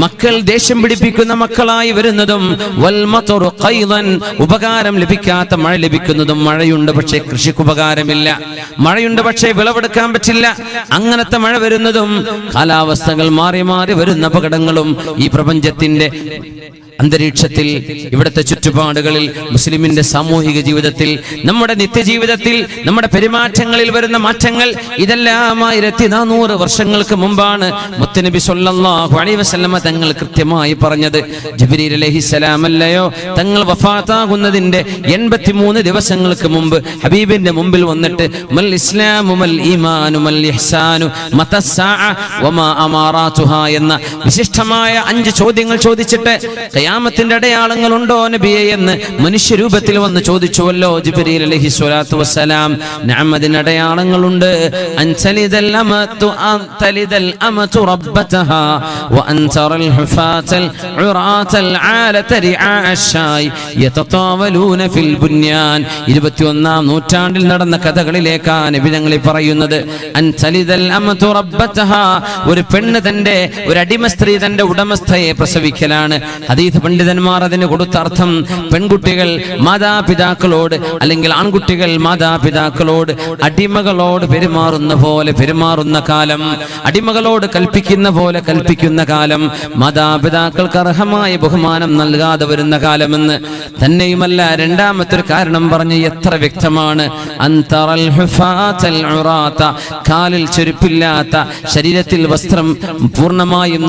മക്കൾ ദേഷ്യം പിടിപ്പിക്കുന്ന മക്കളായി വരുന്നതും ഉപകാരം ലഭിക്കാത്ത മഴ ലഭിക്കുന്നതും. മഴയുണ്ട് പക്ഷേ കൃഷിക്ക് ഉപകാരമില്ല, മഴയുണ്ട് പക്ഷേ വിളവെടുക്കാൻ പറ്റില്ല. അങ്ങനത്തെ മഴ വരുന്നതും കാലാവസ്ഥകൾ മാറി മാറി വരുന്ന അപകടങ്ങളും ഈ പ്രപഞ്ചത്തിന്റെ അന്തരീക്ഷത്തിൽ, ഇവിടുത്തെ ചുറ്റുപാടുകളിൽ, മുസ്ലിമിന്റെ സാമൂഹിക ജീവിതത്തിൽ, നമ്മുടെ നിത്യജീവിതത്തിൽ, നമ്മുടെ പെരുമാറ്റങ്ങളിൽ വരുന്ന മാറ്റങ്ങൾ, ഇതെല്ലാം 1400 വർഷങ്ങൾക്ക് മുമ്പാണ് മുത്തുനബി സ്വല്ലല്ലാഹു അലൈഹി വസല്ലമ തങ്ങൾ കൃത്യമായി പറഞ്ഞത്. ജിബ്രീൽ അലൈഹിസ്സലാം അല്ലയോ തങ്ങൾ വഫാത്താകുന്നതിന്റെ 83 ദിവസങ്ങൾക്ക് മുമ്പ് ഹബീബിന്റെ മുമ്പിൽ വന്നിട്ട് മൽ ഇസ്ലാമു മൽ ഈമാനു മൽ ഇഹ്സാനു മതസ്സാഅ വമാ അമാറാതുഹാ എന്ന വിശിഷ്ടമായ 5 ചോദ്യങ്ങൾ ചോദിച്ചിട്ട് ഖിയാമത്തിന്റെ അടയാളങ്ങളുണ്ടോ നബിയെ എന്ന് മനുഷ്യരൂപത്തിൽ വന്ന് ചോദിച്ചുവല്ലോ ജിബ്രീൽ അലൈഹി സ്വലാത്തു വസ്സലാം. നഅം, അതിന് അടയാളങ്ങളുണ്ട്. അൻതലിദൽ അമതു റബ്ബതഹാ വഅൻതറൽ ഹുഫാതൽ ഉറാതൽ ആലത റിആ അശ്ശായ് യതതാവലൂന ഫിൽ ബുന്യാൻ. 21-ാം നൂറ്റാണ്ടിൽ നടന്ന കഥകളിലേക്കാണ് നബി ഞങ്ങൾ പറയുന്നത്. അൻതലിദൽ അമതു റബ്ബതഹാ, ഒരു പെണ്ണ് തന്റെ, ഒരു അടിമ സ്ത്രീ തന്റെ ഉടമസ്ഥയെ പ്രസവിക്കലാണ്. ഹദീസ് പണ്ഡിതന്മാർ അതിന് കൊടുത്ത അർത്ഥം പെൺകുട്ടികൾ മാതാപിതാക്കളോട് അല്ലെങ്കിൽ ആൺകുട്ടികൾ മാതാപിതാക്കളോട് അടിമകളോട് പെരുമാറുന്ന പോലെ പെരുമാറുന്ന കാലം, അടിമകളോട് കൽപ്പിക്കുന്ന പോലെ കൽപ്പിക്കുന്ന കാലം, മാതാപിതാക്കൾക്ക് അർഹമായ ബഹുമാനം നൽകാതെ വരുന്ന കാലമെന്ന്. തന്നെയുമല്ല, രണ്ടാമത്തെ ഒരു കാരണം പറഞ്ഞ് എത്ര വ്യക്തമാണ്. അൻതറൽ ഹുഫാതൽ ഉറാത, കാലിൽ ചെരുപ്പില്ലാത്ത, ശരീരത്തിൽ വസ്ത്രം പൂർണ്ണമായും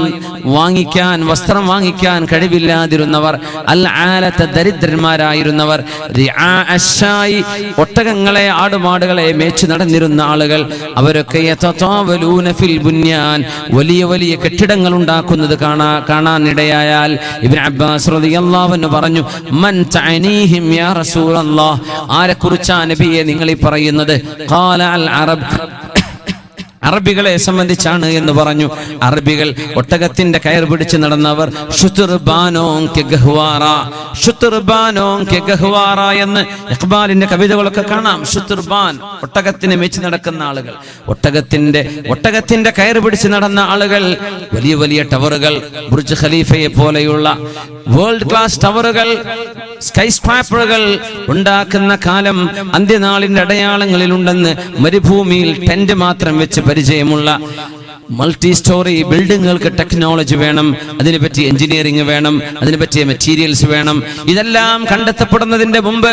വസ്ത്രം വാങ്ങിക്കാൻ കഴിവില്ലാതിരുന്നവർ, അൽ ആലത, ദരിദ്രന്മാരായിരുന്നവർ, റിആ അശ്ശായി, ഒട്ടകങ്ങളെ ആടുമാടുകളെ മേച്ചു നടന്നിരുന്ന ആളുകൾ, അവരൊക്കെ യതതാവലൂന ഫിൽ ബുന്യാൻ, വലിയ വലിയ കെട്ടിടങ്ങൾ ഉണ്ടാക്കുന്നത് കാണാനിടയായാൽ ഇബ്നു അബ്ബാസ് റളിയല്ലാഹു അൻഹു പറഞ്ഞു, മൻ തഅനീഹിം യാ റസൂലല്ലാഹ്, ആരെക്കുറിച്ചാണ് നബിയെ നിങ്ങൾ ഈ പറയുന്നത്? ഖാല അൽ അറബ്, അറബികളെ സംബന്ധിച്ചാണ് എന്ന് പറഞ്ഞു. അറബികൾ ഒട്ടകത്തിന്റെ കയർ പിടിച്ച് നടന്നവർ. എന്ന് ഇഖ്ബാലിന്റെ കവിതകളൊക്കെ കാണാം. ഷുത്തുർബാൻ, ഒട്ടകത്തിനെ മെച്ച് നടക്കുന്ന ആളുകൾ, ഒട്ടകത്തിന്റെ കയർ പിടിച്ച് നടന്ന ആളുകൾ. വലിയ വലിയ ടവറുകൾ, ബുർജ് ഖലീഫയെ പോലെയുള്ള വേൾഡ് ക്ലാസ് ടവറുകൾ, സ്കൈ സ്ക്രാപ്പറുകൾ ഉണ്ടാക്കുന്ന കാലം അന്ത്യനാളിന്റെ അടയാളങ്ങളിൽ ഉണ്ടെന്ന് മരുഭൂമിയിൽ ടെന്റ് മാത്രം വെച്ച് പരിചയമുള്ള മൾട്ടി സ്റ്റോറി ബിൽഡിങ്ങുകൾക്ക് ടെക്നോളജി വേണം, അതിനെപ്പറ്റി എഞ്ചിനീയറിംഗ് വേണം, അതിനെ പറ്റിയ മെറ്റീരിയൽസ് വേണം. ഇതെല്ലാം കണ്ടെത്തപ്പെടുന്നതിന്റെ മുമ്പ്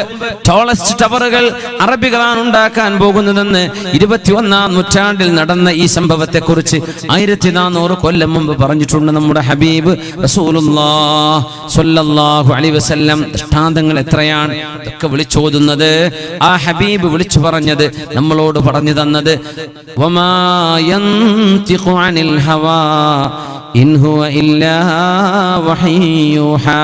ടോളസ്റ്റ് ടവറുകൾ അറബികളാണ് ഉണ്ടാക്കാൻ പോകുന്നതെന്ന് 21-ാം നൂറ്റാണ്ടിൽ നടന്ന ഈ സംഭവത്തെക്കുറിച്ച് 1400 കൊല്ലം മുമ്പ് പറഞ്ഞിട്ടുണ്ട് നമ്മുടെ ഹബീബ് റസൂലുള്ളാഹി സ്വല്ലല്ലാഹു അലൈഹി വസല്ലം. ദൃഷ്ടാന്തങ്ങൾ എത്രയാണ് ഇതൊക്കെ വിളിച്ചോതുന്നത്. ആ ഹബീബ് വിളിച്ചു പറഞ്ഞത്, നമ്മളോട് പറഞ്ഞു തന്നത്, വമാ യന്തിഖു അനിൽ ഹവാ ഇൻ ഹുവ ഇല്ലാ വഹയ്യു യൂഹാ.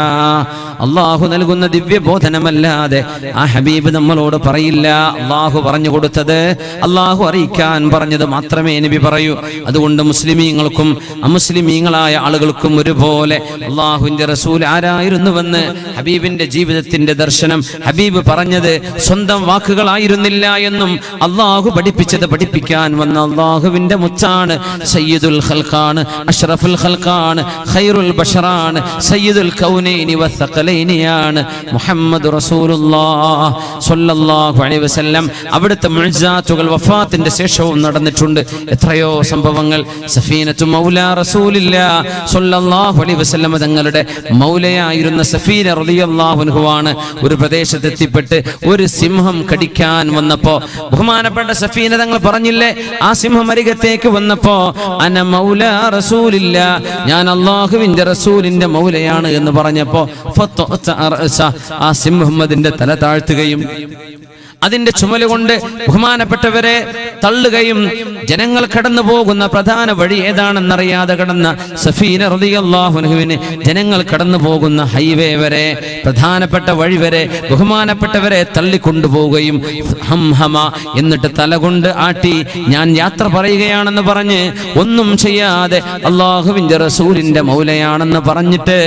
അല്ലാഹു നൽകുന്ന ദിവ്യബോധനമല്ലാതെ ആ ഹബീബ് നമ്മളോട് പറയില്ല. അല്ലാഹു പറഞ്ഞു കൊടുത്തത്, അല്ലാഹു അറിയിക്കാൻ പറഞ്ഞത് മാത്രമേ നബി പറയൂ. അതുകൊണ്ട് മുസ്ലിമീങ്ങൾക്കും അമുസ്ലിമീങ്ങളായ ആളുകൾക്കും ഒരുപോലെ അല്ലാഹുവിന്റെ റസൂൽ ആരായിരുന്നുവെന്ന് ഹബീബിന്റെ ജീവിതത്തിന്റെ ദർശനം, ഹബീബ് പറഞ്ഞത് സ്വന്തം വാക്കുകളായിരുന്നില്ല എന്നും അല്ലാഹു പഠിപ്പിച്ചത് പഠിപ്പിക്കാൻ വന്ന അല്ലാഹുവിന്റെ മുത്താണ്. സയ്യിദുൽ ഖൽഖാണ്, അഷ്റഫുൽ ഖൽഖാണ്, ഖൈറുൽ ബശറാണ്, സയ്യിദുൽ കൗനൈനി വസ്സഖലൈനിയാണ് മുഹമ്മദ് റസൂലുള്ളാഹി സ്വല്ലല്ലാഹു അലൈഹി വസല്ലം. അവിടുത്തെ മുഅ്ജിസാത്തുകൾ വഫാത്തിന്റെ ശേഷവും നടന്നിട്ടുണ്ട്. എത്രയോ സംഭവങ്ങൾ. സഫീനത്തു മൗലാ റസൂലില്ലാഹി സ്വല്ലല്ലാഹു അലൈഹി വസല്ലം തങ്ങളുടെ മൗലയായിരുന്ന സഫീന റളിയല്ലാഹു അൻഹുവാണ് ഒരു പ്രദേശത്ത് എത്തിപ്പെട്ട് ഒരു സിംഹം കടിക്കാൻ വന്നപ്പോ ബഹുമാനപ്പെട്ട സഫീന തങ്ങൾ പറഞ്ഞില്ലേ, ആ സിംഹം അരികത്തേക്ക് വന്നപ്പോ അന മൗലാ റസൂലില്ലാ, ഞാൻ അല്ലാഹുവിന്റെ റസൂലിന്റെ മൗലയാണ് എന്ന് പറഞ്ഞപ്പോ ആ സിംഹം അതിന്റെ തല താഴ്ത്തുകയും അതിന്റെ ചുമലുകൊണ്ട് ബഹുമാനപ്പെട്ടവരെ തള്ളുകയും ജനങ്ങൾ കടന്നു പോകുന്ന പ്രധാന വഴി ഏതാണെന്നറിയാതെ കടന്ന സഫീന റളിയല്ലാഹു അൻഹുവിനെ ജനങ്ങൾ കടന്നു പോകുന്ന ഹൈവേ വരെ, പ്രധാനപ്പെട്ട വഴി വരെ ബഹുമാനപ്പെട്ടവരെ തള്ളിക്കൊണ്ടുപോവുകയും ഹംഹമ എന്നിട്ട് തലകൊണ്ട് ആട്ടി ഞാൻ യാത്ര പറയുകയാണെന്ന് പറഞ്ഞ് ഒന്നും ചെയ്യാതെ അല്ലാഹുവിന്റെ റസൂലിന്റെ മൗലയാണെന്ന് പറഞ്ഞിട്ട്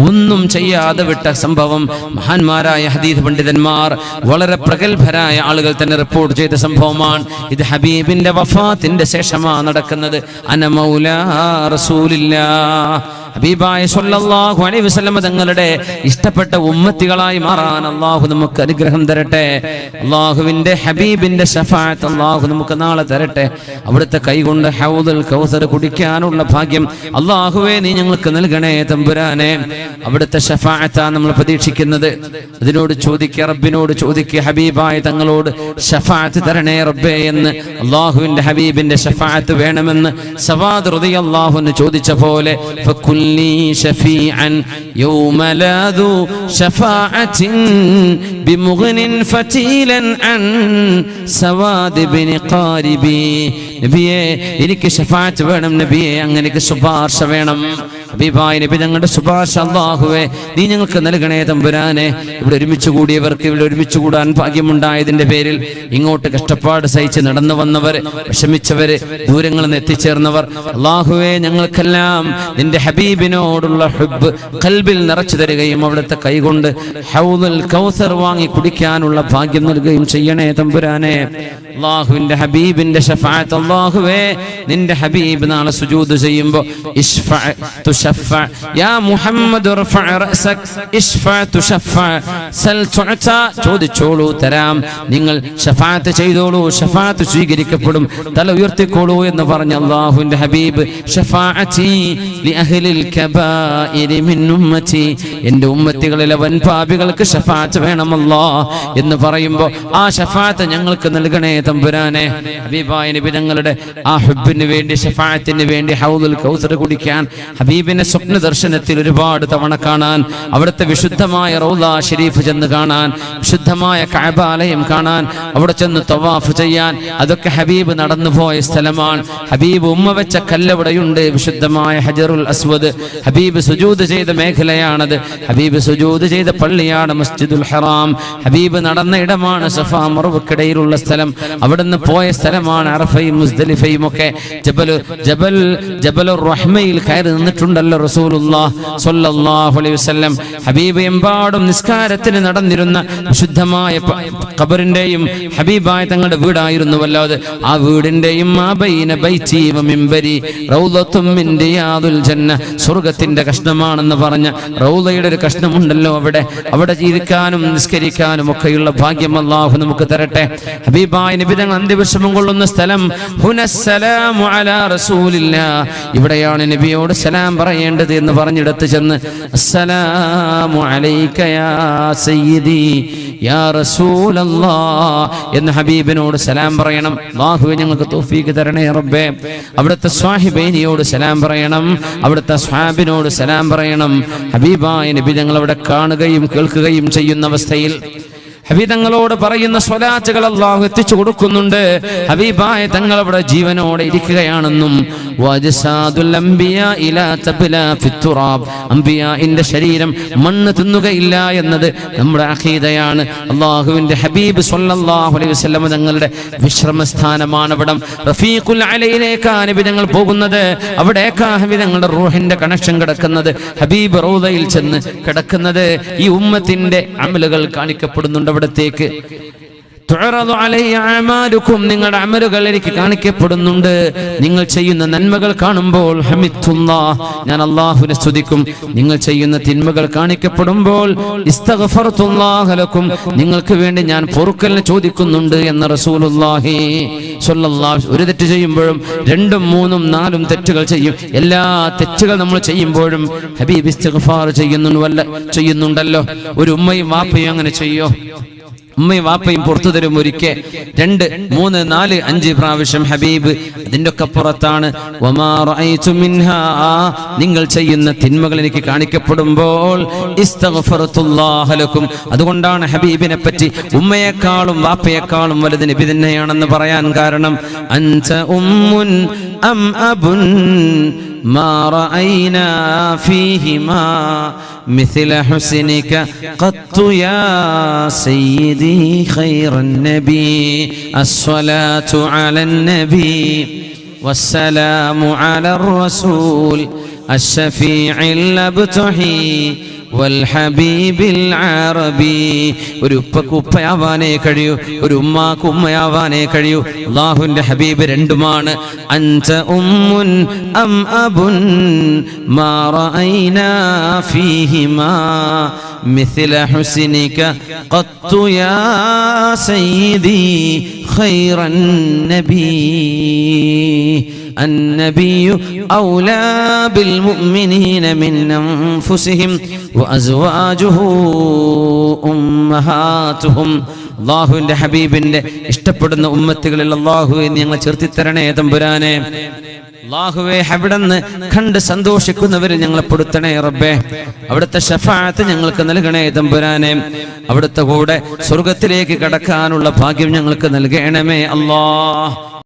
ഒന്നും ചെയ്യാതെ വിട്ട സംഭവം മഹാന്മാരായ ഹദീസ് പണ്ഡിതന്മാർ വളരെ പ്രഗത്ഭരായ ആളുകൾ തന്നെ റിപ്പോർട്ട് ചെയ്ത സംഭവമാണ്. ഇത് ഹബീബിന്റെ വഫാത്തിന്റെ ശേഷമാണ് നടക്കുന്നത്. അന മൗലാ റസൂലില്ലാഹ്, ഹബീബായ സ്വല്ലല്ലാഹു അലൈഹി വസല്ലം തങ്ങളുടെ ഇഷ്ടപ്പെട്ട ഉമ്മത്തികളായി മാറാൻ അല്ലാഹു നമുക്ക് അനുഗ്രഹം തരട്ടെ. അല്ലാഹുവിന്റെ ഹബീബിന്റെ ശഫാഅത്ത് അല്ലാഹു നമുക്ക് നാളെ തരട്ടെ. അവിടുത്തെ കൈകൊണ്ട് ഹൗദുൽ കൗസർ കുടിക്കാനുള്ള ഭാഗ്യം അല്ലാഹുവേ നീ ഞങ്ങൾക്ക് നൽകണേ തമ്പുരാനെ. അവിടുത്തെ ശഫാഅത്താണ് നമ്മൾ പ്രതീക്ഷിക്കുന്നത്. അതിനോട് ചോദിക്കുക, റബ്ബിനോട് ചോദിക്കുക, ഹബീബായ തങ്ങളോട് ശഫാഅത്ത് തരണേ റബ്ബേ എന്ന്. അല്ലാഹുവിന്റെ ഹബീബിന്റെ ശഫാഅത്ത് വേണമെന്ന് സവാദ് റളിയല്ലാഹു അൻഹു ചോദിച്ച പോലെ فكلي شفيعا يوم لا ذو شفاعة بمغن فتيلا عن سواد بن قاربي. നബിയേ എനിക്ക് ശഫാഅത്ത് വേണം, നബിയേ അങ്ങനെ ശുപാർശ വേണം. ഹബീബായ നബി തങ്ങളുടെ ശുപാർശ അല്ലാഹുവേ നീ ഞങ്ങൾക്ക് നൽകണേ തമ്പുരാനെ. ഇവിടെ ഒരുമിച്ച് കൂടിയവർക്ക് ഇവിടെ ഒരുമിച്ച് കൂടാൻ ഭാഗ്യമുണ്ടായതിന്റെ പേരിൽ ഇങ്ങോട്ട് കഷ്ടപ്പാട് സഹിച്ച് നടന്നു വന്നവർ, വിഷമിച്ചവര്, ദൂരങ്ങളിൽ നിന്ന് എത്തിച്ചേർന്നവർ, അല്ലാഹുവേ ഞങ്ങൾക്കെല്ലാം നിന്റെ ഹബീബിനോടുള്ള ഹുബ്ബ് ഖൽബിൽ നിറച്ചു തരികയും അവിടുത്തെ കൈകൊണ്ട് ഹൗദുൽ കൗസർ വാങ്ങി കുടിക്കാനുള്ള ഭാഗ്യം നൽകുകയും ചെയ്യണേ തമ്പുരാനെ. അല്ലാഹുവിന്റെ ഹബീബിന്റെ ശഫാഅത്ത് അല്ലാഹുവേ നിന്റെ ഹബീബ് നാളെ സുജൂദ് ചെയ്യുമ്പോൾ ഇശ്ഫഅ തുശഫഅ യാ മുഹമ്മദ് ഇർഫഅ റഅസക ഇശ്ഫഅ തുശഫഅ സൽ തുഅത ചോദിച്ചോളൂ തരാം, നിങ്ങൾ ശഫാഅത്ത് ചെയ്തോളൂ ശഫാഅത്ത് സ്വീകരിക്കപ്പെടും, തല ഉയർത്തിക്കോളൂ എന്ന് പറഞ്ഞ അല്ലാഹുവിന്റെ ഹബീബ് ശഫാഅതി ലി അഹ്ലിൽ കബായിരി മിൻ ഉമ്മതി എൻ്റെ ഉമ്മത്തികളിലെ വൻപാപികൾക്ക് ശഫാഅത്ത് വേണം അല്ലാഹ് എന്ന് പറയുമ്പോൾ ആ ശഫാഅത്ത് ഞങ്ങൾക്ക് നൽകണേ തമ്പുരാനെ. ഹബീബായ നബി തങ്ങളുടെ ആ ഹുബ്ബിന് വേണ്ടി ശഫാഅത്തിന് വേണ്ടി ഹൗദുൽ കൗസർ കുടിക്കാൻ ഹബീബിനെ സ്വപ്ന ദർശനത്തിൽ ഒരുപാട് തവണ കാണാൻ, അവിടുത്തെ വിശുദ്ധമായ റൗള ഷരീഫ് ചെന്ന് കാണാൻ, വിശുദ്ധമായ കഅബാലയം കാണാൻ, അവിടെ ചെന്ന് തവാഫ് ചെയ്യാൻ, അതൊക്കെ ഹബീബ് നടന്നുപോയ സ്ഥലമാണ്. ഹബീബ് ഉമ്മ വെച്ച കല്ലവിടെയുണ്ട്, വിശുദ്ധമായ ഹജറുൽ അസ്വദ്. ഹബീബ് സുജൂദ് ചെയ്ത മേഖലയാണത്. ഹബീബ് സുജൂദ് ചെയ്ത പള്ളിയാണ് മസ്ജിദുൽ ഹറാം. ഹബീബ് നടന്ന ഇടമാണ് സഫാ മർവക്കിടയിലുള്ള സ്ഥലം. അവിടുന്ന് പോയ സ്ഥലമാണ് അറഫയും മുസ്ദലിഫയും ഒക്കെ. ജബലുർ റഹ്മയിൽ കയറി നിന്നിട്ടുണ്ടല്ലോ റസൂലുള്ളാഹ് സ്വല്ലല്ലാഹു അലൈഹി വസല്ലം. ഹബീബ് എമ്പാടും നിസ്കാരത്തിന് നടന്നിരുന്ന വിശുദ്ധമായ ഖബറിന്റെയും ഹബീബായ തങ്ങളുടെ വീടായിരുന്നുവല്ലോ അത്. ആ വീടിന്റെയും സ്വർഗത്തിന്റെ കഷ്ണമാണെന്ന് പറഞ്ഞ റൗളയുടെ ഒരു കഷ്ണമുണ്ടല്ലോ അവിടെ. അവിടെ ഇരിക്കാനും നിസ്കരിക്കാനും ഒക്കെയുള്ള ഭാഗ്യം അല്ലാഹു നമുക്ക് തരട്ടെ. ഹബീബായ നബി തങ്ങൾ അന്ത്യവിശ്രമം കൊള്ളുന്ന സ്ഥലം ഹുനസ്സലാമു അലാ റസൂലില്ലാഹ്, ഇവിടെയാണ് നബിയോട് സലാം പറയേണ്ടത് എന്ന് പറഞ്ഞിടത്ത് ചെന്ന് അസ്സലാമു അലൈക യാ സയ്യിദി യാ റസൂലല്ലാഹ് എന്ന് ഹബീബിനോട് സലാം പറയണം. അല്ലാഹുവേ ഞങ്ങൾക്ക് തൗഫീഖ് തരണേ റബ്ബേ. അവിടുത്തെ സ്വാഹിബൈനിയോട് സലാം പറയണം, അവിടുത്തെ സ്വഹാബിനോട് സലാം പറയണം. ഹബീബായ നബി തങ്ങൾ അവിടെ കാണുകയും കേൾക്കുകയും ചെയ്യുന്ന അവസ്ഥയിൽ ഹബീബ് തങ്ങളോട് പറയുന്ന സ്വലാത്തുകൾ അല്ലാഹു എത്തിച്ചു കൊടുക്കുന്നുണ്ട്. ഹബീബായ തങ്ങൾ അവിടെ ജീവനോടെ ഇരിക്കുകയാണെന്നും അംബിയാഇന്റെ ശരീരം മണ്ണ് തിന്നുകയില്ല എന്നത് നമ്മുടെ അഖീദയാണ്. അല്ലാഹുവിന്റെ ഹബീബ് സ്വല്ലല്ലാഹു അലൈഹി വസല്ലം തങ്ങളുടെ വിശ്രമസ്ഥാനമാണ് അവിടം. റഫീഖുൽ അലയിലേക്കാണ് നബി തങ്ങൾ പോകുന്നത്. അവിടേക്കാണ് ഹബീബ് തങ്ങളുടെ റൂഹിന്റെ കണക്ഷൻ കിടക്കുന്നത്. ഹബീബ് റൗദയിൽ ചെന്ന് കിടക്കുന്നത്. ഈ ഉമ്മത്തിന്റെ അമലുകൾ കാണിക്കപ്പെടുന്നുണ്ട് അവിടത്തേക്ക്. നിങ്ങളുടെ അമലുകൾ എനിക്ക് കാണിക്കപ്പെടുന്നുണ്ട്. നിങ്ങൾ ചെയ്യുന്ന നന്മകൾ കാണുമ്പോൾ ഹമിദുല്ലാഹ്, ഞാൻ അല്ലാഹുവിനെ സ്തുതിക്കും. നിങ്ങൾ ചെയ്യുന്ന തിന്മകൾ കാണിക്കപ്പെടുമ്പോൾ ഇസ്തഗ്ഫർതുല്ലാഹ ലക്കും, നിങ്ങൾക്ക് വേണ്ടി ഞാൻ പൊറുക്കലിനെ ചോദിക്കുന്നുണ്ട് എന്ന് റസൂലുള്ളാഹി സ്വല്ലല്ലാഹു. ഒരു തെറ്റ് ചെയ്യുമ്പോഴും 2, 3, 4 തെറ്റുകൾ ചെയ്യും. എല്ലാ തെറ്റുകൾ നമ്മൾ ചെയ്യുമ്പോഴും ഹബീബ് ഇസ്തിഗ്ഫാർ ചെയ്യുന്നുണ്ടല്ലോ. ഒരു ഉമ്മയും വാപ്പയും അങ്ങനെ ചെയ്യോ? ഉമ്മയും വാപ്പയും പുറത്തു തരും ഒരിക്കൽ 2, 3, 4, 5 പ്രാവശ്യം ഹബീബ്. അതിൻ്റെ ഒക്കെ പുറത്താണ് നിങ്ങൾ ചെയ്യുന്ന തിന്മകൾ എനിക്ക് കാണിക്കപ്പെടുമ്പോൾ ഇസ്തഗ്ഫർതുല്ലാഹ ലക്കും. അതുകൊണ്ടാണ് ഹബീബിനെ പറ്റി ഉമ്മയെക്കാളും വാപ്പയെക്കാളും വലുത് നബി തന്നെയാണെന്ന് പറയാൻ കാരണം അൻത ഉമ്മുൻ അം അബുൻ മാ റഅയ്നാ ഫീഹിമാ مثل حسنك قط يا سيدي خير النبي الصلاة على النبي والسلام على الرسول الشفيع الأبتحي വൽഹബീബിൽ അറബി. ഒരു ഉപ്പക്ക് ഉപ്പയാവാനേ കഴിയൂ, ഒരു ഉമ്മാക്ക് ഉമ്മയാവാനേ കഴിയൂ. അല്ലാഹുവിന്റെ ഹബീബ് രണ്ടുമാണ്. അൻത ഉമ്മുൻ അം അബുൻ മാ റഅയ്നാ ഫീഹിമാ മിസ്ല ഹുസ്നിക ഖത്തു യാ സയ്യിദി ഖൈറൻ നബി. النبي أولى بالمؤمنين من أنفسهم وأزواجه أمهاتهم. അല്ലാഹുവിന്റെ ഹബീബിന്റെ ഇഷ്ടപ്പെടുന്ന ഉമ്മത്തുകളിൽ അല്ലാഹുവേ ഞങ്ങൾ ചേർത്തി തരണേ തമ്പുരാനെ. അല്ലാഹുവേ അവിടുന്ന് കണ്ട് സന്തോഷിക്കുന്നവരിൽ ഞങ്ങളെ പെടുത്തണേ റബ്ബേ. അവിടുത്തെ ശഫാഅത്ത് ഞങ്ങൾക്ക് നൽകണേ തമ്പുരാനെ. അവിടുത്തെ കൂടെ സ്വർഗത്തിലേക്ക് കടക്കാനുള്ള ഭാഗ്യം ഞങ്ങൾക്ക് നൽകണമേ അല്ലാഹ്.